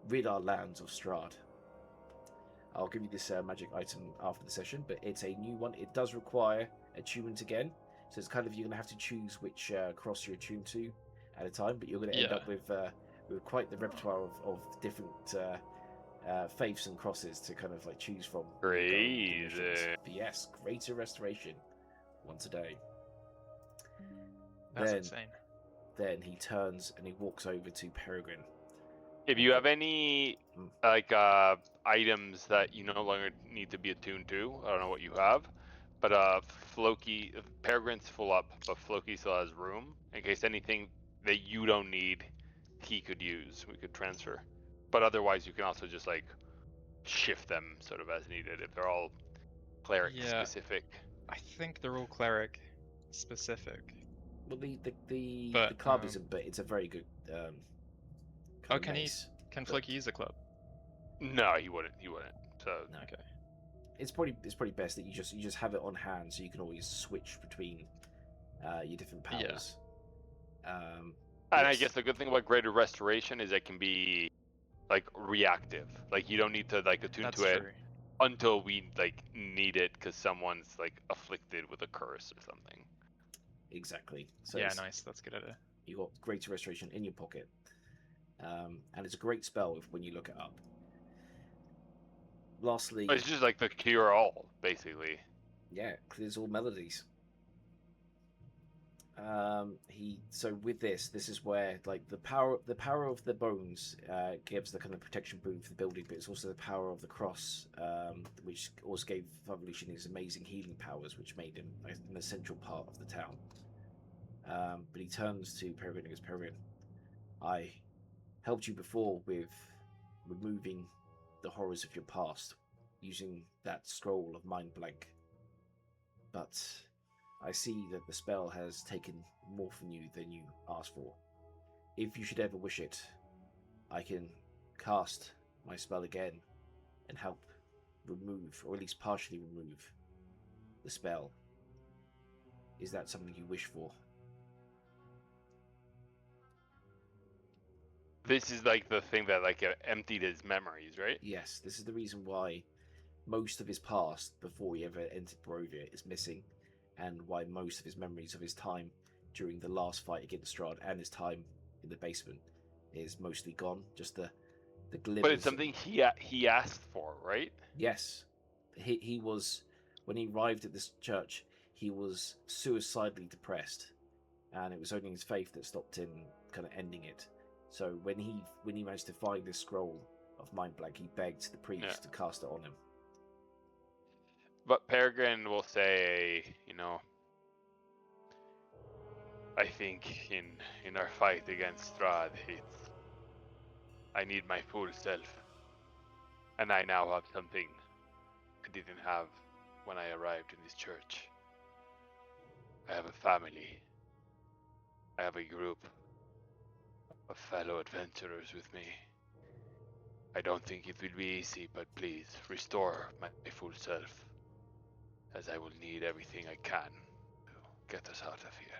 rid our lands of Strahd. I'll give you this magic item after the session, but it's a new one. It does require attunement again, so it's kind of, you're going to have to choose which cross you're attuned to at a time, but you're going to end up with quite the repertoire of different faiths and crosses to kind of like choose from. Crazy. But yes, Greater Restoration, once a day. That's insane. Then he turns and he walks over to Peregrine. If you have any like items that you no longer need to be attuned to, I don't know what you have, but Floki, Peregrine's full up, but Floki still has room in case anything that you don't need, he could use. We could transfer, but otherwise you can also just like shift them sort of as needed if they're all cleric specific. I think they're all cleric specific. Well, the club isn't, but it's a very good. Can Floki use a club? No, he wouldn't. So no. Okay. It's probably best that you just have it on hand, so you can always switch between your different powers. Yeah. And I guess the good thing about Greater Restoration is it can be like reactive. Like you don't need to like attune to it until we like need it because someone's like afflicted with a curse or something. Exactly. So yeah, nice. That's a good idea. You got Greater Restoration in your pocket, and it's a great spell when you look it up. Lastly, it's just like the cure all, basically. Yeah, clears all melodies. So with this is where like the power of the bones gives the kind of protection boon for the building, but it's also the power of the cross, which also gave Revolution these amazing healing powers, which made him an essential part of the town. But he turns to Peregrine and goes, Peregrine, I helped you before with removing the horrors of your past using that scroll of mind blank, but I see that the spell has taken more from you than you asked for. If you should ever wish it, I can cast my spell again and help remove, or at least partially remove, the spell. Is that something you wish for? This is like the thing that like emptied his memories, right? Yes, this is the reason why most of his past, before he ever entered Barovia, is missing, and why most of his memories of his time during the last fight against Strahd and his time in the basement is mostly gone. Just the glimmers. But it's something he asked for, right? Yes, he was, when he arrived at this church, he was suicidally depressed, and it was only his faith that stopped him kind of ending it. So when he managed to find this scroll of mind blank, he begged the priest to cast it on him. But Peregrine will say, I think in our fight against Strahd, I need my full self. And I now have something I didn't have when I arrived in this church. I have a family. I have a group of fellow adventurers with me. I don't think it will be easy, but please restore my full self, as I will need everything I can to get us out of here.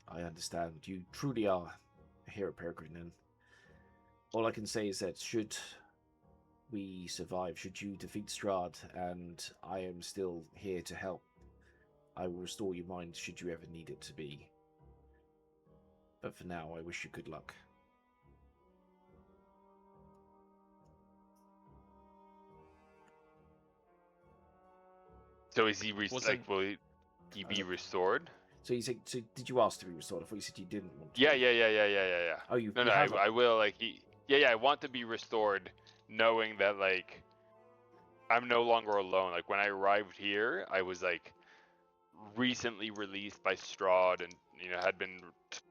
I understand. You truly are a hero, Peregrine, and all I can say is that should we survive, should you defeat Strahd, and I am still here to help, I will restore your mind should you ever need it to be. But for now, I wish you good luck. So is he will he be restored? So you said, so did you ask to be restored? I thought you said you didn't want to. Yeah. Oh, you No, have I will. Like I want to be restored, knowing that like I'm no longer alone. Like when I arrived here, I was like recently released by Strahd, and had been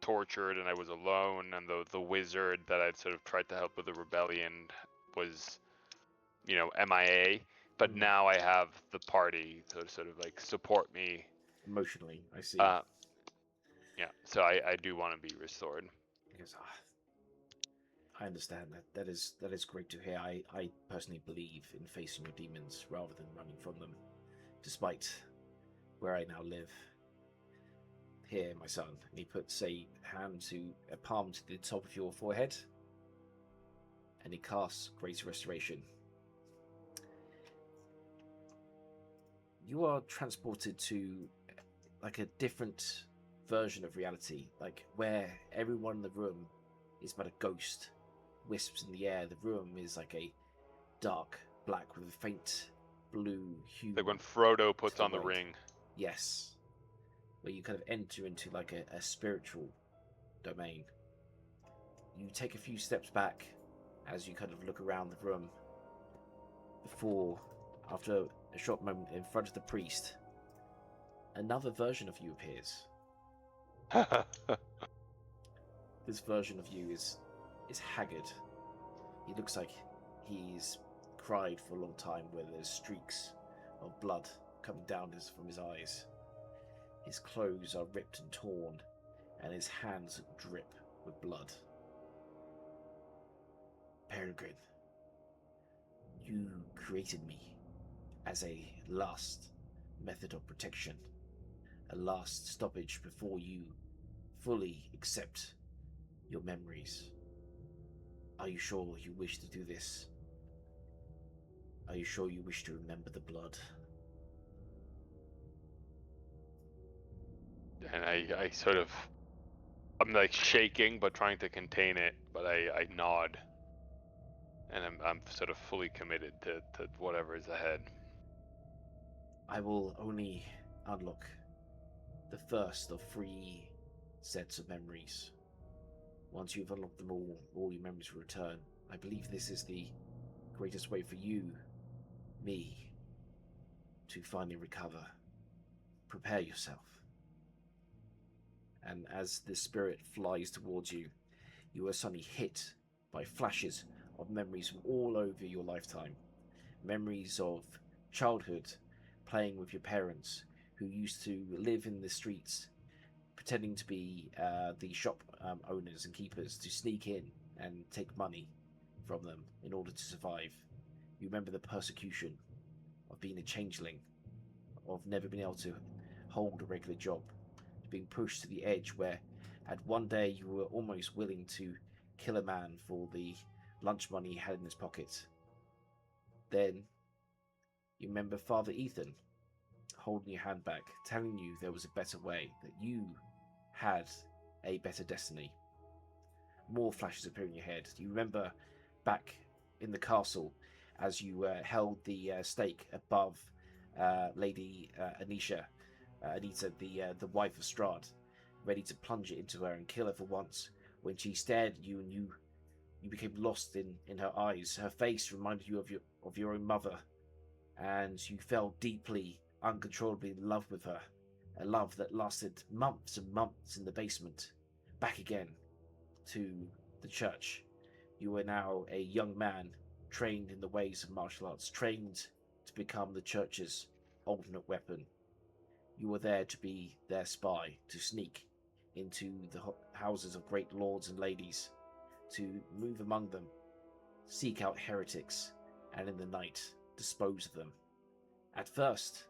tortured, and I was alone. And the wizard that I'd sort of tried to help with the rebellion was, MIA. But now I have the party to sort of like support me emotionally. I see. Yeah, so I do want to be restored. He goes, I understand that. That is great to hear. I personally believe in facing your demons rather than running from them, despite where I now live. Here, my son. And he puts a palm to the top of your forehead, and he casts Greater Restoration. You are transported to like a different version of reality, like where everyone in the room is but a ghost, wisps in the air. The room is like a dark black with a faint blue hue. Like when Frodo puts on the right. ring. Yes. Where you kind of enter into like a spiritual domain. You take a few steps back as you kind of look around the room before, after a short moment in front of the priest, another version of you appears. This version of you is haggard. He looks like he's cried for a long time, where there's streaks of blood coming down from his eyes. His clothes are ripped and torn, and his hands drip with blood. Peregrine, you created me as a last method of protection, a last stoppage before you fully accept your memories. Are you sure you wish to do this? Are you sure you wish to remember the blood? And I sort of, I'm like shaking but trying to contain it, but I nod. And I'm sort of fully committed to whatever is ahead. I will only unlock the first of 3 sets of memories. Once you've unlocked them all your memories will return. I believe this is the greatest way for you, me, to finally recover. Prepare yourself. And as the spirit flies towards you, you are suddenly hit by flashes of memories from all over your lifetime. Memories of childhood, playing with your parents, who used to live in the streets, pretending to be the shop owners and keepers, to sneak in and take money from them in order to survive. You remember the persecution of being a changeling, of never being able to hold a regular job, being pushed to the edge where at one day you were almost willing to kill a man for the lunch money he had in his pocket. Then you remember Father Ethan holding your hand back, telling you there was a better way, that you had a better destiny. More flashes appear in your head. You remember back in the castle as you held the stake above Lady Anita, the wife of Strahd, ready to plunge it into her and kill her for once. When she stared at you and you became lost in her eyes. Her face reminded you of your own mother, and you fell deeply, uncontrollably in love with her. A love that lasted months and months in the basement. Back again to the church. You were now a young man, trained in the ways of martial arts, trained to become the church's ultimate weapon. You were there to be their spy, to sneak into the houses of great lords and ladies, to move among them, seek out heretics, and in the night dispose of them. At first,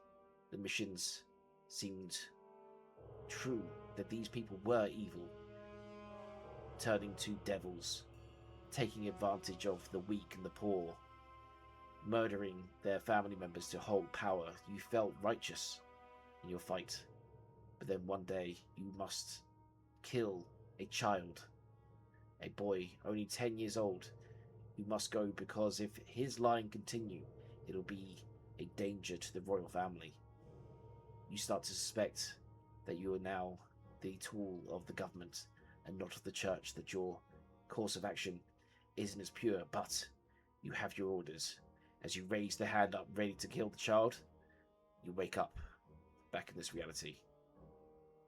the missions seemed true, that these people were evil, turning to devils, taking advantage of the weak and the poor, murdering their family members to hold power. You felt righteous in your fight, but then one day you must kill a child, a boy only 10 years old. You must go because if his line continue, it'll be a danger to the royal family. You start to suspect that you are now the tool of the government and not of the church, that your course of action isn't as pure, but you have your orders. As you raise the hand up ready to kill the child, you wake up back in this reality.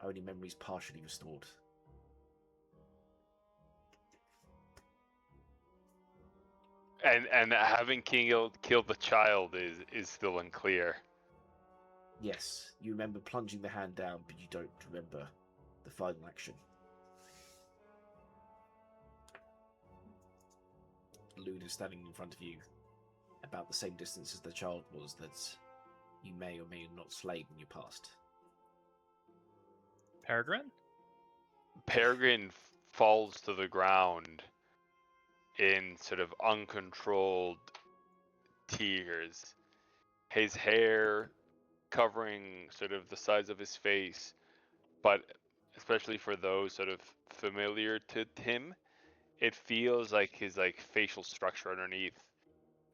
Only memories partially restored. And having killed the child is still unclear. Yes, you remember plunging the hand down, but you don't remember the final action. Loon is standing in front of you, about the same distance as the child was that you may or may not slay in your past. Peregrine? Peregrine falls to the ground in sort of uncontrolled tears. His hair covering sort of the sides of his face, but especially for those sort of familiar to him, it feels like his like facial structure underneath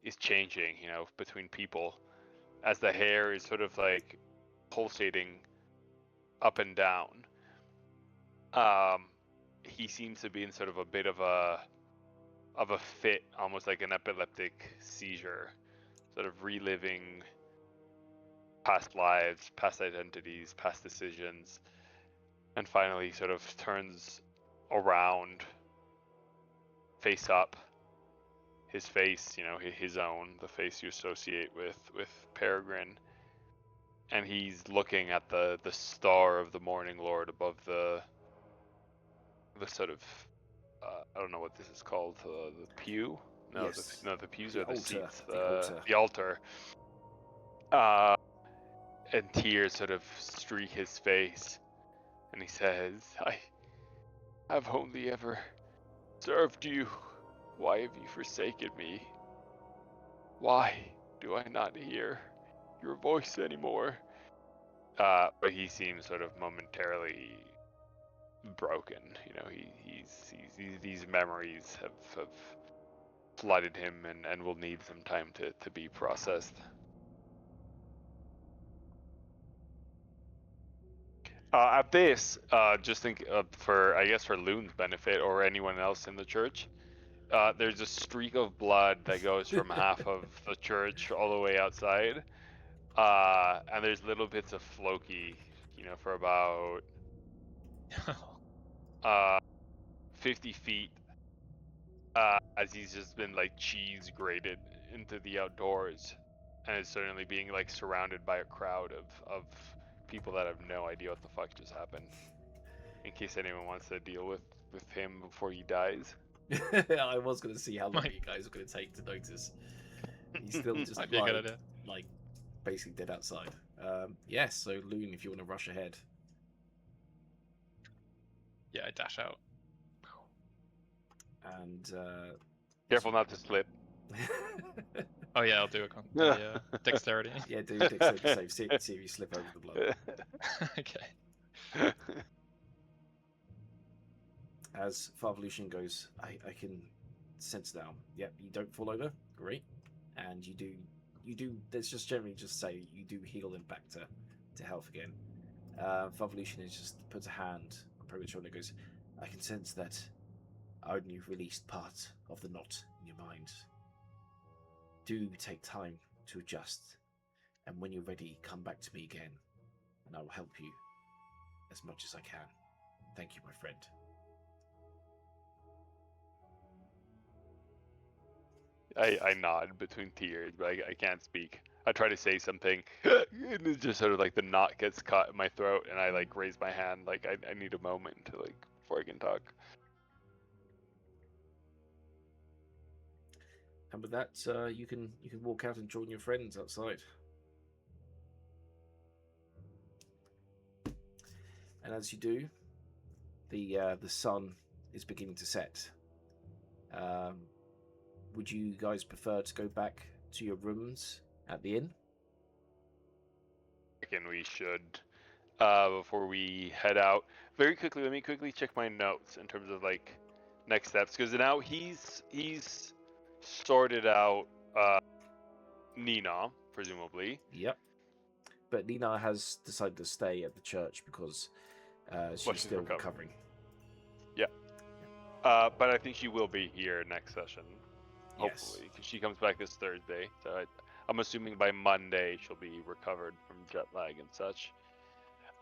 is changing, you know, between people, as the hair is sort of like pulsating up and down. He seems to be in sort of a bit of a fit, almost like an epileptic seizure, sort of reliving past lives, past identities, past decisions, and finally sort of turns around, face up, his face, you know, his own, the face you associate with Peregrine, and he's looking at the star of the Morning Lord above the sort of I don't know what this is called, the pew. No, Yes. the pews The are the altar. seats. The altar. The altar. And tears sort of streak his face, and he says, "I have only ever served you. Why have you forsaken me? Why do I not hear your voice anymore?" But he seems sort of momentarily broken. You know, these memories have flooded him and will need some time to be processed. At this, just think for, I guess, for Loon's benefit or anyone else in the church, there's a streak of blood that goes from half of the church all the way outside, and there's little bits of Floki, you know, for about 50 feet, as he's just been like cheese grated into the outdoors, and is certainly being like surrounded by a crowd of people that have no idea what the fuck just happened, in case anyone wants to deal with him before he dies. I was going to see how long you guys are going to take to notice. He's still just Might be a good idea. like basically dead outside. Yes, so Loon, if you want to rush ahead. Yeah, I dash out. And Careful not to slip. Oh yeah, I'll do dexterity. Yeah, do dexterity save. See if you slip over the blood. Okay. As Father Lucian goes, I can sense now. Yep, you don't fall over. Great. And you do. Let's just generally just say you do heal him back to health again. Father Lucian is just puts a hand on Peregrine's shoulder and goes, I can sense that I only released part of the knot in your mind. Do take time to adjust, and when you're ready, come back to me again, and I will help you as much as I can. Thank you, my friend. I nod between tears, but I can't speak. I try to say something, and it's just sort of like the knot gets caught in my throat, and I like raise my hand, like I need a moment to like before I can talk. And with that, you can walk out and join your friends outside. And as you do, the sun is beginning to set. Would you guys prefer to go back to your rooms at the inn? I reckon we should, before we head out. Very quickly, let me quickly check my notes in terms of like next steps, because now he's sorted out Nina, presumably. Yep. But Nina has decided to stay at the church because she's still recovering. Yeah. But I think she will be here next session, hopefully, because she comes back this Thursday. So I'm assuming by Monday she'll be recovered from jet lag and such.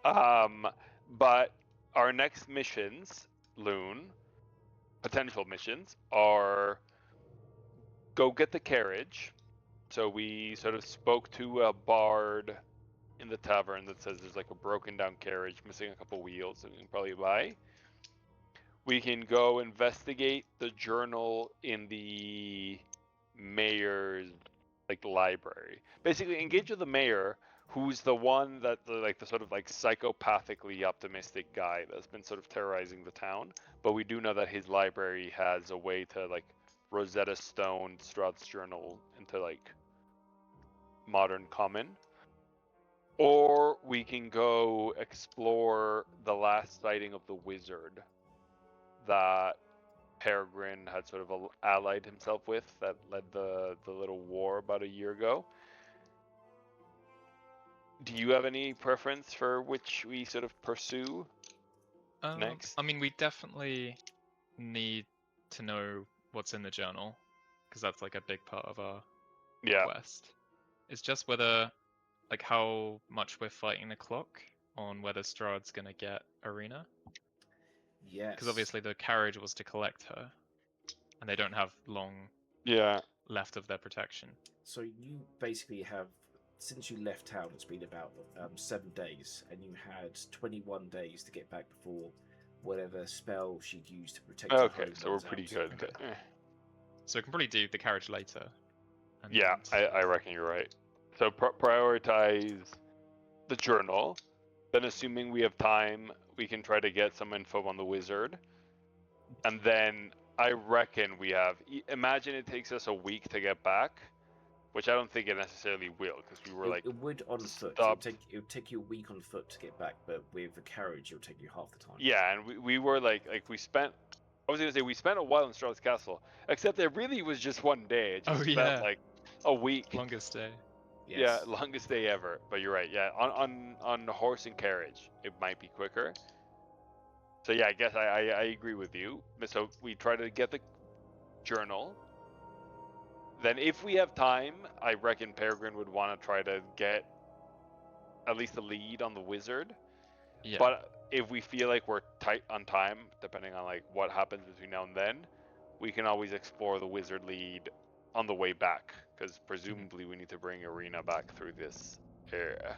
But our next missions, Loon, potential missions, are go get the carriage. So we sort of spoke to a bard in the tavern that says there's like a broken down carriage missing a couple wheels that we can probably buy. We can go investigate the journal in the mayor's like library. Basically, engage with the mayor, who's the one that the sort of like psychopathically optimistic guy that's been sort of terrorizing the town. But we do know that his library has a way to like Rosetta Stone Strahd's journal into like modern common. Or we can go explore the last sighting of the wizard that Peregrine had sort of allied himself with, that led the little war about a year ago. Do you have any preference for which we sort of pursue next? I mean, we definitely need to know what's in the journal, because that's like a big part of our quest. It's just whether, like, how much we're fighting the clock on whether Strahd's gonna get Arena. Yes. Because obviously the carriage was to collect her, and they don't have long left of their protection. So you basically have, since you left town, it's been about 7 days, and you had 21 days to get back before whatever spell she'd used to protect her home. Okay, so we're pretty good. Okay. So we can probably do the carriage later. Yeah, I reckon you're right. So prioritize the journal. Then, assuming we have time, we can try to get some info on the wizard. And then I reckon we have. Imagine it takes us a week to get back, which I don't think it necessarily will, because we were it would on foot. It would take you a week on foot to get back, but with a carriage, it would take you half the time. Yeah, and we were like we spent. I was gonna say we spent a while in Strahd's castle, except it really was just one day. It just felt like a week. Longest day. Yes. Yeah, longest day ever. But you're right. Yeah, on horse and carriage, it might be quicker. So yeah, I guess I agree with you. So we try to get the journal. Then if we have time, I reckon Peregrine would want to try to get at least a lead on the wizard. Yeah. But if we feel like we're tight on time, depending on like what happens between now and then, we can always explore the wizard lead on the way back, because presumably we need to bring Arena back through this area.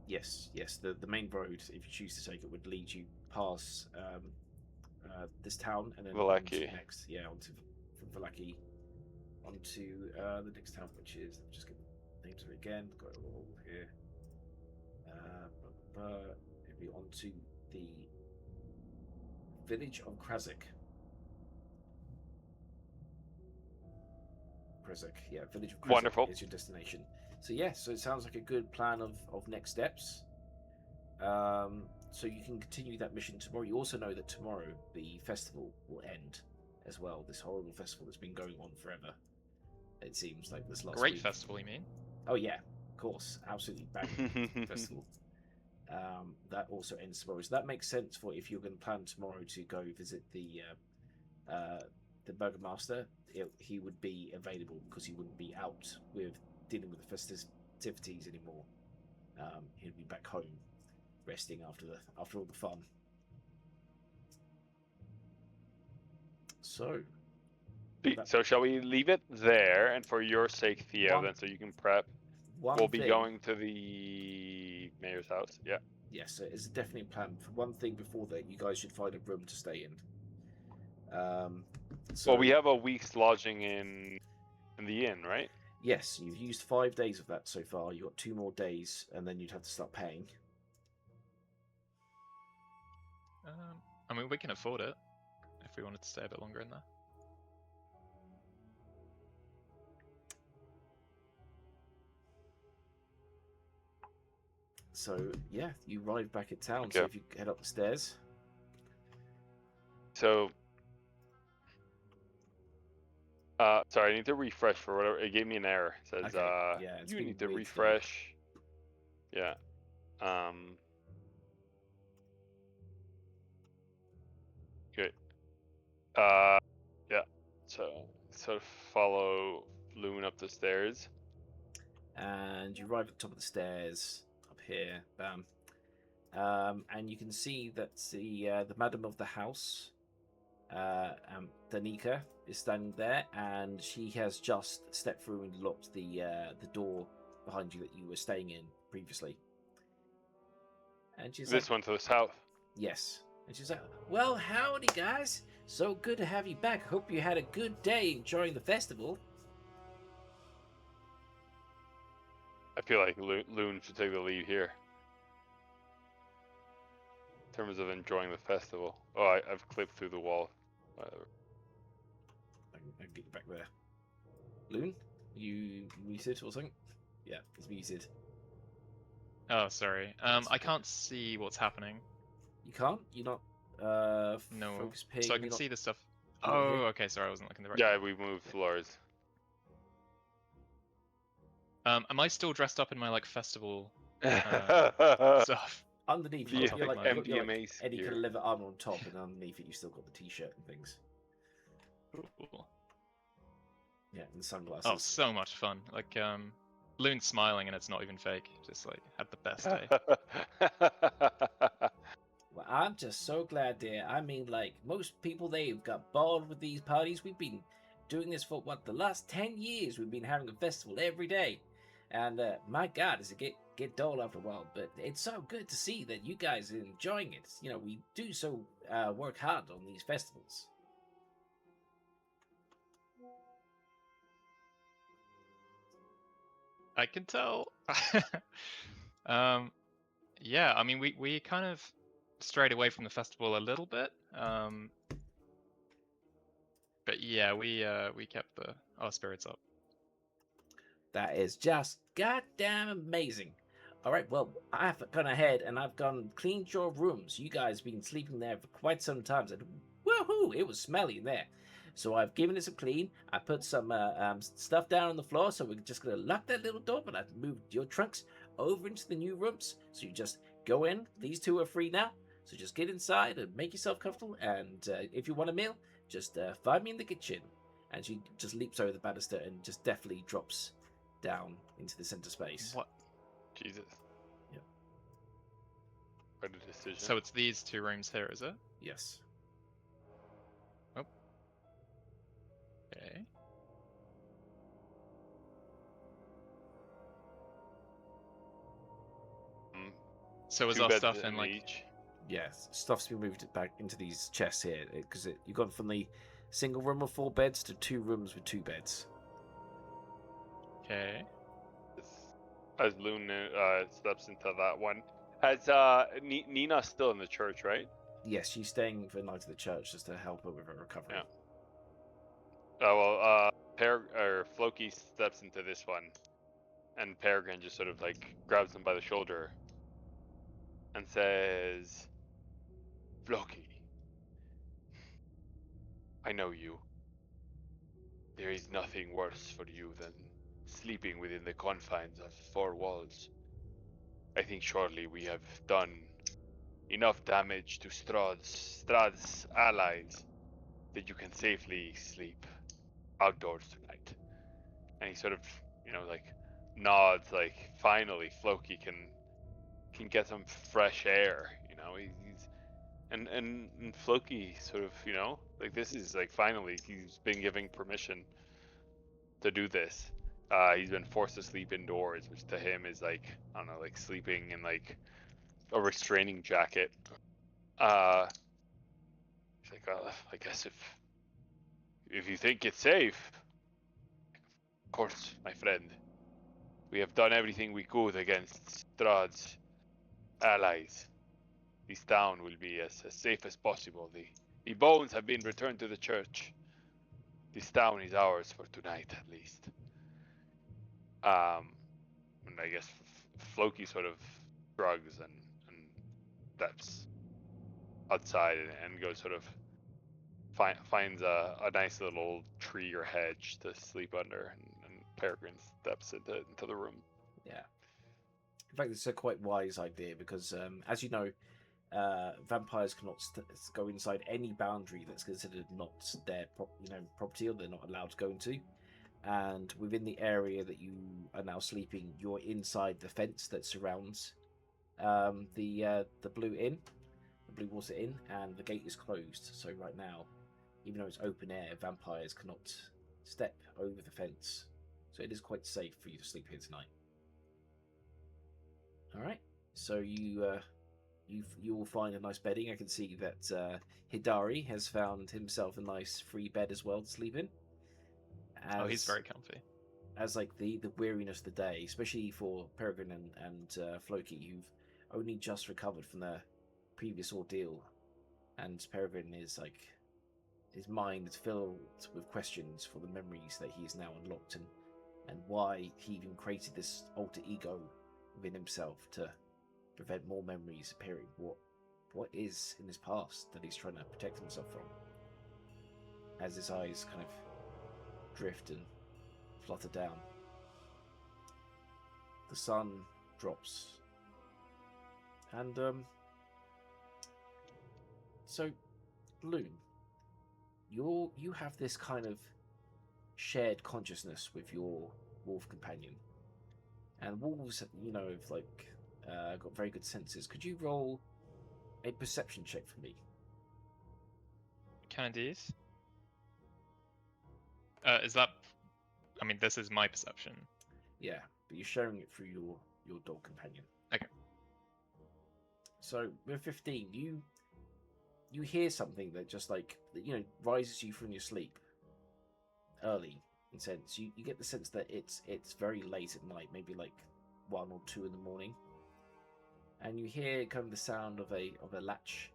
Yes. The main road, if you choose to take it, would lead you past this town and then Vallaki. next, onto from Vallaki onto the next town, which is, just get the names of it again. Got it all here. It'll be onto the village of Krasik. Village of Krasik. Wonderful. Is your destination. So so it sounds like a good plan of next steps. So you can continue that mission tomorrow. You also know that tomorrow the festival will end as well. This horrible festival that's been going on forever. It seems like this last Great week. festival, you mean? Oh yeah, of course, absolutely banging festival. That also ends tomorrow. So that makes sense for if you're going to plan tomorrow to go visit the Burgomaster. He would be available because he wouldn't be out with dealing with the festivities anymore. He'd be back home, resting after all the fun. So shall we leave it there? And for your sake, Theo, then so you can prep. We'll be going to the mayor's house. Yeah. Yes, so it's definitely a plan. For one thing, before that, you guys should find a room to stay in. Well, we have a week's lodging in the inn, right? Yes, you've used 5 days of that so far. You've got 2 more days, and then you'd have to start paying. I mean, we can afford it if we wanted to stay a bit longer in there. So, you arrive back at town. Okay. So if you head up the stairs. So, sorry, I need to refresh for whatever. It gave me an error. It says, you need to refresh. Yeah. Good. Yeah. So follow Loon up the stairs. And you arrive at the top of the stairs. Here, bam, and you can see that the madam of the house, Danica, is standing there, and she has just stepped through and locked the door behind you that you were staying in previously. And she's This like, one to the south. yes. And she's like, well, howdy, guys. So good to have you back. Hope you had a good day enjoying the festival. I feel like Loon should take the lead here. In terms of enjoying the festival. Oh, I've clipped through the wall. Whatever. I can get you back there. Loon, you muted or something? Yeah, it's muted. Oh, sorry. I can't see what's happening. You can't? You're not No. focus ping? So I can you're not... see the stuff. you're not Oh, here? okay. Sorry, I wasn't looking the right. Yeah, we moved floors. Am I still dressed up in my like festival The stuff? Underneath, you're like, you're MDMA like any kind gear. of leather armor on top, and underneath it, you still got the t-shirt and things. Cool. Yeah, and the sunglasses. Oh, so much fun. Like, Loon's smiling and it's not even fake. Just like, had the best day. Well, I'm just so glad, dear. I mean, like, most people, they've got bored with these parties. We've been doing this for, what, the last 10 years. We've been having a festival every day. And, my God, does it get dull after a while. But it's so good to see that you guys are enjoying it. You know, we do so work hard on these festivals. I can tell. Yeah, I mean, we kind of strayed away from the festival a little bit. But yeah, we kept our spirits up. That is just goddamn amazing. All right, well, I've gone ahead and I've gone cleaned your rooms. You guys have been sleeping there for quite some time. And woohoo, it was smelly in there. So I've given it some clean. I put some stuff down on the floor, so we're just going to lock that little door, but I've moved your trunks over into the new rooms. So you just go in. These two are free now. So just get inside and make yourself comfortable. And if you want a meal, just find me in the kitchen. And she just leaps over the banister and just definitely drops down into the center space. What? Jesus. Yep. Quite a decision. So it's these two rooms here, is it? Yes. Oh. Okay. So is Two our beds stuff in like? each. Yes, stuff's been moved back into these chests here because you've gone from the single room with 4 beds to 2 rooms with 2 beds. Okay. As Loon steps into that one, has Nina still in the church, right? Yes, she's staying for the night at the church just to help her with her recovery. Yeah. Floki steps into this one, and Peregrine just sort of like grabs him by the shoulder and says, "Floki, I know you. There is nothing worse for you than sleeping within the confines of 4 walls. I think surely we have done enough damage to Strahd's allies that you can safely sleep outdoors tonight." And he sort of, like nods, like finally Floki can get some fresh air. And Floki sort of, like this is like finally he's been given permission to do this. He's been forced to sleep indoors, which to him is like, I don't know, like sleeping in like a restraining jacket. He's like, I guess if you think it's safe, of course, my friend. We have done everything we could against Strahd's allies. This town will be as safe as possible. The bones have been returned to the church. This town is ours for tonight, at least. And I guess Floki sort of shrugs and steps outside and goes sort of finds a nice little tree or hedge to sleep under, and Peregrine steps into the room. Yeah. In fact, it's a quite wise idea because, as you know, vampires cannot go inside any boundary that's considered not their property, or they're not allowed to go into. And within the area that you are now sleeping, you're inside the fence that surrounds the Blue Inn, the Blue Water Inn, and the gate is closed. So right now, even though it's open air, vampires cannot step over the fence. So it is quite safe for you to sleep here tonight. All right. So you you will find a nice bedding. I can see that Hidari has found himself a nice free bed as well to sleep in. Oh, he's very comfy. As like the weariness of the day, especially for Peregrine and Floki, who've only just recovered from their previous ordeal, and Peregrine is like his mind is filled with questions for the memories that he is now unlocked and why he even created this alter ego within himself to prevent more memories appearing. What is in his past that he's trying to protect himself from? As his eyes kind of drift and flutter down, the sun drops, and so Loon, you have this kind of shared consciousness with your wolf companion, and wolves, you know, have like got very good senses. Could you roll a perception check for me? Can indeed. Is that? I mean, this is my perception. Yeah, but you're sharing it through your dog companion. Okay. So with 15, you hear something that just like, you know, rises you from your sleep early. In sense, you get the sense that it's very late at night, maybe like 1 or 2 in the morning, and you hear kind of the sound of a latch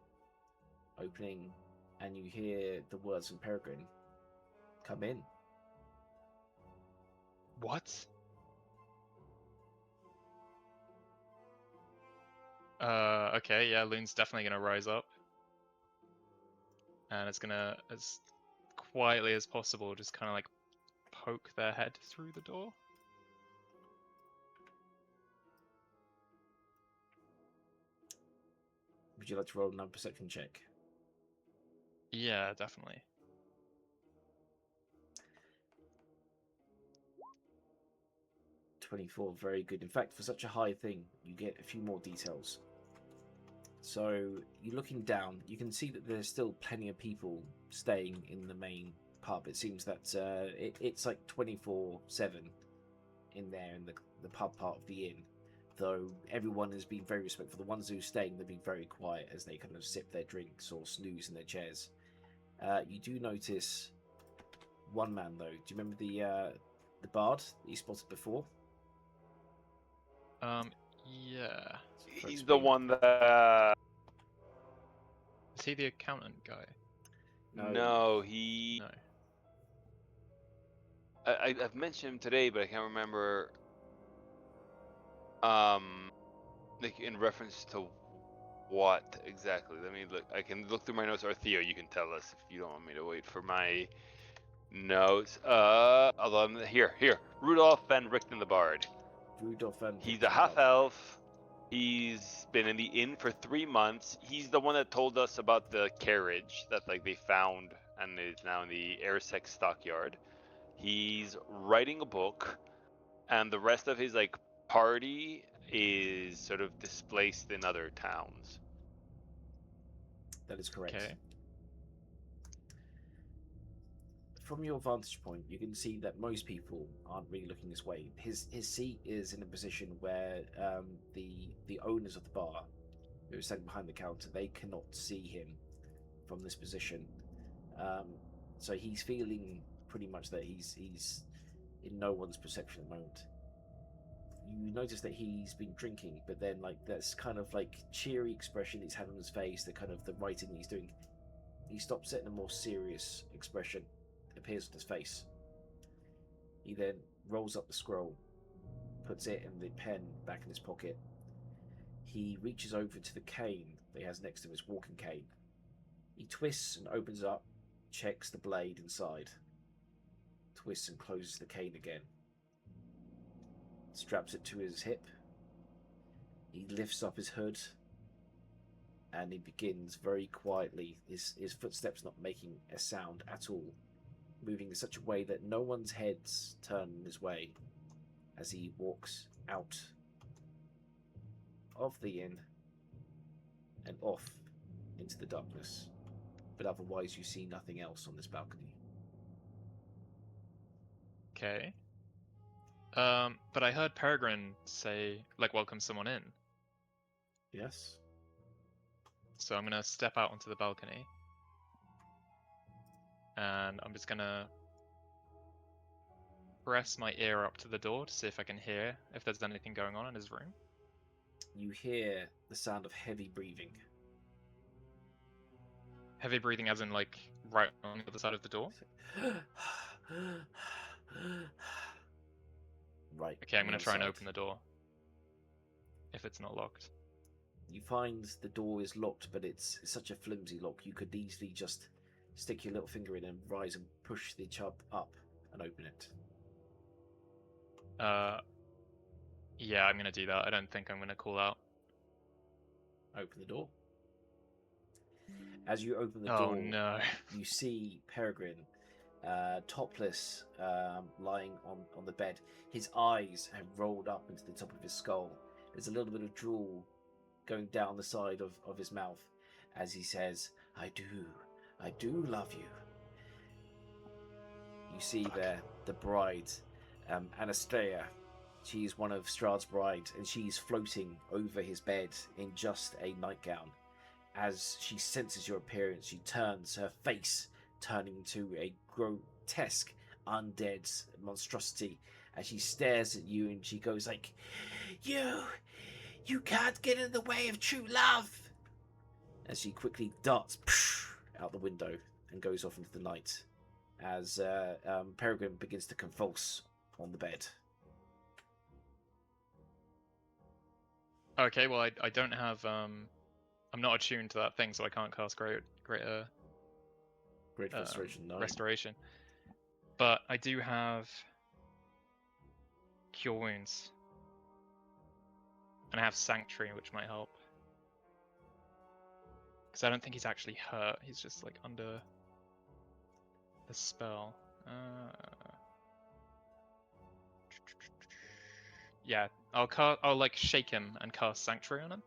opening, and you hear the words from Peregrine, "Come in." What? Okay, yeah, Loon's definitely gonna rise up. And it's gonna, as quietly as possible, just kind of like poke their head through the door. Would you like to roll another perception check? Yeah, definitely. 24, very good. In fact, for such a high thing, you get a few more details. So you're looking down, you can see that there's still plenty of people staying in the main pub. It seems that it's like 24/7 in there in the pub part of the inn, though everyone has been very respectful. The ones who are staying, they've been very quiet as they kind of sip their drinks or snooze in their chairs. You do notice one man, though. Do you remember the bard that you spotted before? Yeah. He's the one that. Is he the accountant guy? No, he. No. I've mentioned him today, but I can't remember. Like in reference to what exactly? Let me look. I can look through my notes, or Theo, you can tell us if you don't want me to wait for my notes. Although I'm here. Rudolph van Richten the Bard. Rudolph van He's Richten a the half Bard. elf. He's been in the inn for 3 months. He's the one that told us about the carriage that like they found and is now in the Airsex stockyard. He's writing a book, and the rest of his like party is sort of displaced in other towns. That is correct. Okay. From your vantage point, you can see that most people aren't really looking this way. His seat is in a position where the owners of the bar, who are standing behind the counter, they cannot see him from this position. So he's feeling pretty much that he's in no one's perception at the moment. You notice that he's been drinking, but then like that's kind of like cheery expression he's had on his face, the kind of the writing he's doing. He stops it and a more serious expression appears on his face. He then rolls up the scroll, puts it and the pen back in his pocket. He reaches over to the cane that he has next to his walking cane. He twists and opens up, checks the blade inside, twists and closes the cane again, straps it to his hip. He lifts up his hood and he begins very quietly, his footsteps not making a sound at all, moving in such a way that no one's heads turn in his way as he walks out of the inn and off into the darkness. But otherwise you see nothing else on this balcony. Okay. But I heard Peregrine say, like, welcome someone in. Yes? So I'm gonna step out onto the balcony, and I'm just gonna press my ear up to the door to see if I can hear if there's anything going on in his room. You hear the sound of heavy breathing. Heavy breathing, as in like right on the other side of the door. Right. Okay, I'm on gonna the try and other open side. the door. If it's not locked. You find the door is locked, but it's such a flimsy lock. You could easily just stick your little finger in and rise and push the chub up and open it. Yeah, I'm gonna do that. I don't think I'm gonna call out. Open the door. As you open the Oh door, no. you see Peregrine, topless, lying on the bed. His eyes have rolled up into the top of his skull. There's a little bit of drool going down the side of his mouth as he says, I do love you. You see there the bride, Anastasia. She's one of Strahd's bride, and she's floating over his bed in just a nightgown. As she senses your appearance, she turns, her face turning to a grotesque undead monstrosity, as she stares at you and she goes like, You can't get in the way of true love. As she quickly darts out the window and goes off into the night, as Peregrine begins to convulse on the bed. Okay, well I don't have I'm not attuned to that thing, so I can't cast great Restoration 9. restoration. But I do have Cure Wounds. And I have Sanctuary, which might help. Because I don't think he's actually hurt, he's just like under the spell. Yeah, I'll like shake him and cast Sanctuary on him.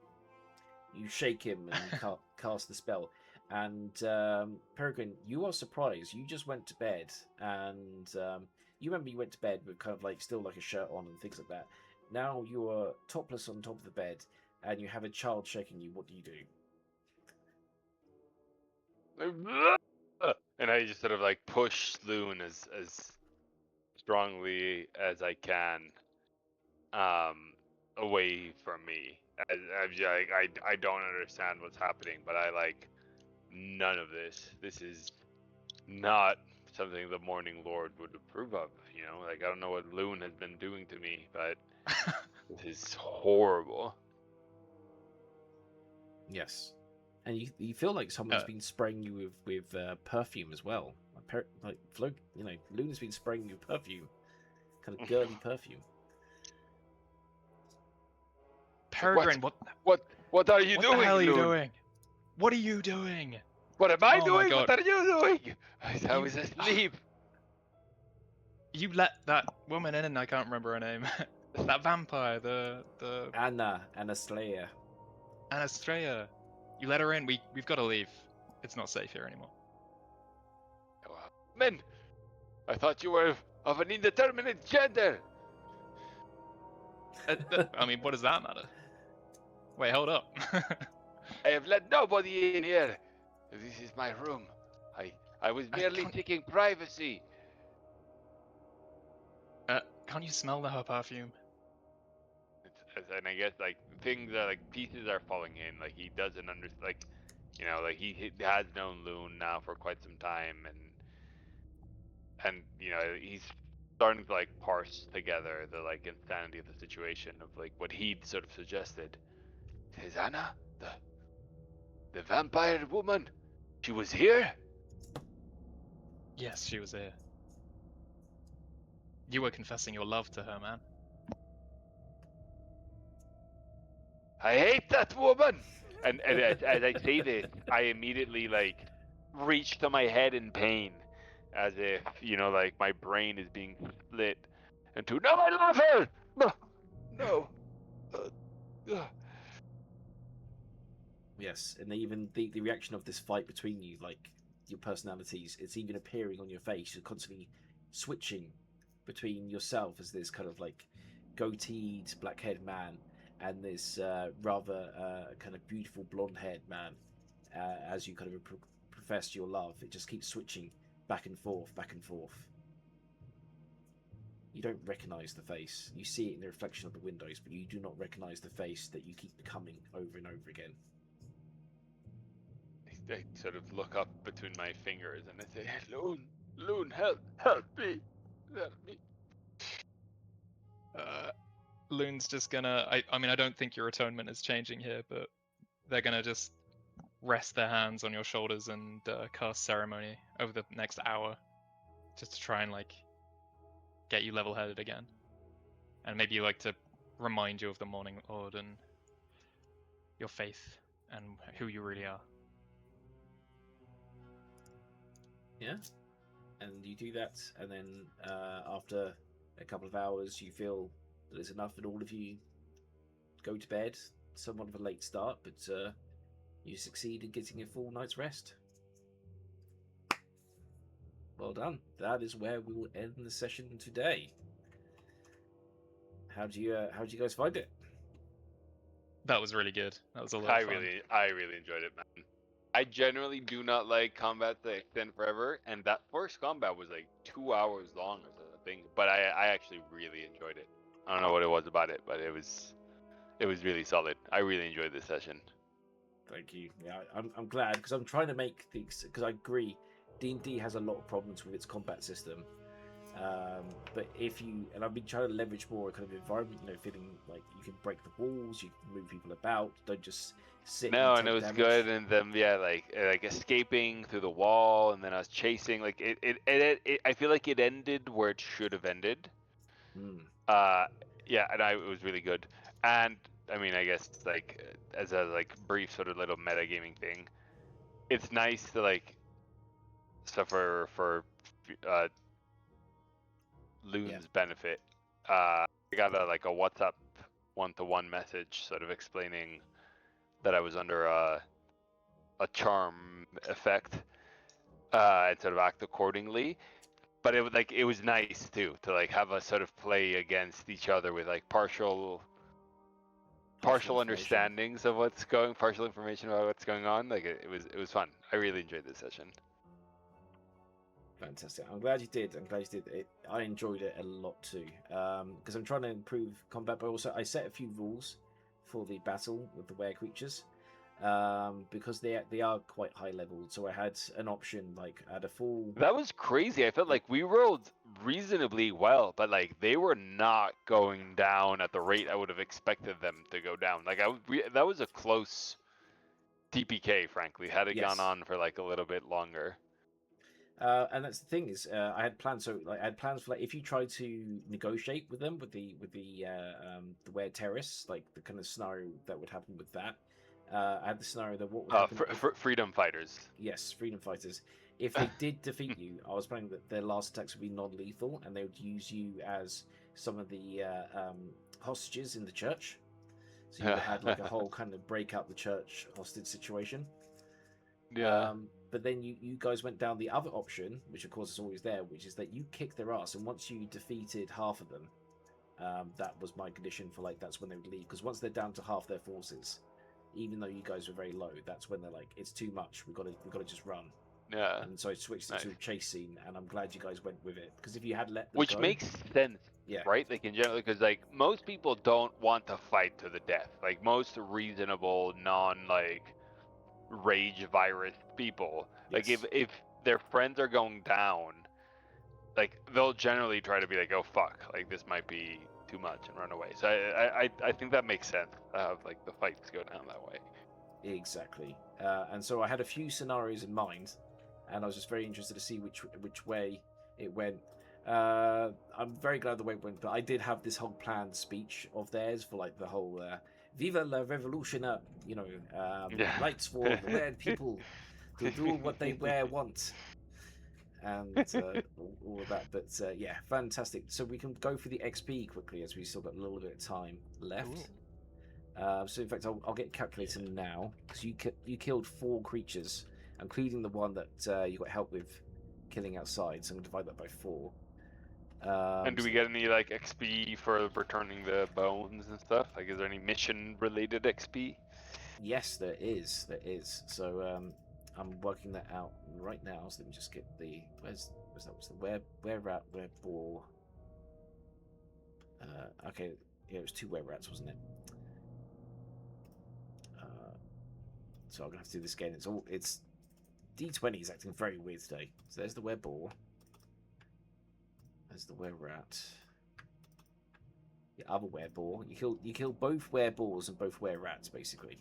You shake him and cast the spell. And Peregrine, you are surprised. You just went to bed, and you remember you went to bed with kind of like still like a shirt on and things like that. Now you are topless on top of the bed, and you have a child shaking you. What do you do? And I just sort of like push Loon as strongly as I can away from me. I don't understand what's happening, but I like none of this. This is not something the Morning Lord would approve of, you know? Like, I don't know what Loon has been doing to me, but this is horrible. Yes. And you feel like someone's been spraying you with perfume as well. Luna's been spraying you with perfume. Kind of girly perfume. Peregrine, what are you doing? What the hell are you Loon? doing? What are you doing? What am I Oh doing? my God. What are you doing? I was asleep. You let that woman in, and I can't remember her name. That vampire, the Anastasia. Anastasia. You let her in. We've got to leave. It's not safe here anymore. Men, I thought you were of an indeterminate gender. I mean, what does that matter? Wait, hold up. I have let nobody in here. This is my room. I was merely seeking privacy. Can't you smell her perfume? And I guess like things are like pieces are falling in. Like he doesn't understand. Like, you know, like he has known Loon now for quite some time, and you know he's starting to like parse together the like insanity of the situation of like what he'd sort of suggested. Is Anna the vampire woman? She was here? Yes, she was here. You were confessing your love to her, man. I hate that woman! And as I say this, I immediately like reach to my head in pain, as if, you know, like my brain is being split into, no, I love her! No. Yes, and even the reaction of this fight between you, like your personalities, it's even appearing on your face. You're constantly switching between yourself as this kind of like goateed black-haired man and this rather kind of beautiful blonde-haired man as you kind of profess your love. It just keeps switching back and forth, back and forth. You don't recognize the face. You see it in the reflection of the windows, but you do not recognize the face that you keep becoming over and over again. I sort of look up between my fingers and I say, Loon, help me. Help me. Loon's just gonna. I mean, I don't think your atonement is changing here, but they're gonna just rest their hands on your shoulders and cast ceremony over the next hour, just to try and like get you level-headed again, and maybe like to remind you of the Morning Lord and your faith and who you really are. Yeah, and you do that, and then after a couple of hours, you feel that it's enough, and all of you go to bed. Somewhat of a late start, but you succeed in getting a full night's rest. Well done. That is where we will end the session today. How do you guys find it? That was really good. That was a lot of fun. I really enjoyed it, man. I generally do not like combat that extend forever, and that first combat was like 2 hours long or something. But I actually really enjoyed it. I don't know what it was about it, but it was really solid. I really enjoyed this session. Thank you. Yeah, I'm glad, because I'm trying to make things, because I agree, D&D has a lot of problems with its combat system. But and I've been trying to leverage more kind of environment, feeling like you can break the walls, you can move people about, don't just sit. No, and it was damage. good, and then like escaping through the wall, and then I was chasing. Like it I feel like it ended where it should have ended. Yeah, and it was really good. And I mean, I guess like as a like brief sort of little metagaming thing, it's nice to like suffer for Loon's benefit. I got a WhatsApp one-to-one message sort of explaining that I was under a charm effect and sort of act accordingly. But it was nice too to like have us sort of play against each other with like partial understandings of partial information about what's going on. Like it was fun. I really enjoyed this session. Fantastic. I'm glad you did. I enjoyed it a lot too, because I'm trying to improve combat, but also I set a few rules for the battle with the were creatures, because they are quite high level. So I had an option, like I had a full. That was crazy. I felt like we rolled reasonably well, but like they were not going down at the rate I would have expected them to go down. Like that was a close TPK, frankly. Had it gone on for like a little bit longer. And that's the thing is, I had plans. So like, I had plans for like if you try to negotiate with them with the were terrorists, like the kind of scenario that would happen with that. I had the scenario that what would happen. Freedom fighters. Yes, freedom fighters. If they did defeat you, I was planning that their last attacks would be non-lethal, and they would use you as some of the hostages in the church. So you had like a whole kind of break out the church hostage situation. Yeah. But then you guys went down the other option, which of course is always there, which is that you kicked their ass, and once you defeated half of them, that was my condition for like that's when they would leave. Because once they're down to half their forces, even though you guys were very low, that's when they're like, it's too much. We've got to just run. Yeah. And so I switched it to a chase scene, and I'm glad you guys went with it, because if you had let them which go, makes sense, right? Like in general, because like most people don't want to fight to the death. Like most reasonable, rage virus people, like if their friends are going down, like they'll generally try to be like, oh fuck, like this might be too much, and run away. So I think that makes sense to have like the fights go down that way. Exactly. And so I had a few scenarios in mind, and I was just very interested to see which way it went. I'm very glad the way it went, but I did have this whole planned speech of theirs for like the whole Viva la Revolution, rights for the weird people to do what they want, and all of that. But yeah, fantastic. So we can go for the XP quickly, as we still got a little bit of time left. So in fact, I'll get a calculator now, because you killed 4 creatures, including the one that you got help with killing outside. So I'm gonna divide that by 4. And do we get any like XP for returning the bones and stuff? Like, is there any mission related XP? Yes, there is. There is. So I'm working that out right now. So let me just get the where's that? Was the where rat, where boar? Okay, yeah, it was 2 were rats, wasn't it? So I'm gonna have to do this again. It's D20 is acting very weird today. So there's the were boar. There's the were rat. The other were boar. You kill both were boars and both were rats, basically.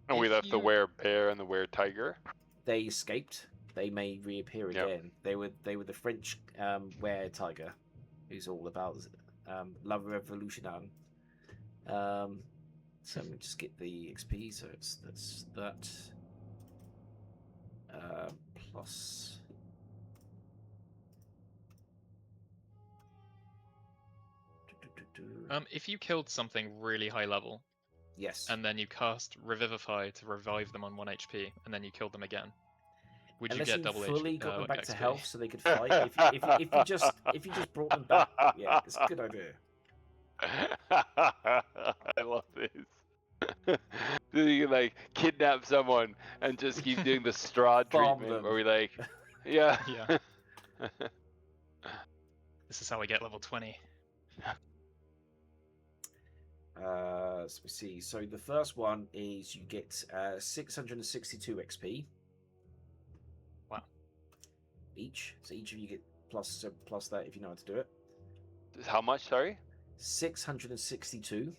And we If left the you- were-bear and the were-tiger. They escaped. They may reappear Yep. again. They were the French were-tiger, who's all about La Revolution. So let me just get the XP. So that's that plus. If you killed something really high level, Yes. and then you cast Revivify to revive them on 1 HP, and then you killed them again, would Unless you you get double fully HP? got them back to XP? health so they could fight. If you just brought them back, yeah, it's a good idea. I love this. Do you like kidnap someone and just keep doing the Strahd Farm treatment them. where we like, yeah. Yeah. This is how I get level 20. So we see. So the first one is you get 662 XP. Wow. Each. So each of you get plus that if you know how to do it. How much? Sorry. 662.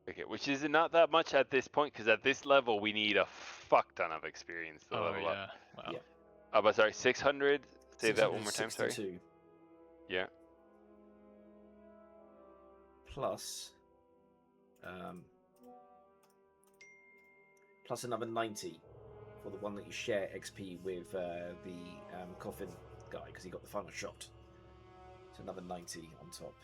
Okay, which is not that much at this point because at this level we need a fuck ton of experience to level yeah. up. Wow. Yeah. But sorry, 600. Say that one more time. Sorry. 662 Yeah. plus plus another 90 for the one that you share XP with the coffin guy because he got the final shot. So another 90 on top.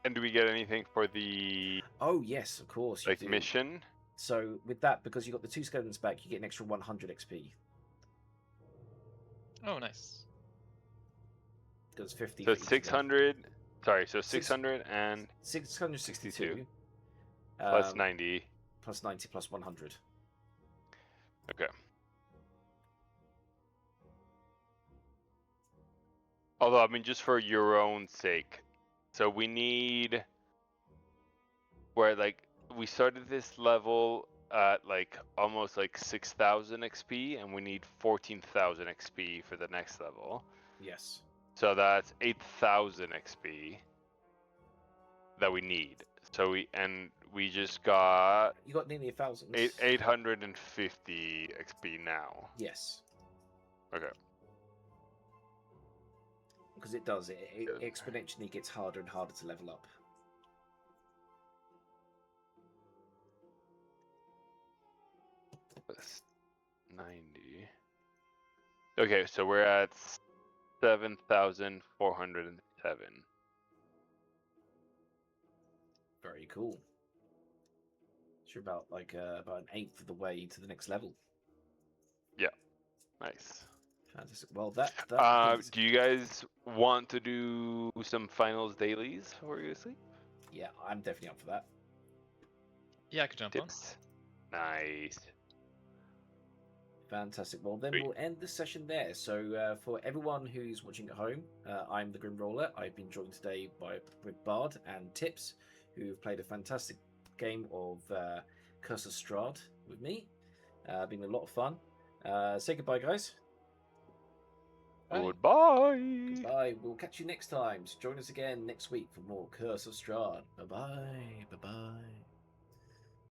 And do we get anything for the Oh yes, of course you do. mission? So with that, because you got the 2 skeletons back, you get an extra 100 XP. Oh, nice. Does 50. So for each of them. 600. Sorry, so 600 and 662 plus 90. plus 90 plus 100. Okay. Although, I mean, just for your own sake. So we need... Where, like, we started this level at, like, almost, like, 6,000 XP, and we need 14,000 XP for the next level. Yes. So that's 8,000 XP that we need. So we just got You got nearly 1,000. 850 XP now. Yes. Okay. Because it does. It Good. exponentially gets harder and harder to level up. Plus 90. Okay, so we're at 7,407. Very cool. So you're about about an eighth of the way to the next level. Nice. Fantastic. Well, that Do you guys want to do some finals dailies before you sleep? yeah, I'm definitely up for that. Yeah, I could jump on. Tips. Nice. Fantastic. Well, then Sweet. we'll end the session there. So for everyone who's watching at home, I'm the Grim Roller. I've been joined today with Bard and Tips, who've played a fantastic game of Curse of Strahd with me. Been a lot of fun. Say goodbye, guys. Bye. Goodbye. Bye. We'll catch you next time. So join us again next week for more Curse of Strahd. Bye bye.